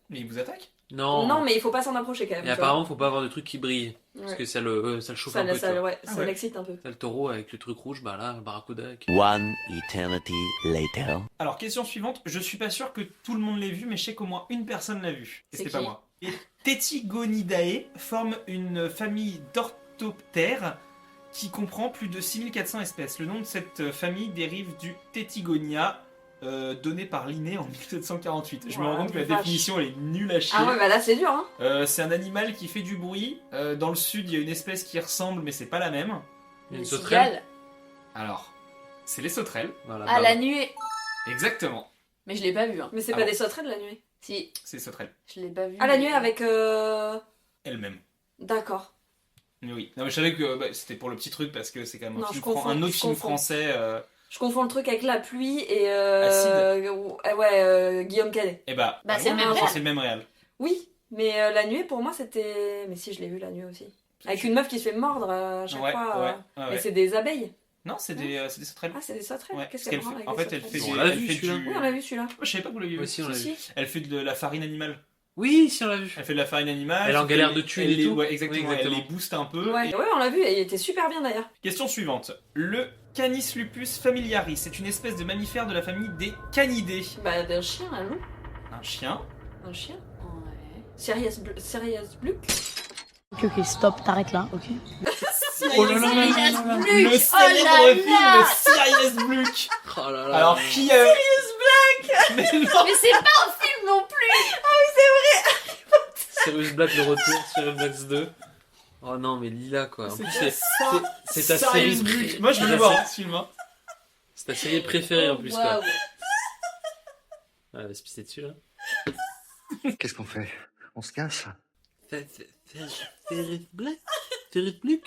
Mais il vous attaque? Non. Non, mais il faut pas s'en approcher quand même. Et tu vois. apparemment, faut pas avoir de trucs qui brillent. Parce Ouais. que ça le chauffe Ça, un peu. tu vois. ouais, Ah ça ouais. l'excite un peu. T'as le taureau avec le truc rouge, bah là, le barracuda. Avec... One eternity later. Alors, question suivante. Je suis pas sûr que tout le monde l'ait vu, mais je sais qu'au moins une personne l'a vu. Et C'est c'était pas qui? moi. Et Tettigonidae forme une famille d'orthoptères qui comprend plus de 6400 espèces. Le nom de cette famille dérive du Tettigonia donné par Linné en 1748. Je me rends compte que la vache. définition elle est nulle à chier. Ah ouais, bah là, c'est dur, hein. C'est un animal qui fait du bruit. Dans le sud, il y a une espèce qui ressemble, mais c'est pas la même. Une Les sauterelle. cigales. Alors, C'est les sauterelles. Voilà, Ah, la nuée. Exactement. Mais je l'ai pas vu. Hein. Mais c'est Ah pas bon des sauterelles la nuée. Si. C'est les sauterelles. Je l'ai pas vu. Ah, la mais- nuée avec. Elle-même. D'accord. Mais oui. Non, mais je savais que c'était pour le petit truc parce que c'est quand même Non, un, film je confonds, un autre je film confonds. français. Je confonds le truc avec la pluie et. Guillaume Canet. Et bah, Bah, c'est le même non, réal. c'est le même réal. Oui, mais la nuée pour moi c'était. Mais si, je l'ai vu la nuée aussi. Avec une meuf qui se fait mordre à chaque Ouais, fois. ouais, ouais. Et c'est des abeilles. Non, c'est des sauterelles. Ah, c'est des sauterelles. Ouais, Qu'est-ce parce qu'elle qu'elle prend fait- avec En des fait, elle fait, sauterelles On du- l'a elle vu, fait celui-là. du. Oui, on l'a vu celui-là. Oh, je savais pas que vous l'aviez vu. Aussi, on l'a Si, vu. si. Elle fait de la farine animale. Oui, si, on l'a vu. Elle fait de la farine animale. Elle est en galère de thunes elle et les- tout. Ouais, exactement. Oui, Elle exactement. les booste un peu. Ouais, Et- ouais, on l'a vu et il était super bien d'ailleurs. Question suivante. Le Canis lupus familiaris, c'est une espèce de mammifère de la famille des canidés. Bah, d'un chien, un loup. Un chien. Un chien. Sirius Blue. Ok, stop, t'arrêtes là, ok? Oh là là là là là là. Le Oh célèbre là film là. Sirius Black. Oh là là. Alors qui Sirius Black. Mais non. Mais c'est pas un film non plus. Ah oui, c'est vrai. Sirius Black le retour, Sirius Black 2. Oh non, mais Lila quoi. En C'est plus, ça. c'est ta série. Sirius Black. Moi je veux le voir ce film. Hein. C'est ta série préférée en plus quoi. Waouh. Ah, elle va se pisser dessus là. Qu'est-ce qu'on fait? On se casse? Sirius Black. Sirius Black.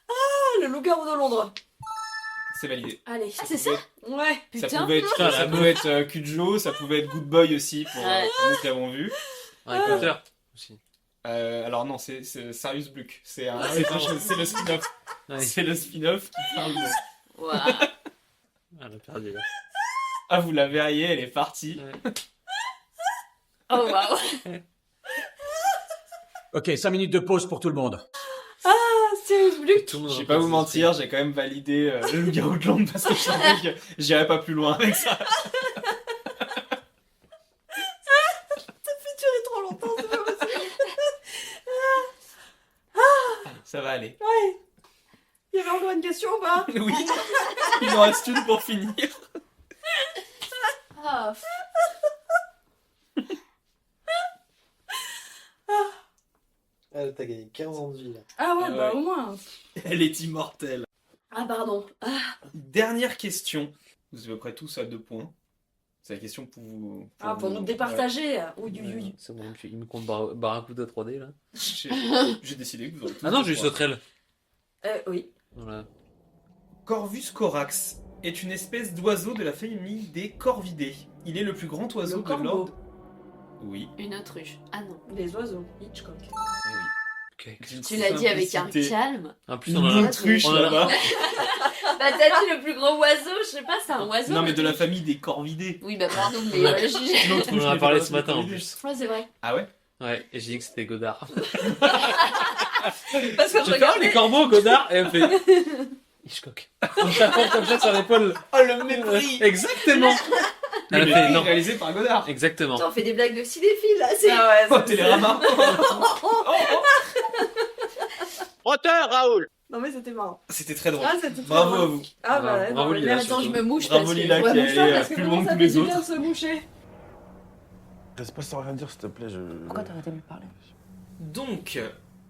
Ah, le loup-garou de Londres. C'est validé. Allez. Ah, c'est ça? Ouais. Ça Putain. pouvait être, Putain, ça la pouvait être Cujo, ça pouvait être Good Boy aussi pour Ouais. nous qui l'avons vu. Harry Potter aussi. Alors non, c'est Sirius Black. C'est Ah, c'est bon. c'est le spin-off. Ouais. C'est le spin-off qui parle de... Waouh. Ah, elle a perdu là. Ah, vous la verriez, elle est partie. Ouais. Oh waouh. Ok, 5 minutes de pause pour tout le monde. Ah, Sirius Blue. Tout le monde Je vais en pas pense, vous mentir, j'ai quand même validé le loup-garou de Londres parce que je savais que j'irais pas plus loin avec ça. Ça fait durer trop longtemps, c'est pas possible. Ça va aller. Ouais. Il y avait encore une question ou pas? Oui. Il en reste une pour finir. Ah. Ah, t'as gagné 15 ans de vie là. Ah ouais, Ah bah ouais. au moins. Elle est immortelle. Ah pardon. Ah. Dernière question. Vous êtes à peu près tous à 2 points. C'est la question pour vous. Ah, pour nous départager. Oui, oui, oui. C'est bon, il me compte Barracuda 3D là. Ouais. J'ai décidé que vous aurez tous. Ah non, deux j'ai eu points. sauterelle. Oui. Voilà. Corvus corax est une espèce d'oiseau de la famille des corvidés. Il est le plus grand oiseau Le de corbeau. l'ordre. Oui. Une autruche. Ah non. Les oiseaux. Hitchcock. Tu l'as dit avec un calme. En plus, Une on en a autruche on en a- là-bas. Bah t'as dit le plus gros oiseau, je sais pas, c'est un oiseau. Non mais de la famille des corvidés. Oui bah pardon, mais Ouais. j'ai... On en a parlé ce matin en plus. Ouais, c'est vrai. Ah ouais. Ouais, et j'ai dit que c'était Godard. Parce que je J'ai fait regardais. les corbeaux, Godard, et elle fait Hitchcock. On tapant comme ça sur l'épaule. Oh le mépris. Exactement. Le Elle a fait mépris non. réalisé par Godard. Exactement. Putain, on fait des blagues de cinéphiles là. C'est... Ah ouais, Oh Télérama. Auteur, Raoul. Non mais c'était marrant. C'était très drôle. Ah, c'était très Bravo drôle. à vous. Ah bah ouais, Bravo, non, Lila, mais Attends, je surtout. me mouche Bravo parce que... Lila qui Ouais, est mouche-toi, allée parce que plus vraiment, loin que ça tous fait les du bien autres. de se moucher. Reste pas sans rien dire, s'il te plaît. Pourquoi t'as arrêté de lui parler? Donc,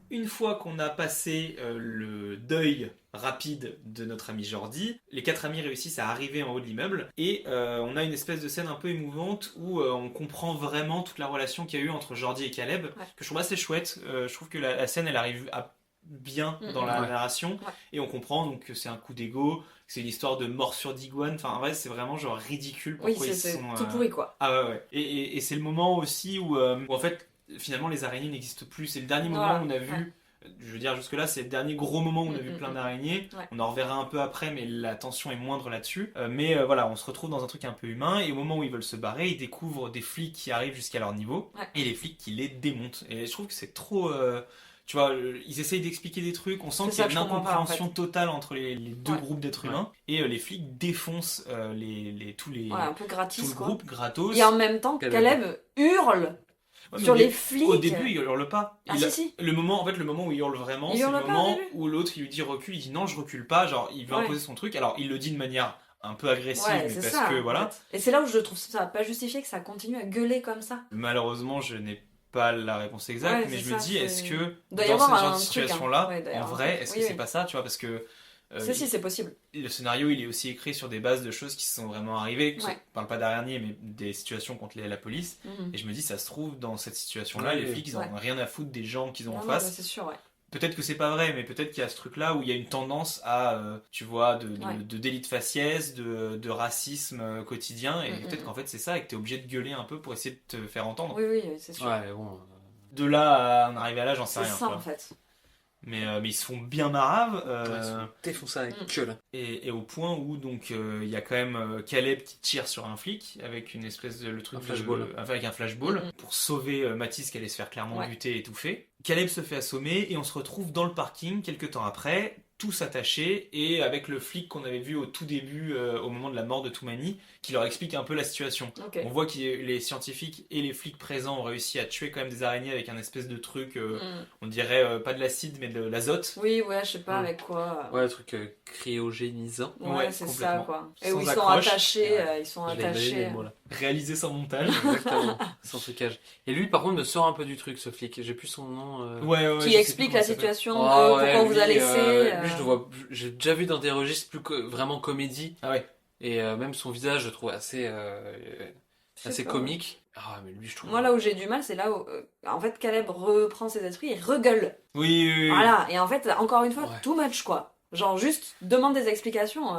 une fois qu'on a passé le deuil rapide de notre ami Jordi, les 4 amis réussissent à arriver en haut de l'immeuble et on a une espèce de scène un peu émouvante où on comprend vraiment toute la relation qu'il y a eu entre Jordi et Caleb, que je trouve assez chouette. Je trouve que la scène elle arrive bien dans la narration et on comprend donc que c'est un coup d'ego, que c'est une histoire de morsure d'iguane, enfin en vrai c'est vraiment genre ridicule pourquoi Oui, ils c'est sont... tout pourri quoi. Ah ouais. Et c'est le moment aussi où en fait finalement les araignées n'existent plus, c'est le dernier moment où on a vu, je veux dire jusque-là c'est le dernier gros moment où on a vu plein d'araignées, on en reverra un peu après mais la tension est moindre là-dessus, mais voilà on se retrouve dans un truc un peu humain et au moment où ils veulent se barrer ils découvrent des flics qui arrivent jusqu'à leur niveau et les flics qui les démontent et je trouve que c'est trop... tu vois, ils essayent d'expliquer des trucs, on sent qu'il y a une incompréhension totale entre les deux groupes d'êtres humains, et les flics défoncent tous les... Ouais, un peu gratis tout le quoi. groupe, gratos. Et en même temps, Caleb hurle sur les flics. Au début, il hurle pas. Ah si. Le moment où il hurle vraiment, c'est le moment où l'autre il lui dit recule, il dit non je recule pas, genre il veut imposer son truc, alors il le dit de manière un peu agressive, mais parce ça, que voilà. Et c'est là où je trouve ça pas justifié que ça continue à gueuler comme ça. Malheureusement, je n'ai pas la réponse exacte, mais je me dis, est-ce que doit y dans avoir ce genre un de truc, situation-là, hein. Ouais, en vrai, est-ce que c'est oui. pas ça, tu vois, parce que Si, c'est possible. Le scénario, il est aussi écrit sur des bases de choses qui sont vraiment arrivées. Ouais. Je parle pas d'araignées, mais des situations contre la police. Et je me dis, ça se trouve, dans cette situation-là, Ouais, les flics, ils en ont rien à foutre des gens qu'ils ont en Non, face. bah, c'est sûr, ouais. Peut-être que c'est pas vrai, mais peut-être qu'il y a ce truc-là où il y a une tendance à, tu vois, de délit de faciès, de racisme quotidien, et peut-être qu'en fait c'est ça, et que t'es obligé de gueuler un peu pour essayer de te faire entendre. Oui, c'est sûr. Ouais, mais bon. De là à en arriver à là, j'en sais C'est rien. ça quoi. en fait. Mais ils se font bien marave. Ils se font défoncer avec queue là. Et au point où donc il y a quand même Caleb qui tire sur un flic avec une espèce de flashball. Avec un flashball pour sauver Mathis qui allait se faire clairement buter et étouffer. Caleb se fait assommer et on se retrouve dans le parking quelques temps après, tous attachés et avec le flic qu'on avait vu au tout début au moment de la mort de Toumani qui leur explique un peu la situation. Okay. On voit que les scientifiques et les flics présents ont réussi à tuer quand même des araignées avec un espèce de truc, on dirait pas de l'acide mais de l'azote. Oui, ouais, je sais pas avec quoi. Ouais, le truc cryogénisant. Ouais, c'est ça quoi. Et où Sans ils sont accroche. attachés, ils sont Je l'ai attachés. imaginé, moi, là. Réalisé sans montage. Exactement, sans trucage. Et lui, par contre, me sort un peu du truc, ce flic. J'ai plus son nom. Qui explique la situation de pourquoi on vous a laissé. Lui, je le vois. J'ai déjà vu dans des registres vraiment comédie. Ah ouais. Et même son visage, je trouve assez pas. comique. Ah, mais lui, je trouve. Moi, là où j'ai du mal, c'est là où, en fait, Caleb reprend ses esprits et regueule. Oui. Voilà, et en fait, encore une fois, too much, quoi. Genre, juste, demande des explications,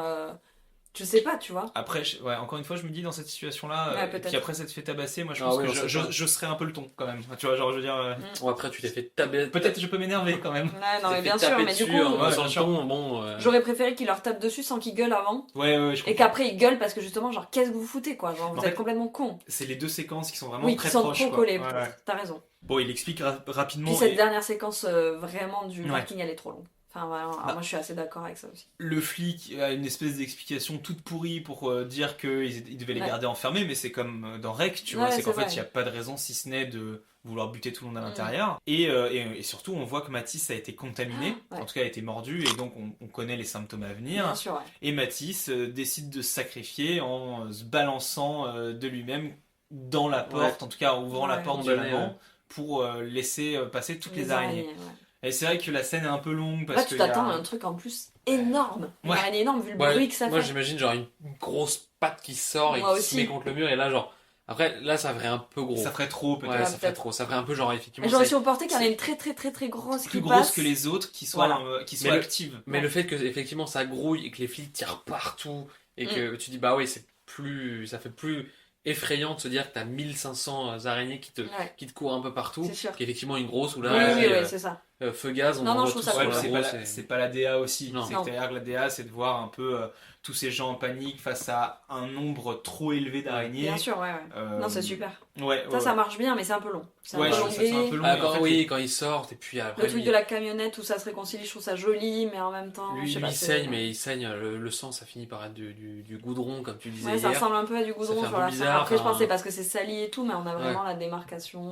je sais pas, tu vois. Après, encore une fois, je me dis dans cette situation-là, peut-être. qui après ça te fait tabasser, moi je pense que je serais un peu le ton quand même. Tu vois, genre je veux dire. Bon, après, tu t'es fait tabasser. Peut-être je peux m'énerver quand même. Ouais, non, mais bien sûr, mais du coup, j'aurais préféré qu'il leur tape dessus sans qu'il gueule avant. Ouais, je comprends. Et qu'après il gueule parce que justement, genre, qu'est-ce que vous foutez, quoi. Genre, vous êtes complètement con. C'est les deux séquences qui sont vraiment Oui, très qui sont proches. trop quoi. collées, t'as raison. Bon, il explique rapidement. Puis cette dernière séquence, vraiment du parking, elle est trop longue. Enfin, voilà, moi je suis assez d'accord avec ça aussi. Le flic a une espèce d'explication toute pourrie pour dire qu'il devait les garder enfermés, mais c'est comme dans Rec, tu vois, c'est qu'en fait il n'y a pas de raison si ce n'est de vouloir buter tout le monde à l'intérieur. Et surtout, on voit que Mathis a été contaminé, en tout cas a été mordu, et donc on connaît les symptômes à venir. Bien sûr, Et Mathis décide de se sacrifier en se balançant de lui-même dans la porte, en tout cas en ouvrant la porte violemment pour laisser passer toutes les araignées. Et c'est vrai que la scène est un peu longue parce que. Tu t'attends à un truc en plus énorme. Une araignée énorme vu le bruit que ça fait. Moi j'imagine genre une grosse patte qui sort et qui se met contre le mur et là genre. Après là ça ferait un peu gros. Ça ferait trop peut-être. Ouais, ça ferait trop. Ça ferait un peu genre effectivement. Et j'aurais supporté qu'il y en ait une très très très très grosse plus qui grosse passe. que les autres qui soient actives. Mais le fait que effectivement ça grouille et que les flics tirent partout et que tu dis bah oui ça fait plus effrayant de se dire que t'as 1500 araignées qui te courent un peu partout. Qu'effectivement une grosse ou là oui, c'est ça. Feu gaz, on non, voit je tout trouve ça sur la c'est pas la DA aussi. Non. C'est que derrière la DA, c'est de voir un peu tous ces gens en panique face à un nombre trop élevé d'araignées. Bien sûr, ouais. Non, c'est super. Ça marche bien, mais c'est un peu long. C'est un peu long. Quand ils sortent, et puis après. Le truc de la camionnette où ça se réconcilie, je trouve ça joli, mais en même temps. Lui, il saigne, mais il saigne, le sang, ça finit par être du goudron, comme tu disais. Ouais, ça ressemble un peu à du goudron sur la fin. Après, je pensais parce que c'est sali et tout, mais on a vraiment la démarcation.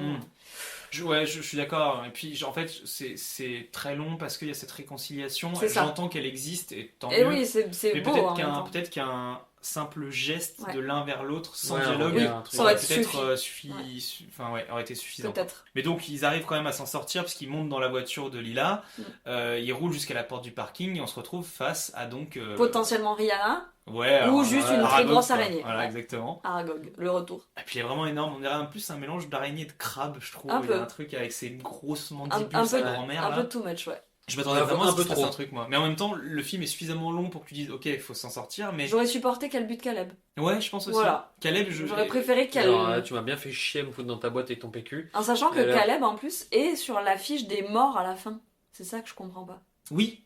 Je suis d'accord. Et puis, en fait, c'est très long parce qu'il y a cette réconciliation. J'entends qu'elle existe et tant mieux. Et oui, c'est beau. Peut-être qu'un simple geste de l'un vers l'autre sans Ouais, dialogue ça aurait peut-être aurait été suffisant. Peut-être. Mais donc ils arrivent quand même à s'en sortir parce qu'ils montent dans la voiture de Lila, ils roulent jusqu'à la porte du parking et on se retrouve face à donc potentiellement Rihanna. Ouais, ou juste une très grosse araignée. Voilà, exactement. Aragog, le retour. Et puis il est vraiment énorme. On dirait en plus un mélange d'araignée et de crabe, je trouve. Il y a un truc avec ces grosses mandibules, sa grand-mère. Un peu too much, ouais. Je m'attendais vraiment à ce que ça fasse un truc, moi. Mais en même temps, le film est suffisamment long pour que tu dises, ok, il faut s'en sortir, mais... J'aurais supporté qu'elle bute Caleb. Ouais, je pense aussi. Voilà. Caleb, j'aurais préféré qu'elle... Alors, tu m'as bien fait chier à me foutre dans ta boîte avec ton PQ. En sachant que Caleb, en plus, est sur l'affiche des morts à la fin. C'est ça que je comprends pas. Oui,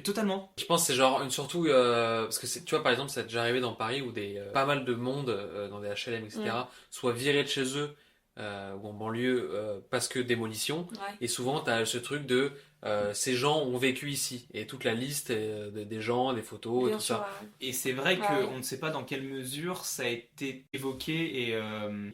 totalement. Je pense que c'est genre, surtout, parce que tu vois, par exemple, ça a déjà arrivé dans Paris où pas mal de monde, dans des HLM, etc., soit viré de chez eux, ou en banlieue, parce que démolition. Et souvent, t'as ce truc de... ces gens ont vécu ici et toute la liste des gens, des photos, bien et tout sûr, ça. Et c'est vrai qu'on ne sait pas dans quelle mesure ça a été évoqué et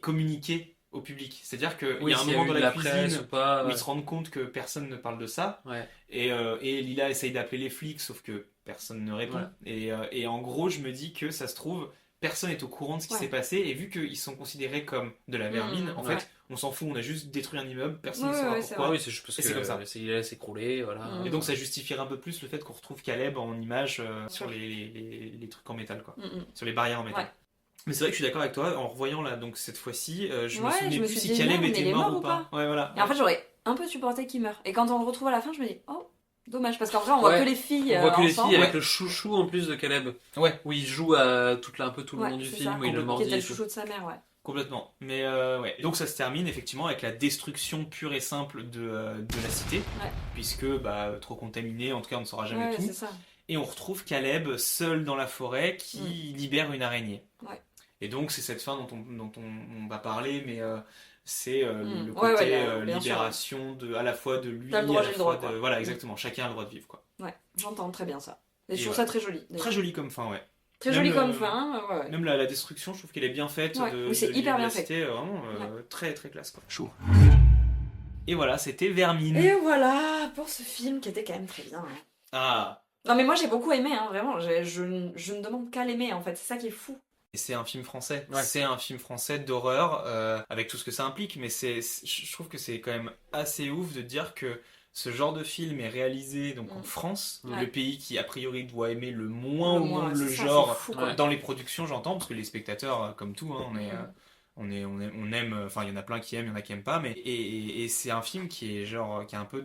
communiqué au public. C'est-à-dire qu'il y a un moment dans la cuisine où ils se rendent compte que personne ne parle de ça. Et Lila essaye d'appeler les flics, sauf que personne ne répond. Et en gros, je me dis que ça se trouve, personne n'est au courant de ce qui s'est passé. Et vu qu'ils sont considérés comme de la vermine, en fait, on s'en fout, on a juste détruit un immeuble, personne ne Ouais, saura ouais, c'est pourquoi. vrai. Oui, c'est juste parce Et que c'est comme ça. il allait s'écrouler, voilà. Et donc ça justifierait un peu plus le fait qu'on retrouve Caleb en image sur les trucs en métal, quoi. Sur les barrières en métal. Ouais. Mais c'est vrai que je suis d'accord avec toi, en revoyant là, donc cette fois-ci, je me Ouais, souvenais je me plus suis si dit, Caleb merde, mais était il est mort mort ou pas. Ouais, voilà. Et en fait, j'aurais un peu supporté qu'il meure. Et quand on le retrouve à la fin, je me dis, oh, dommage, parce qu'en vrai, on voit que les filles. On voit que les ensemble. filles avec le chouchou en plus de Caleb. Ouais. Où il joue un peu tout le Ouais, long du c'est film, ça. où il le Qui mordit. était le et tout. chouchou de sa mère, ouais. Complètement. Mais ouais. Donc ça se termine effectivement avec la destruction pure et simple de la cité, puisque trop contaminé, en tout cas on ne saura jamais Ouais, tout. c'est ça. Et on retrouve Caleb seul dans la forêt qui libère une araignée. Ouais. Et donc c'est cette fin dont on va parler, mais c'est le Ouais, côté bien sûr. libération à la fois de lui, T'as le droit, à la j'ai le droit, fois de... quoi. Voilà, exactement. Chacun a le droit de vivre, quoi. Ouais, j'entends très bien ça. Et je Et trouve ouais. ça très joli. d'ailleurs. Très joli comme fin, ouais. Très joli comme fin, ouais. Même la destruction, je trouve qu'elle est bien faite. Ouais, oui, c'est de hyper bien l'université, fait. Vraiment très très classe, quoi. Chaud. Et voilà, c'était Vermine. Et voilà pour ce film qui était quand même très bien. Hein. Ah. Non mais moi j'ai beaucoup aimé, hein, vraiment. Je ne demande qu'à l'aimer en fait, c'est ça qui est fou. Et c'est un film français. Ouais. C'est un film français d'horreur, avec tout ce que ça implique, mais je trouve que c'est quand même assez ouf de dire que ce genre de film est réalisé donc en France, Ouais. le pays qui a priori doit aimer le moins Le au moins, monde c'est le ça, genre c'est fou, quoi. dans les productions, j'entends, parce que les spectateurs, comme tout, hein, on aime, enfin il y en a plein qui aiment, il y en a qui aiment pas, mais et c'est un film qui est qui a un peu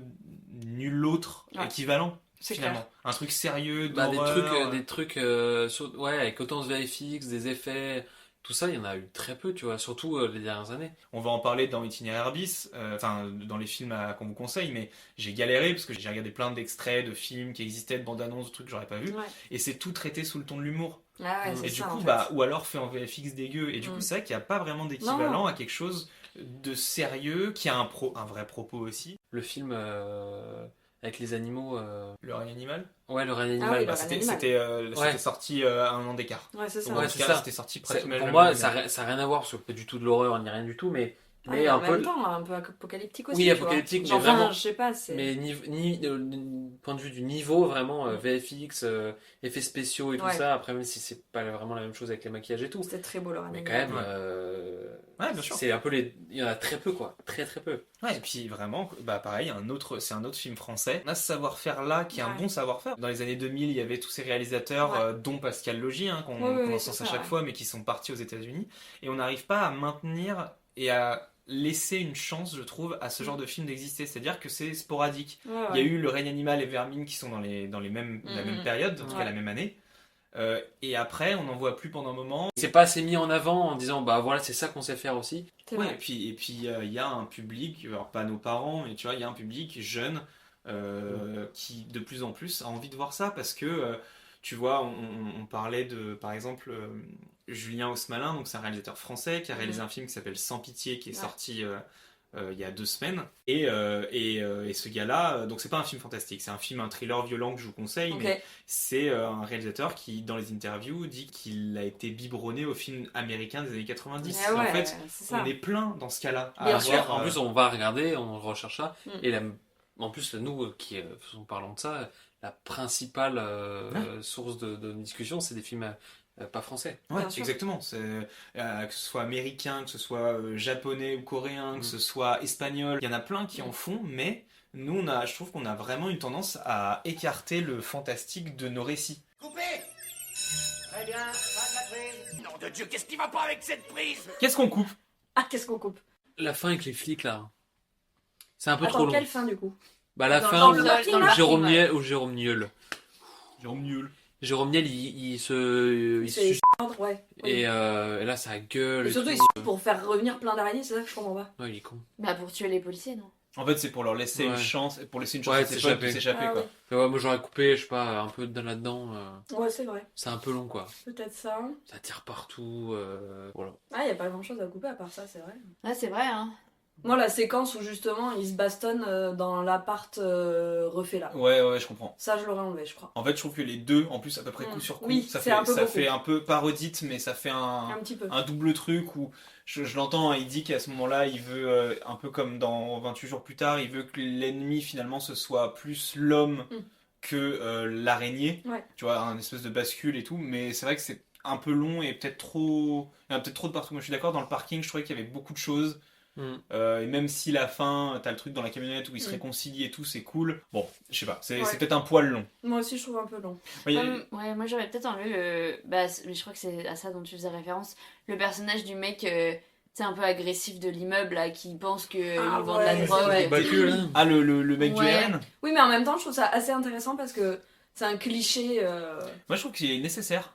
nul autre équivalent. C'est Finalement, clair. un truc sérieux, Des d'horreur. trucs avec autant de VFX, des effets, tout ça, il y en a eu très peu, tu vois, surtout les dernières années. On va en parler dans Itinéraire bis, dans les films qu'on vous conseille, mais j'ai galéré parce que j'ai regardé plein d'extraits de films qui existaient, de bandes annonces, de trucs que j'aurais pas vu, Ouais. et c'est tout traité sous le ton de l'humour. Ah ouais, c'est Et du ça, coup, en fait. ou alors fait en VFX dégueu, et du coup, c'est vrai qu'il n'y a pas vraiment d'équivalent Non. à quelque chose de sérieux, qui a un vrai propos aussi. Le film avec les animaux. Le règne animal. Ouais, le règne Ah animal. oui, le règne animal. C'était sorti à un an d'écart. Ouais, c'est ça. En Ouais, tout c'est cas, ça. c'était sorti pratiquement Pour le moi, même ça année. n'a rien à voir, parce que pas du tout de l'horreur ni rien du tout, mais Ouais, un en peu. même temps, un peu apocalyptique aussi. Oui, tu apocalyptique, vois. mais Genre, vraiment. je sais pas, c'est. Mais point de vue du niveau, vraiment, VFX, effets spéciaux et tout Ouais. ça, après, même si c'est pas vraiment la même chose avec les maquillages et tout. C'était très beau, leur Mais animal. quand même, Ouais, bien sûr. c'est un peu il y en a très peu, quoi. Très très peu. Ouais, et puis vraiment, pareil, c'est un autre film français. On a ce savoir-faire-là qui est un bon savoir-faire. Dans les années 2000, il y avait tous ces réalisateurs, dont Pascal Logi, qu'on encense à chaque fois, mais qui sont partis aux États-Unis. Et on n'arrive pas à maintenir et à laisser une chance, je trouve, à ce genre de film d'exister. C'est-à-dire que c'est sporadique. Ouais, Il y a eu Le règne animal et Vermine qui sont dans la même période, en tout cas la même année. Et après, on n'en voit plus pendant un moment. C'est pas assez mis en avant en disant, bah voilà, c'est ça qu'on sait faire aussi. Ouais, et puis il y a un public, alors pas nos parents, mais tu vois, il y a un public jeune qui de plus en plus a envie de voir ça parce que tu vois, on parlait de, par exemple, Julien Haussmalin, donc c'est un réalisateur français qui a réalisé un film qui s'appelle Sans pitié, qui est sorti il y a 2 semaines. Et ce gars-là, donc c'est pas un film fantastique, c'est un thriller violent que je vous conseille, mais c'est un réalisateur qui, dans les interviews, dit qu'il a été biberonné au film américain des années 90. Ah ouais, en fait, c'est ça. on est plein dans ce cas-là. Bien sûr. En plus, on va regarder, on recherche ça. Et en plus, nous, qui parlons de ça, la principale source de discussion, c'est des films pas français. Ouais, exactement. Que ce soit américain, que ce soit japonais ou coréen, que ce soit espagnol, il y en a plein qui en font, mais nous, je trouve qu'on a vraiment une tendance à écarter le fantastique de nos récits. Coupé. Très bien, pas de la prise. Nom de Dieu, qu'est-ce qui va pas avec cette prise? Qu'est-ce qu'on coupe? Ah, qu'est-ce qu'on coupe? La fin avec les flics, là. C'est un peu Attends, trop long. quelle fin, du coup? Bah, la Dans fin le où parking, Jérôme ouais. Niel ou Jérôme Niel. Jérôme Niel, il se suce. Ouais. Et là, ça gueule. Et surtout, tout. il pour faire revenir plein d'araignées, c'est ça que je comprends pas. Ouais, il est con. Bah pour tuer les policiers, non? En fait, c'est pour leur laisser une chance, pour laisser une chance Ouais, à ces potes de s'échapper, Ah quoi. ouais. Mais ouais, moi, j'aurais coupé, je sais pas, un peu là-dedans. Ouais, c'est vrai. C'est un peu long, quoi. Peut-être ça. Ça tire partout. Voilà. Ah, y a pas grand chose à couper à part ça, c'est vrai. Ah, c'est vrai, hein. Moi, la séquence où justement ils se bastonnent dans l'appart refait là. Ouais, je comprends. Ça, je l'aurais enlevé, je crois. En fait, je trouve que les deux, en plus, à peu près coup sur coup, Oui, ça c'est fait, un peu ça beaucoup. fait un peu parodite, mais ça fait Un petit peu. un double truc où je l'entends, hein, il dit qu'à ce moment-là, il veut, un peu comme dans 28 jours plus tard, il veut que l'ennemi finalement ce soit plus l'homme que l'araignée. Ouais. Tu vois, un espèce de bascule et tout, mais c'est vrai que c'est un peu long et peut-être trop. Il y en a peut-être trop de partout. Moi, je suis d'accord, dans le parking, je trouvais qu'il y avait beaucoup de choses. Et même si la fin, t'as le truc dans la camionnette où ils se réconcilient et tout, c'est cool. Bon, je sais pas, c'est peut-être un poil long. Moi aussi, je trouve un peu long. Ouais, moi j'aurais peut-être enlevé le. Bah, mais je crois que c'est à ça dont tu faisais référence. Le personnage du mec. C'est un peu agressif de l'immeuble là, qui pense qu'il vend de la drogue. Ah, le mec du RN. Oui, mais en même temps, je trouve ça assez intéressant parce que c'est un cliché. Moi, je trouve qu'il est nécessaire.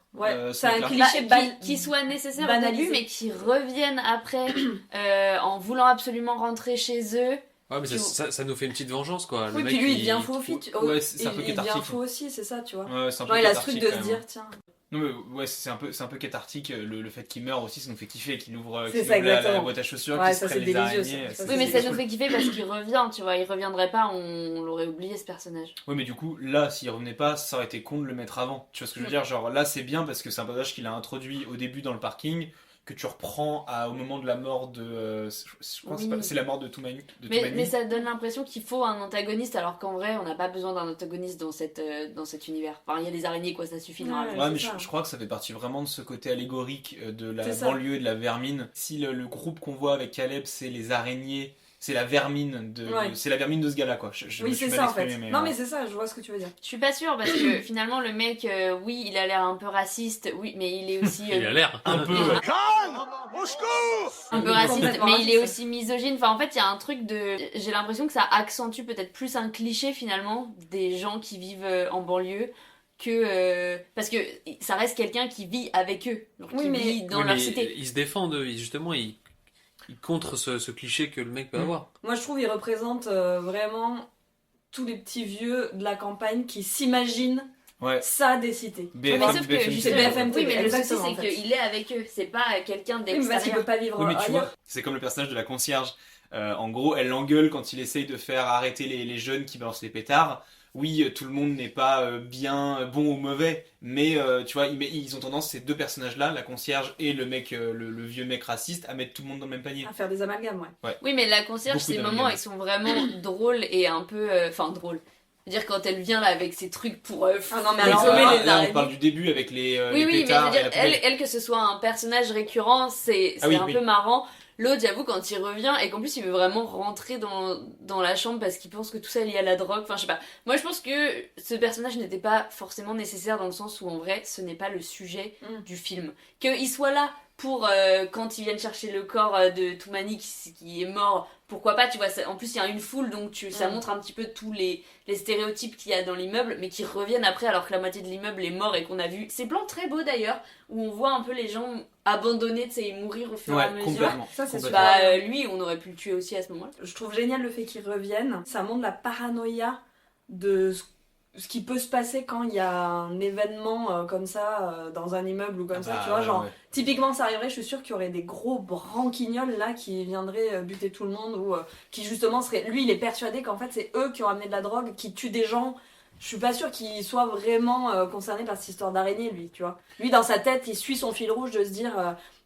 C'est un cliché qui soit nécessaire banalisé. au début, mais qui reviennent après en voulant absolument rentrer chez eux. Ouais, mais ça nous fait une petite vengeance, quoi. Oui, puis lui, il devient faux aussi. C'est un peu cathartique. Il devient faux aussi, c'est ça, tu vois. Ouais, c'est un peu il a ce truc de se dire, tiens. Non mais ouais, c'est un peu cathartique, le fait qu'il meurt aussi, ça nous fait kiffer, qu'il ouvre la boîte à chaussures, qu'il se prenne les araignées. Oui, mais ça nous fait kiffer parce qu'il revient, tu vois, il reviendrait pas, on l'aurait oublié ce personnage. Oui, mais du coup, là, s'il revenait pas, ça aurait été con de le mettre avant. Tu vois ce que je veux dire? Genre là, c'est bien parce que c'est un personnage qu'il a introduit au début dans le parking, que tu reprends au moment de la mort de... je crois que c'est la mort de Toumani. Mais ça donne l'impression qu'il faut un antagoniste, alors qu'en vrai, on n'a pas besoin d'un antagoniste dans cet univers. Enfin, il y a des araignées, quoi, ça suffit normalement. Ouais, mais je crois que ça fait partie vraiment de ce côté allégorique de la banlieue et de la vermine. Si le groupe qu'on voit avec Caleb, c'est les araignées... C'est la vermine de ce gars-là, quoi. Oui, c'est ça, en fait. Non, mais c'est ça, je vois ce que tu veux dire. Je suis pas sûre, parce que finalement, le mec, oui, il a l'air un peu raciste, oui, mais il est aussi... il a l'air un peu... Au secours! Un peu raciste, mais il est aussi misogyne. Enfin, en fait, il y a un truc de... J'ai l'impression que ça accentue peut-être plus un cliché, finalement, des gens qui vivent en banlieue, que parce que ça reste quelqu'un qui vit avec eux, qui vit dans leur cité. Ils se défendent, justement, ils contre ce cliché que le mec peut avoir. Moi, je trouve qu'il représente vraiment tous les petits vieux de la campagne qui s'imaginent ça des cités. Mais sauf que c'est BFM TV. Oui, mais le souci, c'est qu'il est avec eux. C'est pas quelqu'un d'extérieur. Parce qu'il peut pas vivre ailleurs. Tu vois, c'est comme le personnage de la concierge. En gros, elle l'engueule quand il essaye de faire arrêter les jeunes qui balancent les pétards. Oui, tout le monde n'est pas bien bon ou mauvais, mais tu vois, ils ont tendance, ces deux personnages-là, la concierge et le mec, le vieux mec raciste, à mettre tout le monde dans le même panier. À faire des amalgames, ouais. Oui, mais la concierge, ces moments, ils sont vraiment drôles et un peu... Enfin, drôles. C'est-à-dire quand elle vient là avec ses trucs pour non, mais alors, là, on parle du début avec les pétards. Mais je veux dire, elle, que ce soit un personnage récurrent, c'est peu marrant. L'autre, j'avoue, quand il revient et qu'en plus il veut vraiment rentrer dans la chambre parce qu'il pense que tout ça est lié à la drogue, enfin je sais pas. Moi je pense que ce personnage n'était pas forcément nécessaire dans le sens où en vrai ce n'est pas le sujet du film. Qu'il soit là pour quand ils viennent chercher le corps de Toumani qui est mort, pourquoi pas, tu vois, en plus il y a une foule donc ça montre un petit peu tous les stéréotypes qu'il y a dans l'immeuble mais qui reviennent après alors que la moitié de l'immeuble est mort et qu'on a vu ces plans très beaux d'ailleurs où on voit un peu les gens abandonnés, tu sais, mourir au fur et à mesure. Ça c'est super. Bah lui on aurait pu le tuer aussi à ce moment-là. Je trouve génial le fait qu'il revienne, ça montre la paranoïa de ce qui peut se passer quand il y a un événement comme ça dans un immeuble ou comme ça, tu vois, genre typiquement ça arriverait, je suis sûre qu'il y aurait des gros branquignols là qui viendraient buter tout le monde ou qui justement seraient, lui il est persuadé qu'en fait c'est eux qui ont amené de la drogue, qui tuent des gens. Je suis pas sûre qu'il soit vraiment concerné par cette histoire d'araignée, lui, tu vois. Lui, dans sa tête, il suit son fil rouge de se dire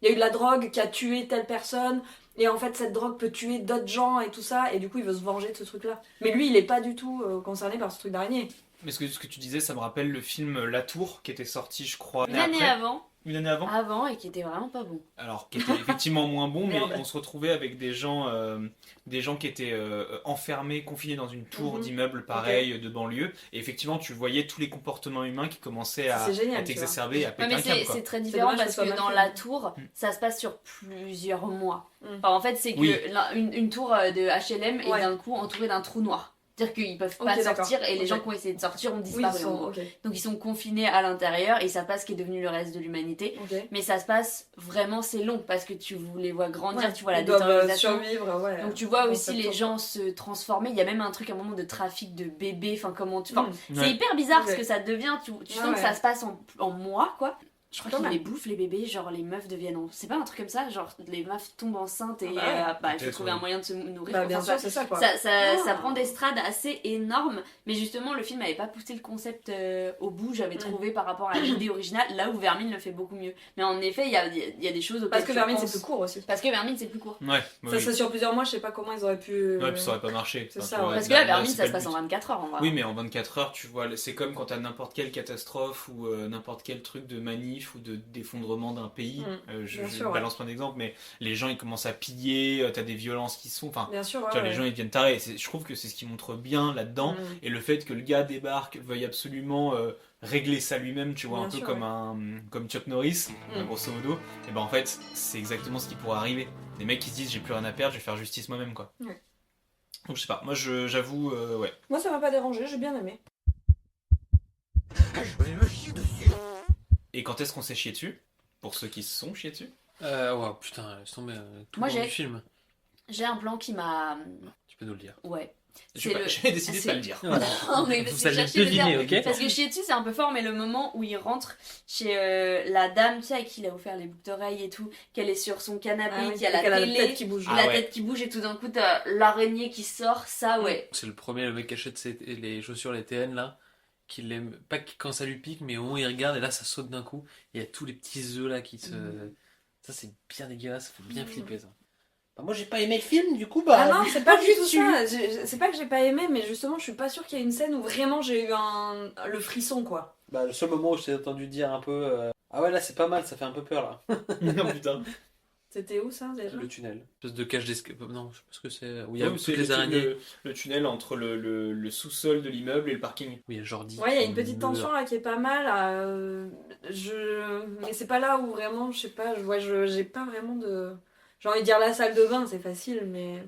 il y a eu de la drogue qui a tué telle personne, et en fait, cette drogue peut tuer d'autres gens et tout ça, et du coup, il veut se venger de ce truc-là. Mais lui, il est pas du tout concerné par ce truc d'araignée. Mais ce que tu disais, ça me rappelle le film La Tour, qui était sorti, je crois, une année avant. Une année avant. Avant, et qui était vraiment pas bon. Alors, qui était effectivement moins bon, mais on se retrouvait avec des gens qui étaient enfermés, confinés dans une tour d'immeuble pareil, de banlieue. Et effectivement, tu voyais tous les comportements humains qui commençait à t'exacerber et à péter un câble. C'est très différent parce que dans la tour, ça se passe sur plusieurs mois. Enfin, en fait, c'est que une tour de HLM est d'un coup entourée d'un trou noir. C'est-à-dire qu'ils peuvent pas sortir et les gens qui ont essayé de sortir ont disparu. Donc ils sont confinés à l'intérieur et ils savent pas ce qui est devenu le reste de l'humanité. Mais ça se passe vraiment, c'est long parce que tu les vois grandir, tu vois la détériorisation. Donc tu vois aussi les gens se transformer. Il y a même un truc à un moment de trafic de bébés. Enfin comment c'est hyper bizarre ce que ça devient. Tu sens que ça se passe en mois quoi. Je crois qu'ils les bouffent les bébés, genre les meufs deviennent... C'est pas un truc comme ça, genre les meufs tombent enceintes et il faut trouver un moyen de se nourrir. Bien sûr, c'est ça quoi. Ça prend des strades assez énormes, mais justement le film avait pas poussé le concept au bout, j'avais trouvé par rapport à l'idée originale, là où Vermine le fait beaucoup mieux. Mais en effet, il y a des choses auxquelles parce que Vermine c'est plus court aussi. Parce que Vermine c'est plus court. Ça serait sur plusieurs mois, je sais pas comment ils auraient pu... Ouais, puis ça aurait pas marché. C'est ça, parce que là, Vermine ça se passe en 24 heures en vrai. Oui, mais en 24 heures, tu vois, c'est comme quand t'as n'importe quelle catastrophe ou n'importe quel truc de manif ou d'effondrement d'un pays. Je bien sûr, balance plein d'exemples, mais les gens ils commencent à piller, t'as des violences qui sont... Enfin, Bien sûr, tu vois, les gens ils deviennent tarés. Je trouve que c'est ce qui montre bien là-dedans. Et le fait que le gars débarque, veuille absolument régler ça lui-même, tu vois, Bien un peu sûr, comme Chuck Norris, grosso modo. Et ben en fait, c'est exactement ce qui pourrait arriver. Des mecs qui se disent j'ai plus rien à perdre, je vais faire justice moi-même, quoi. Ouais. Donc je sais pas, moi j'avoue, ouais. Moi ça m'a pas dérangé, j'ai bien aimé. Et quand est-ce qu'on s'est chié dessus? Pour ceux qui se sont chiés dessus? Ouais, putain, laisse tomber tout Moi, le long j'ai- du film. J'ai un plan qui m'a... Tu peux nous le dire. Ouais. J'ai décidé de pas le dire. Non, mais parce Vous que allez j'ai chier de deviner, dire. ok? Parce que chier dessus, c'est un peu fort, mais le moment où il rentre chez la dame, tu sais, à qui il a offert les boucles d'oreilles et tout, qu'elle est sur son canapé, Ah oui, qu'il y a la qu'elle a la télé, tête qui bouge. la Ah ouais. tête qui bouge, et tout d'un coup, t'as l'araignée qui sort, ça, ouais. C'est le premier, le mec qui achète les chaussures, les TN là, qui l'aime pas quand ça lui pique, mais au moins il regarde et là ça saute d'un coup. Il y a tous les petits œufs là qui se. Ça c'est bien dégueulasse, ça fait bien flipper ça. Bah, moi j'ai pas aimé le film, du coup Ah non, c'est pas du tout ça. C'est pas que j'ai pas aimé, mais justement, je suis pas sûre qu'il y ait une scène où vraiment j'ai eu le frisson, quoi. Bah, le seul moment où je t'ai entendu dire un peu ah ouais, là c'est pas mal, ça fait un peu peur là. Non, putain. C'était où ça déjà? Le tunnel. Espèce de cage d'escalier. Non, je sais pas ce que c'est. Où il y Ouais, a c'est toutes les araignées. le tunnel entre le sous-sol de l'immeuble et le parking. Oui, il y a Jordi. Ouais, il y a une petite tension là qui est pas mal. Mais c'est pas là où vraiment, je sais pas, j'ai pas vraiment de. J'ai envie de dire la salle de bain, c'est facile, mais.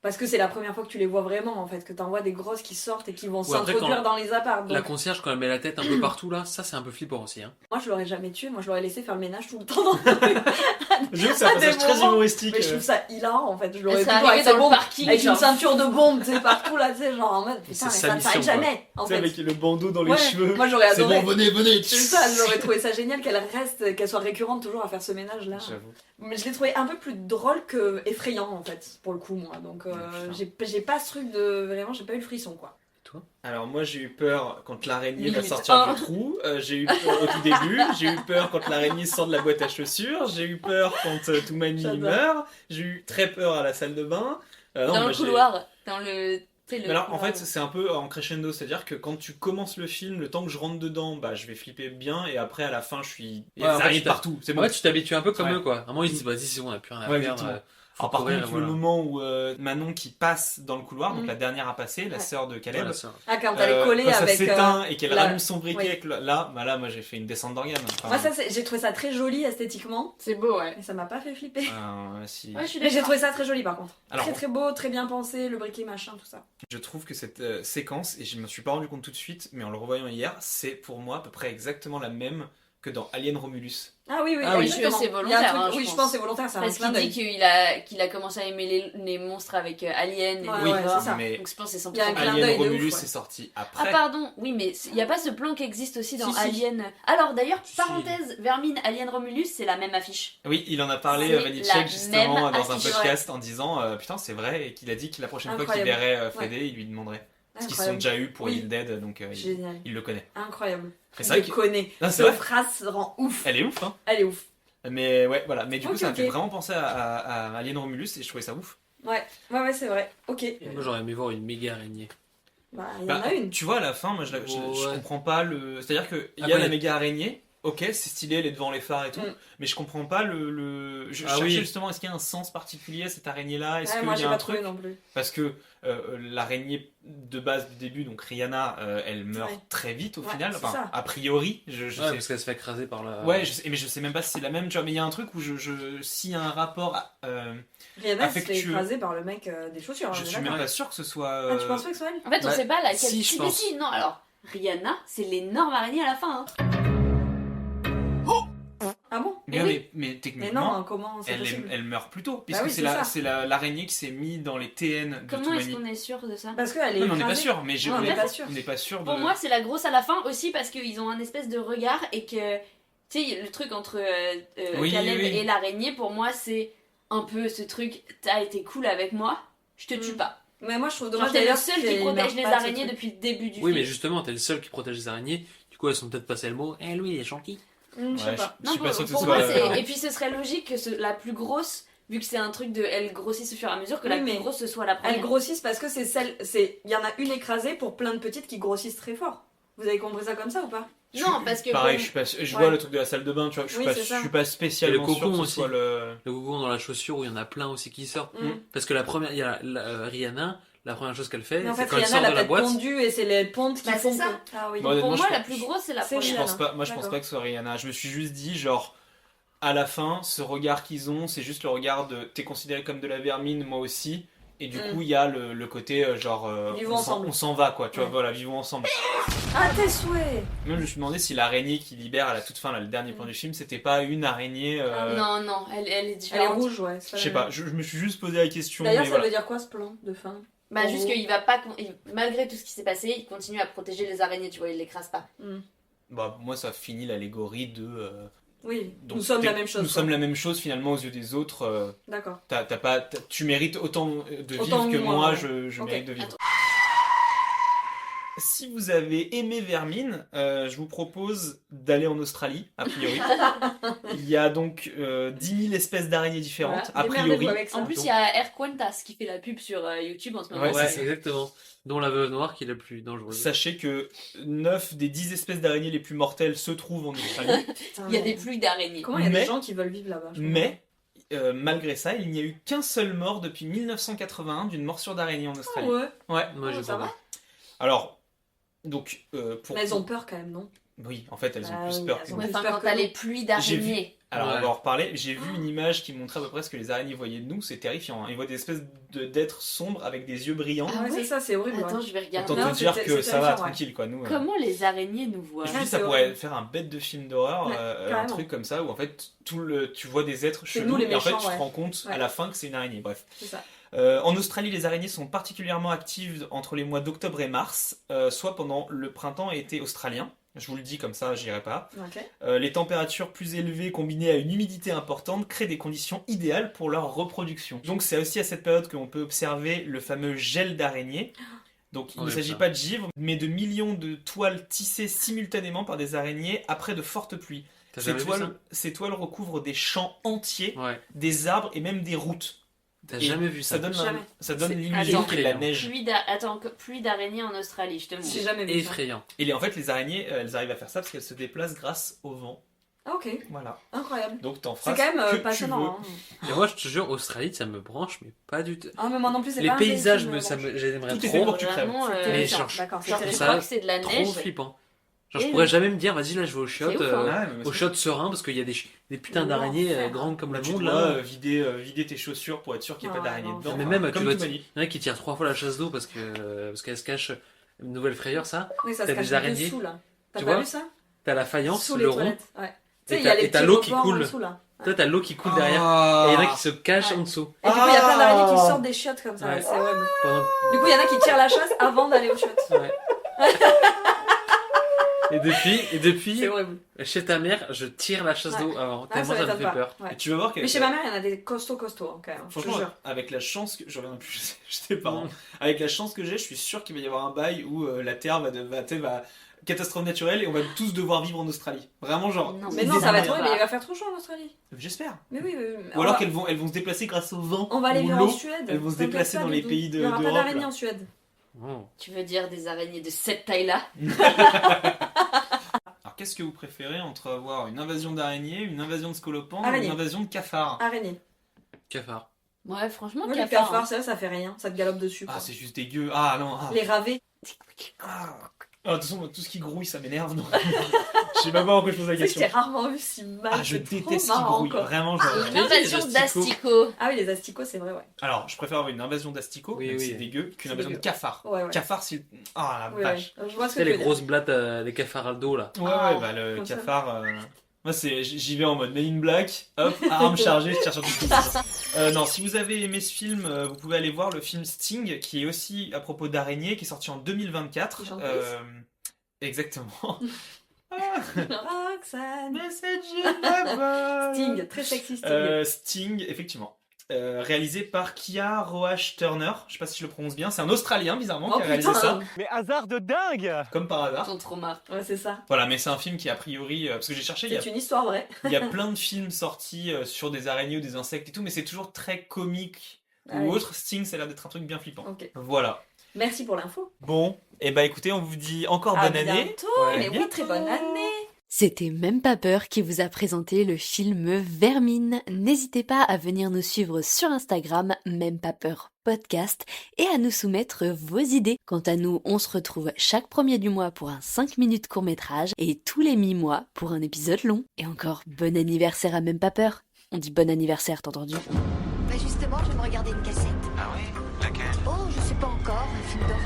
Parce que c'est la première fois que tu les vois vraiment en fait, que t'en vois des grosses qui sortent et qui vont Ouais, après, s'introduire quand dans les apparts. La donc- concierge, quand elle met la tête un peu partout là, ça c'est un peu flippant aussi. Hein. Moi je l'aurais jamais tué, moi je l'aurais laissé faire le ménage tout le temps dans J'avoue, c'est un à des passage très moments. humoristique. Mais je trouve ça hilarant en fait, je l'aurais Elle serait plutôt avec arrivée sa dans le bombe, parking, avec une genre. ceinture de bombe, tu sais, partout là, tu sais, genre en mode putain, mais C'est ça sa ne s'arrête mission, quoi. jamais en Tu sais, fait. avec le bandeau dans les Ouais, cheveux. moi j'aurais C'est adoré. bon, venez. C'est ça, j'aurais trouvé ça génial qu'elle reste, qu'elle soit récurrente toujours à faire ce ménage là. J'avoue. Mais je l'ai trouvé un peu plus drôle que effrayant en fait, pour le coup moi. Donc j'ai pas ce truc de. Vraiment, j'ai pas eu le frisson quoi. Alors moi j'ai eu peur quand l'araignée va Limite. sortir Oh. du trou, j'ai eu peur au tout début, j'ai eu peur quand l'araignée sort de la boîte à chaussures, j'ai eu peur quand Toumani J'adore. meurt, j'ai eu très peur à la salle de bain. Non, Dans moi, le j'ai- couloir, dans le... tu sais, le Mais alors en couloir. fait c'est un peu en crescendo, c'est-à-dire que quand tu commences le film, le temps que je rentre dedans, bah je vais flipper bien et après à la fin je suis... Ouais, en ça fait, arrive tu t'as- partout, c'est en bon. fait, tu t'habitues un peu comme Ouais. eux quoi. À un moment ils se disent, vas-y, c'est bon, on a plus rien à Ouais, perdre. exactement. Faut Alors par courir, contre, voilà. le moment où Manon qui passe dans le couloir, donc la dernière à passer, la Ouais. sœur de Caleb, Ouais, la sœur. Ah, quand elle est collée quand ça avec, s'éteint et qu'elle la- rallume son briquet, oui. avec là, moi j'ai fait une descente d'organes. Enfin, Moi ça j'ai trouvé ça très joli esthétiquement. C'est beau, ouais. Mais ça m'a pas fait flipper. si. Ouais, je suis Mais j'ai d'accord. trouvé ça très joli par contre. Alors, très très beau, très bien pensé, le briquet machin, tout ça. Je trouve que cette séquence, et je me suis pas rendu compte tout de suite, mais en le revoyant hier, c'est pour moi à peu près exactement la même que dans Alien Romulus. Ah oui, Ah oui, exactement. c'est Il y a un volontaire. truc- hein, oui, je pense que c'est volontaire, c'est un Parce clin qu'il dit d'œil. qu'il a commencé à aimer les monstres avec Alien et Ouais, les ouais, morts. c'est ça. mais Donc je pense que c'est 100% Il y a un clin Alien d'œil de Romulus ouf, ouais. est sorti Ah après. pardon, oui mais il n'y a pas ce plan qui existe aussi dans Si, si. Alien. Alors d'ailleurs, parenthèse, Vermine, Alien Romulus, c'est la même affiche. Oui, il en a parlé C'est Vanitschek la justement même dans un affiche. podcast en disant putain c'est vrai et qu'il a dit que la prochaine fois qu'il Incroyable. verrait Fede, Ouais. il lui demanderait. Parce qu'ils se Incroyable. sont déjà eu pour Oui. Evil Dead, donc Génial. il le connaît. Incroyable. Et c'est Je vrai le qu'il- connais. Non, c'est Cette vrai. phrase rend ouf. Elle est ouf, hein. Elle est ouf. Mais ouais, voilà. Mais du coup, Ok, ça m'a fait ok. vraiment penser à Alien Romulus et je trouvais ça ouf. Ouais, c'est vrai. Ok. Moi j'aurais aimé voir une méga araignée. Bah, il y en Bah, a une. Tu vois, à la fin, moi, je Ouais. comprends pas le. C'est-à-dire que il y Après, a la méga araignée. Ok, c'est stylé, elle est devant les phares et tout, Mm. mais je comprends pas Je Ah cherchais oui. justement, est-ce qu'il y a un sens particulier à cette araignée-là? Est-ce Ouais, qu'il moi y j'ai a pas un trouvé truc? non plus. Parce que l'araignée de base du début, donc Rihanna, elle meurt Ouais. très vite au Ouais, final. c'est Enfin, ça. a priori, je Ouais, sais. parce qu'elle se fait écraser par la. Ouais, mais je sais même pas si c'est la même, tu vois, mais il y a un truc où s'il y a un rapport Rihanna se fait affectueux. écraser par le mec des chaussures. Je on est suis même d'accord. pas sûr que ce soit. Ah, tu penses pas que ce soit elle? En fait, on Bah, sait pas laquelle. si, je mais pense. si, non, alors, Rihanna, c'est l'énorme araignée à la fin. Hein. Ah bon? Mais, oui. mais Mais techniquement, non, comment c'est possible? elle meurt plus tôt, puisque oui, c'est c'est ça. l'araignée qui s'est mise dans les TN de Comment est-ce Toumani. qu'on est sûr de ça? Parce qu'elle est Non, mais on n'est pas écrasée. sûr, mais Non, on n'est pas sûr. on n'est pas sûr de. Pour moi, c'est la grosse à la fin aussi parce qu'ils ont un espèce de regard et que, tu sais, le truc entre Oui, Caleb oui. et l'araignée, pour moi, c'est un peu ce truc, t'as été cool avec moi, je te tue pas. Mais moi je trouve Genre, dommage t'es le d'ailleurs seul qui qu'il protège meurt les pas de ce araignées truc. depuis le début du Oui, film. mais justement, t'es le seul qui protège les araignées. Du coup, elles sont peut-être passées le mot. Eh, lui, il est gentil. Je sais Ouais, pas. je suis pas sûr que ce pour soit. moi, c'est... Et puis ce serait logique que la plus grosse, vu que c'est un truc de elle grossisse au fur et à mesure, que Oui, la mais plus grosse ce soit la première. Elles grossissent parce que il y en a une écrasée pour plein de petites qui grossissent très fort. Vous avez compris ça comme ça ou pas? Non, parce que. Pareil, bon, je vois le truc de la salle de bain, tu vois, je suis pas Et spécialement le sûr cocon que ce aussi. soit le... Le cocon dans la chaussure où il y en a plein aussi qui sortent. Mm. Parce que la première, il y a Rihanna, la première chose qu'elle fait, Mais en c'est fait, quand elle Rihanna, sort elle de a la peut-être boîte. pondu et c'est les pontes qui Bah, font c'est ça. que- Ah oui. Bon, honnêtement, Pour moi, je la pense- plus grosse, c'est la C'est première. Je pense pas, moi je pense D'accord. pas que ce soit Rihanna. Je me suis juste dit, genre, à la fin, ce regard qu'ils ont, c'est juste le regard de t'es considéré comme de la vermine, moi aussi. Et du coup, il y a le côté genre, Vivons ensemble. on s'en va, quoi. Tu vois, Ouais. voilà, vivons ensemble. Ah, tes souhaits. Même je me suis demandé si l'araignée qui libère à la toute fin, là, le dernier plan du film, c'était pas une araignée. Non, non, elle est Elle est différente. rouge, ouais. Je sais pas, je me suis juste posé la question. D'ailleurs, mais ça voilà. veut dire quoi ce plan de fin? Bah, En juste gros. qu'il va pas. Malgré tout ce qui s'est passé, il continue à protéger les araignées, tu vois, il l'écrase pas. Bah, moi, ça finit l'allégorie de. Oui, donc, nous sommes t'es- la même chose. Nous quoi. sommes la même chose finalement aux yeux des autres. D'accord. Tu mérites autant de Autant vivre que que moi, moi, ouais. je Ok. mérite de vivre. Si vous avez aimé Vermine, je vous propose d'aller en Australie, a priori. Il y a donc 10 000 espèces d'araignées différentes, Voilà, a priori. démerdez-vous avec ça. En plus, il y a Air Quantas qui fait la pub sur YouTube en ce moment. Ouais, Ouais, c'est ça. exactement. Dont la veuve noire qui est la plus dangereuse. Sachez que 9 des 10 espèces d'araignées les plus mortelles se trouvent en Australie. Il y a des pluies d'araignées. Comment il y a Mais- des gens qui veulent vivre là-bas? je comprends Mais, malgré ça, il n'y a eu qu'un seul mort depuis 1981 d'une morsure d'araignée en pas. Australie. Ouais. Ouais. Moi, j'ai ça pas va. mal. Alors, donc, pour... Mais elles ont peur quand même, non? Oui, en fait, elles ont Ah plus oui, peur elles que ont nous. Ouais, plus enfin, peur quand que t'as nous. les pluies J'ai d'araignées. Alors, Ouais. on va en reparler. J'ai vu une image qui montrait à peu près ce que les araignées voyaient de nous. C'est terrifiant. Hein. Ils voient des espèces d'êtres sombres avec des yeux brillants. Ah ouais, c'est ça, c'est horrible. Attends, ouais. je vais regarder. Autant Non, te dire c'est que ça va, terrifiant, ouais. tranquille, quoi. Nous, Comment les araignées nous voient? je me dis, Ouais, ça c'est pourrait horrible. faire un bête de film d'horreur, Ouais, un carrément. truc comme ça, où en fait, tu vois des êtres C'est chelous, nous, les et en fait, méchants, tu te ouais. rends compte à Ouais. la fin que c'est une araignée. Bref. C'est ça. En Australie, les araignées sont particulièrement actives entre les mois d'octobre et mars, soit pendant le printemps et été australien. Je vous le dis comme ça, j'irai pas. Ok. Les températures plus élevées combinées à une humidité importante créent des conditions idéales pour leur reproduction. Donc c'est aussi à cette période que l'on peut observer le fameux gel d'araignée. Donc il ne Ouais, s'agit ça. pas de givre, mais de millions de toiles tissées simultanément par des araignées après de fortes pluies. T'as Ces jamais vu toiles, ces toiles recouvrent des champs entiers, Ouais. des arbres et même des routes. T'as Et jamais vu ça? Ça donne, Jamais. ça donne C'est l'illusion qu'il y a de la effrayant. neige. Attends, pluie d'araignées en Australie, je te montre. J'ai jamais vu ça. Effrayant. Et en fait, les araignées, elles arrivent à faire ça parce qu'elles se déplacent grâce au vent. Ah, ok. Voilà. Incroyable. Donc t'en feras C'est quand même ce que tu passionnant. veux. Hein. Et moi, je te jure, Australie, ça me branche, mais pas du tout. Ah, mais moi non plus, c'est Les pas un des paysages, films, j'aimerais Tout est fait trop. pour que tu crèves. Vraiment, C'est Mais terrifiant. genre, D'accord, c'est genre, je trouve je terrifiant. crois ça que c'est de la trop neige. flippant. Genre, je Et pourrais le- jamais me dire, vas-y, là, je vais au chiottes, ouf, hein. Ouais, mais au chiottes serein, parce qu'il y a des putains d'araignées L'enfer. grandes comme Là, le tu monde, dois là. vider tes chaussures pour être sûr qu'il n'y ait Ah pas ouais, d'araignée non. dedans. Mais même, tu comme vois, tout m'a dit. il y en a qui tirent 3 fois la chasse d'eau parce qu'elle se cache une nouvelle frayeur, ça. Oui, ça se T'as cache des araignées. dessous, là. T'as Tu pas vois vu ça? T'as la faïence, Sous le les rond. toilettes. Ouais. Tu Et sais, il y a les t'as petits l'eau qui rebords en coule. dessous, là. Toi, t'as l'eau qui coule derrière. Ah. Et il y en a qui se cachent en dessous. Et du coup, il y a plein d'araignées qui sortent des chiottes comme ça. Ouais. C'est horrible. Pendant- Du coup, il y en a qui tirent la chasse avant d'aller aux chiottes. Ouais. Et depuis, C'est horrible. chez ta mère, je tire la chasse d'eau avant. Ah, Tellement ça me m'étonne fait pas. peur. Ouais. Et tu vas voir Mais chez ma mère, il y en a des costauds, hein, quand même. Je te Franchement, jure. avec la chance que. Je reviens plus, je sais pas. Hein. Avec la chance que j'ai, je suis sûr qu'il va y avoir un bail où la Terre va catastrophe naturelle et on va tous devoir vivre en Australie. Vraiment, genre. Non, Mais non, ça va être horrible, mais il va faire trop chaud en Australie. J'espère. Mais oui, Ou alors qu'elles vont se déplacer grâce au vent. on va aller ou vivre l'eau. en Suède. Elles vont se T'inquiète déplacer pas, dans les Doudou. pays Il y aura pas d'Europe. d'araignées là. en Suède. Oh. Tu veux dire des araignées de cette taille-là? Alors, qu'est-ce que vous préférez entre avoir une invasion d'araignées, une invasion de scolopendres ou Araignée. une invasion de cafards? Araignée. Cafard. Ouais, franchement, Moi, les cafard. cafards, ça fait rien. Ça te galope dessus. Ah, quoi. c'est juste dégueu. Ah non. Ah. Les ravets. Ah, de toute façon, moi, tout ce qui grouille, ça m'énerve. Non. Je sais même pas pourquoi je pose la Tu sais que question. j'ai rarement vu si mal. Ah, je c'est trop déteste ce qui marrant, grouille. quoi. Vraiment, genre. Une invasion d'asticots. Ah oui, les asticots, c'est vrai, ouais. Alors, je préfère avoir une invasion d'asticots, Oui, même si oui. c'est dégueu, qu'une C'est invasion de dégueu. cafards. Ouais, ouais. Cafards, c'est. Ah la Oui, vache. ouais. Je vois ce que C'est tu les veux grosses dire. blattes, les cafards à dos, là. Ouais, Ah, ouais, bah le comme ça. cafard. Moi, j'y vais en mode Men in Black, hop, arme chargée, je tire sur tout ce qui Non, si vous avez aimé ce film, vous pouvez aller voir le film Sting, qui est aussi à propos d'araignées, qui est sorti en 2024. Il chante Exactement. Roxane. Message in Sting, très sexy Sting. Sting, effectivement. Réalisé par Kia Roach Turner, je sais pas si je le prononce bien, c'est un Australien bizarrement Oh, qui a réalisé putain. ça, Mais hasard de dingue! comme par hasard. Ton trauma. Ouais, c'est ça. Voilà, mais c'est un film qui a priori, parce que j'ai cherché, C'est une histoire vraie. il y a plein de films sortis sur des araignées ou des insectes et tout, mais c'est toujours très comique Ah ou oui. autre. Sting, ça a l'air d'être un truc bien flippant. Ok. Voilà. Merci pour l'info. Bon, Et bah écoutez, on vous dit encore À bonne année. bientôt, À mais oui, bientôt. très bonne année. C'était Même pas peur qui vous a présenté le film Vermine. N'hésitez pas à venir nous suivre sur Instagram, Même pas peur podcast, et à nous soumettre vos idées. Quant à nous, on se retrouve chaque premier du mois pour un 5 minutes court-métrage et tous les mi-mois pour un épisode long. Et encore, bon anniversaire à Même pas peur. On dit bon anniversaire, t'as entendu? Bah justement, je vais me regarder une cassette. Ah oui? Laquelle? Oh, je sais pas encore, un film d'horreur.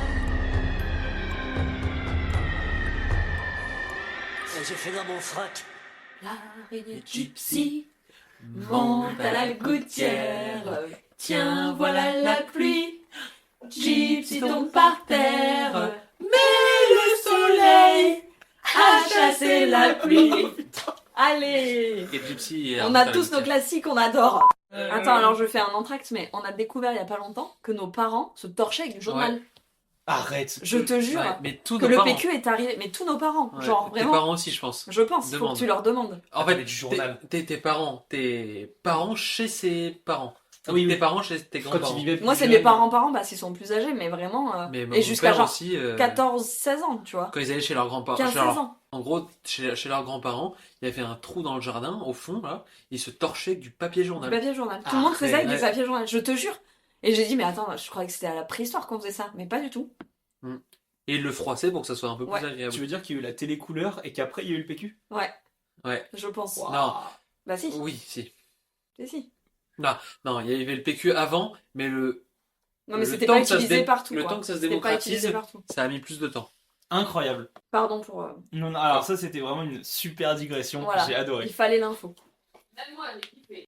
J'ai fait dans mon froc. L'araignée gypsy monte à la gouttière. Tiens, voilà la pluie. Gypsy tombe par terre. Mais le soleil a chassé la pluie. Allez! Et Gypsy et On a tous nos classiques, on adore. Attends, alors je fais un entracte, mais on a découvert il y a pas longtemps que nos parents se torchaient avec du journal. Ouais. Arrête. Je te jure Ouais, mais tous que nos le parents. PQ est arrivé, mais tous nos parents, Ouais, genre tes vraiment. parents aussi, je pense. Je pense, faut Demande. que tu leur demandes. En fait, mais du journal. tes parents chez ses parents. Oui, Tes oui. parents chez tes Quand grands-parents. ils vivaient plus Moi, c'est jeunes. mes parents parce qu'ils sont plus âgés, mais vraiment. Mais mon et jusqu'à père genre aussi, 14-16 ans, tu vois. Quand ils allaient chez leurs grands-parents. 15-16 chez leurs- ans. En gros, chez leurs grands-parents, il y avait un trou dans le jardin, au fond, là. Ils se torchaient avec du papier journal. Du papier journal. Tout le monde faisait avec ouais. du papier journal, je te jure. Et j'ai dit, mais attends, je croyais que c'était à la préhistoire qu'on faisait ça, mais pas du tout. Et ils le froissaient pour que ça soit un peu Ouais. plus agréable. Tu veux dire qu'il y a eu la télé couleur et qu'après il y a eu le PQ? Ouais, Ouais. je pense. Non. Bah si. Oui, si. Si. Non, il y avait le PQ avant, mais Non, mais le c'était temps pas que ça se utilisé dé- partout. Le quoi. temps que ça se C'était pas démocratise, utilisé partout. ça a mis plus de temps. Incroyable. Pardon pour. Non, alors ça c'était vraiment une super digression. Voilà. J'ai adoré. Il fallait l'info. Même moi, j'ai kiffé.